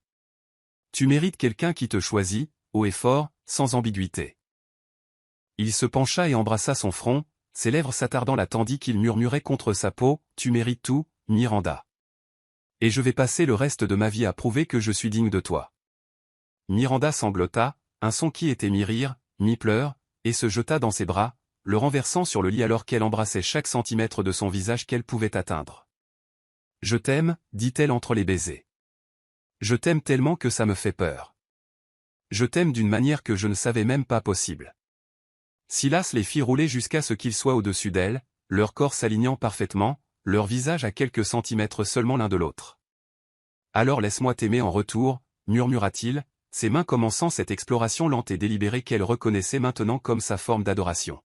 A: Tu mérites quelqu'un qui te choisit, haut et fort, sans ambiguïté. » Il se pencha et embrassa son front, ses lèvres s'attardant là tandis qu'il murmurait contre sa peau, « Tu mérites tout, Miranda. Et je vais passer le reste de ma vie à prouver que je suis digne de toi. » Miranda sanglota, un son qui était mi-rire, mi-pleurs, et se jeta dans ses bras, le renversant sur le lit alors qu'elle embrassait chaque centimètre de son visage qu'elle pouvait atteindre. « Je t'aime, dit-elle entre les baisers. Je t'aime tellement que ça me fait peur. Je t'aime d'une manière que je ne savais même pas possible. » Silas les fit rouler jusqu'à ce qu'ils soient au-dessus d'elle, leur corps s'alignant parfaitement, leur visage à quelques centimètres seulement l'un de l'autre. « Alors laisse-moi t'aimer en retour, murmura-t-il, ses mains commençant cette exploration lente et délibérée qu'elle reconnaissait maintenant comme sa forme d'adoration.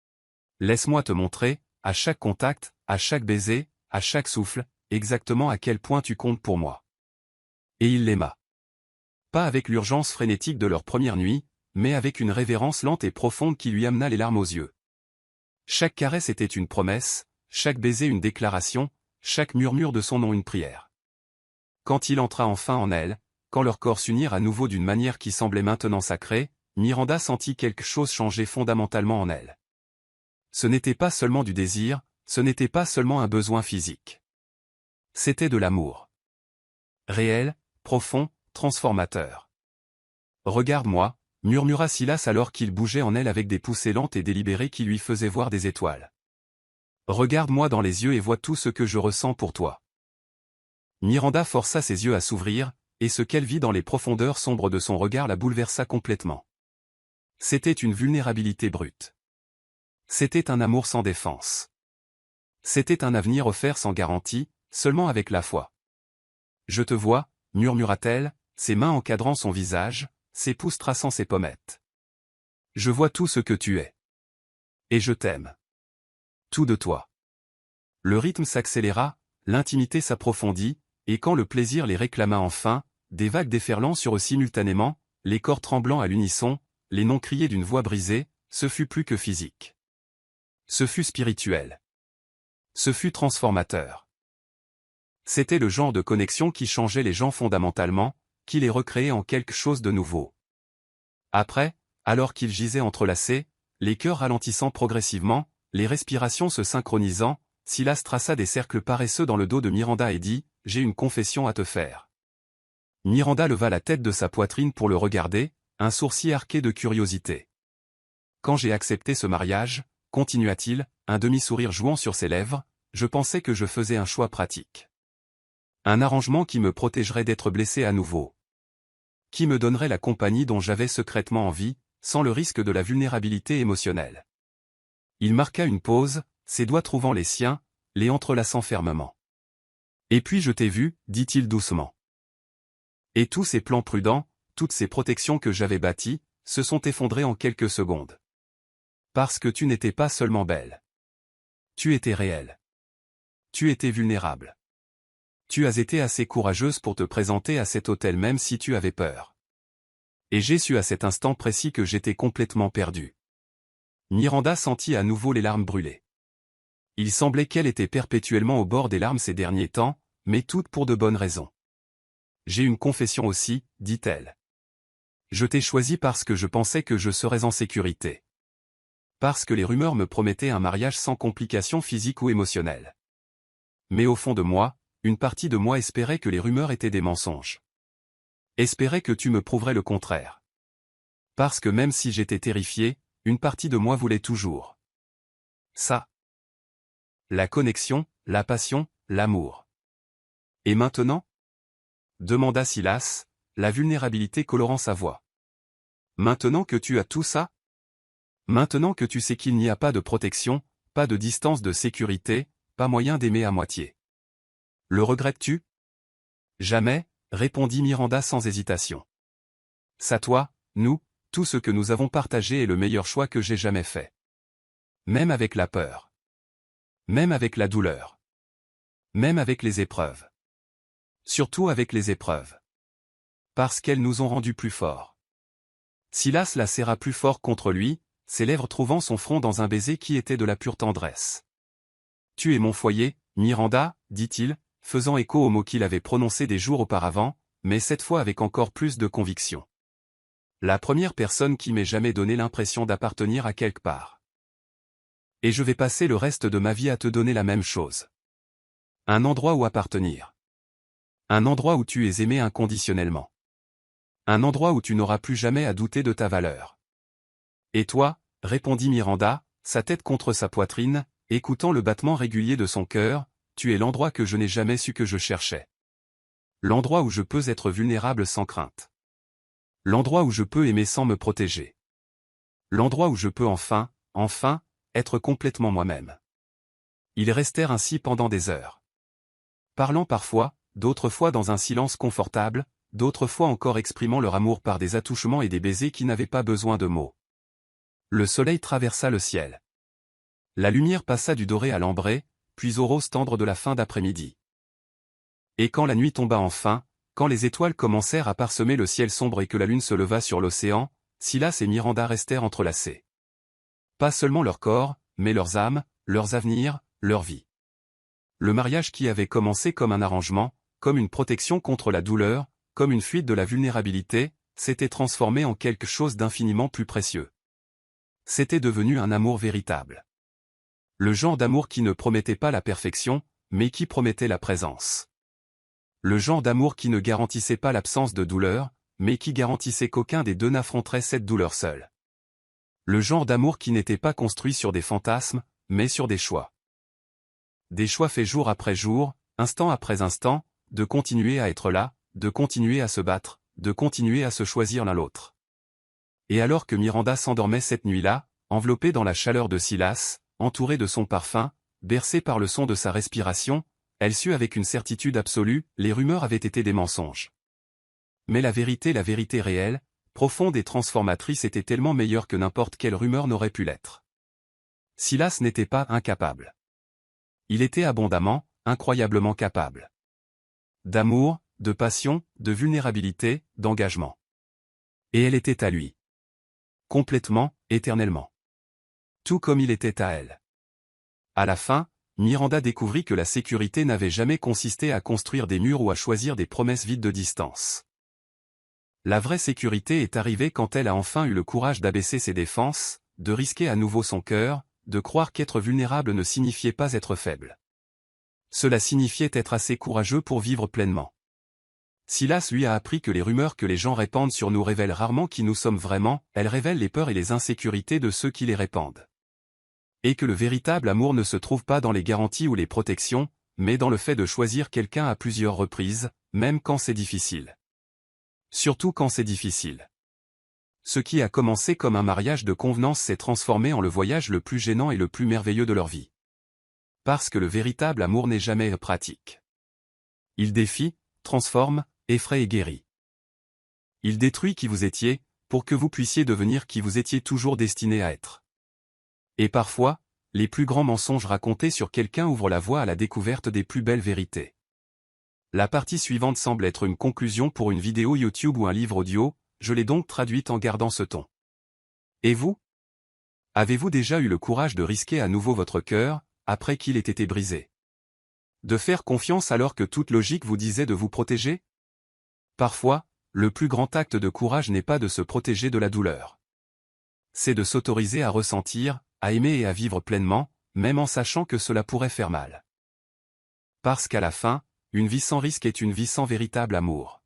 A: « Laisse-moi te montrer, à chaque contact, à chaque baiser, à chaque souffle, exactement à quel point tu comptes pour moi. » Et il l'aima. Pas avec l'urgence frénétique de leur première nuit, mais avec une révérence lente et profonde qui lui amena les larmes aux yeux. Chaque caresse était une promesse, chaque baiser une déclaration, chaque murmure de son nom une prière. Quand il entra enfin en elle, quand leurs corps s'unirent à nouveau d'une manière qui semblait maintenant sacrée, Miranda sentit quelque chose changer fondamentalement en elle. Ce n'était pas seulement du désir, ce n'était pas seulement un besoin physique. C'était de l'amour. Réel, profond, transformateur. « Regarde-moi » murmura Silas alors qu'il bougeait en elle avec des poussées lentes et délibérées qui lui faisaient voir des étoiles. « Regarde-moi dans les yeux et vois tout ce que je ressens pour toi. » Miranda força ses yeux à s'ouvrir, et ce qu'elle vit dans les profondeurs sombres de son regard la bouleversa complètement. C'était une vulnérabilité brute. C'était un amour sans défense. C'était un avenir offert sans garantie, seulement avec la foi. « Je te vois » murmura-t-elle, ses mains encadrant son visage, ses pouces traçant ses pommettes. « Je vois tout ce que tu es. Et je t'aime. Tout de toi. » Le rythme s'accéléra, l'intimité s'approfondit, et quand le plaisir les réclama enfin, des vagues déferlant sur eux simultanément, les corps tremblants à l'unisson, les noms criés d'une voix brisée, ce fut plus que physique. Ce fut spirituel. Ce fut transformateur. C'était le genre de connexion qui changeait les gens fondamentalement, qui les recréait en quelque chose de nouveau. Après, alors qu'ils gisaient entrelacés, les cœurs ralentissant progressivement, les respirations se synchronisant, Silas traça des cercles paresseux dans le dos de Miranda et dit « J'ai une confession à te faire. » Miranda leva la tête de sa poitrine pour le regarder, un sourcil arqué de curiosité. « Quand j'ai accepté ce mariage, » continua-t-il, un demi-sourire jouant sur ses lèvres, « je pensais que je faisais un choix pratique. Un arrangement qui me protégerait d'être blessé à nouveau. Qui me donnerait la compagnie dont j'avais secrètement envie, sans le risque de la vulnérabilité émotionnelle. » Il marqua une pause, ses doigts trouvant les siens, les entrelaçant fermement. « Et puis je t'ai vu, dit-il doucement. Et tous ces plans prudents, toutes ces protections que j'avais bâties, se sont effondrés en quelques secondes. Parce que tu n'étais pas seulement belle. Tu étais réelle. Tu étais vulnérable. Tu as été assez courageuse pour te présenter à cet hôtel même si tu avais peur. Et j'ai su à cet instant précis que j'étais complètement perdu. » Miranda sentit à nouveau les larmes brûler. Il semblait qu'elle était perpétuellement au bord des larmes ces derniers temps, mais toutes pour de bonnes raisons. « J'ai une confession aussi, dit-elle. Je t'ai choisi parce que je pensais que je serais en sécurité. Parce que les rumeurs me promettaient un mariage sans complications physiques ou émotionnelles. Mais au fond de moi, une partie de moi espérait que les rumeurs étaient des mensonges. Espérait que tu me prouverais le contraire. Parce que même si j'étais terrifié, une partie de moi voulait toujours. Ça. La connexion, la passion, l'amour. Et maintenant ? Demanda Silas, la vulnérabilité colorant sa voix. Maintenant que tu as tout ça ? Maintenant que tu sais qu'il n'y a pas de protection, pas de distance de sécurité, pas moyen d'aimer à moitié. Le regrettes-tu ? Jamais, répondit Miranda sans hésitation. Ça toi, nous, tout ce que nous avons partagé est le meilleur choix que j'ai jamais fait. Même avec la peur. Même avec la douleur. Même avec les épreuves. Surtout avec les épreuves. Parce qu'elles nous ont rendus plus forts. Silas la serra plus fort contre lui, ses lèvres trouvant son front dans un baiser qui était de la pure tendresse. « Tu es mon foyer, Miranda, dit-il, faisant écho aux mots qu'il avait prononcés des jours auparavant, mais cette fois avec encore plus de conviction. La première personne qui m'ait jamais donné l'impression d'appartenir à quelque part. Et je vais passer le reste de ma vie à te donner la même chose. Un endroit où appartenir. Un endroit où tu es aimé inconditionnellement. Un endroit où tu n'auras plus jamais à douter de ta valeur. » Et toi, répondit Miranda, sa tête contre sa poitrine, écoutant le battement régulier de son cœur, tu es l'endroit que je n'ai jamais su que je cherchais. L'endroit où je peux être vulnérable sans crainte. L'endroit où je peux aimer sans me protéger. L'endroit où je peux enfin, être complètement moi-même. Ils restèrent ainsi pendant des heures. Parlant parfois, d'autres fois dans un silence confortable, d'autres fois encore exprimant leur amour par des attouchements et des baisers qui n'avaient pas besoin de mots. Le soleil traversa le ciel. La lumière passa du doré à l'ambré, puis au rose tendre de la fin d'après-midi. Et quand la nuit tomba enfin, quand les étoiles commencèrent à parsemer le ciel sombre et que la lune se leva sur l'océan, Silas et Miranda restèrent entrelacés. Pas seulement leur corps, mais leurs âmes, leurs avenirs, leur vie. Le mariage qui avait commencé comme un arrangement, comme une protection contre la douleur, comme une fuite de la vulnérabilité, s'était transformé en quelque chose d'infiniment plus précieux. C'était devenu un amour véritable. Le genre d'amour qui ne promettait pas la perfection, mais qui promettait la présence. Le genre d'amour qui ne garantissait pas l'absence de douleur, mais qui garantissait qu'aucun des deux n'affronterait cette douleur seule. Le genre d'amour qui n'était pas construit sur des fantasmes, mais sur des choix. Des choix faits jour après jour, instant après instant, de continuer à être là, de continuer à se battre, de continuer à se choisir l'un l'autre. Et alors que Miranda s'endormait cette nuit-là, enveloppée dans la chaleur de Silas, entourée de son parfum, bercée par le son de sa respiration, elle sut avec une certitude absolue, les rumeurs avaient été des mensonges. Mais la vérité réelle, profonde et transformatrice était tellement meilleure que n'importe quelle rumeur n'aurait pu l'être. Silas n'était pas incapable. Il était abondamment, incroyablement capable. D'amour, de passion, de vulnérabilité, d'engagement. Et elle était à lui. Complètement, éternellement. Tout comme il était à elle. À la fin, Miranda découvrit que la sécurité n'avait jamais consisté à construire des murs ou à choisir des promesses vides de distance. La vraie sécurité est arrivée quand elle a enfin eu le courage d'abaisser ses défenses, de risquer à nouveau son cœur, de croire qu'être vulnérable ne signifiait pas être faible. Cela signifiait être assez courageux pour vivre pleinement. Silas lui a appris que les rumeurs que les gens répandent sur nous révèlent rarement qui nous sommes vraiment, elles révèlent les peurs et les insécurités de ceux qui les répandent. Et que le véritable amour ne se trouve pas dans les garanties ou les protections, mais dans le fait de choisir quelqu'un à plusieurs reprises, même quand c'est difficile. Surtout quand c'est difficile. Ce qui a commencé comme un mariage de convenance s'est transformé en le voyage le plus gênant et le plus merveilleux de leur vie. Parce que le véritable amour n'est jamais pratique. Il défie, transforme, effraie et guérit. Il détruit qui vous étiez, pour que vous puissiez devenir qui vous étiez toujours destiné à être. Et parfois, les plus grands mensonges racontés sur quelqu'un ouvrent la voie à la découverte des plus belles vérités. La partie suivante semble être une conclusion pour une vidéo YouTube ou un livre audio, je l'ai donc traduite en gardant ce ton. Et vous? Avez-vous déjà eu le courage de risquer à nouveau votre cœur, après qu'il ait été brisé? De faire confiance alors que toute logique vous disait de vous protéger? Parfois, le plus grand acte de courage n'est pas de se protéger de la douleur. C'est de s'autoriser à ressentir, à aimer et à vivre pleinement, même en sachant que cela pourrait faire mal. Parce qu'à la fin, une vie sans risque est une vie sans véritable amour.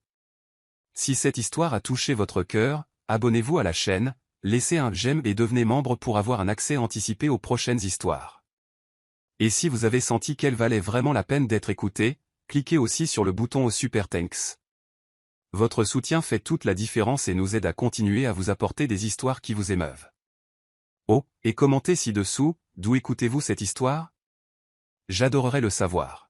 A: Si cette histoire a touché votre cœur, abonnez-vous à la chaîne, laissez un j'aime et devenez membre pour avoir un accès anticipé aux prochaines histoires. Et si vous avez senti qu'elle valait vraiment la peine d'être écoutée, cliquez aussi sur le bouton au Super Thanks. Votre soutien fait toute la différence et nous aide à continuer à vous apporter des histoires qui vous émeuvent. Oh, et commentez ci-dessous, d'où écoutez-vous cette histoire? J'adorerais le savoir.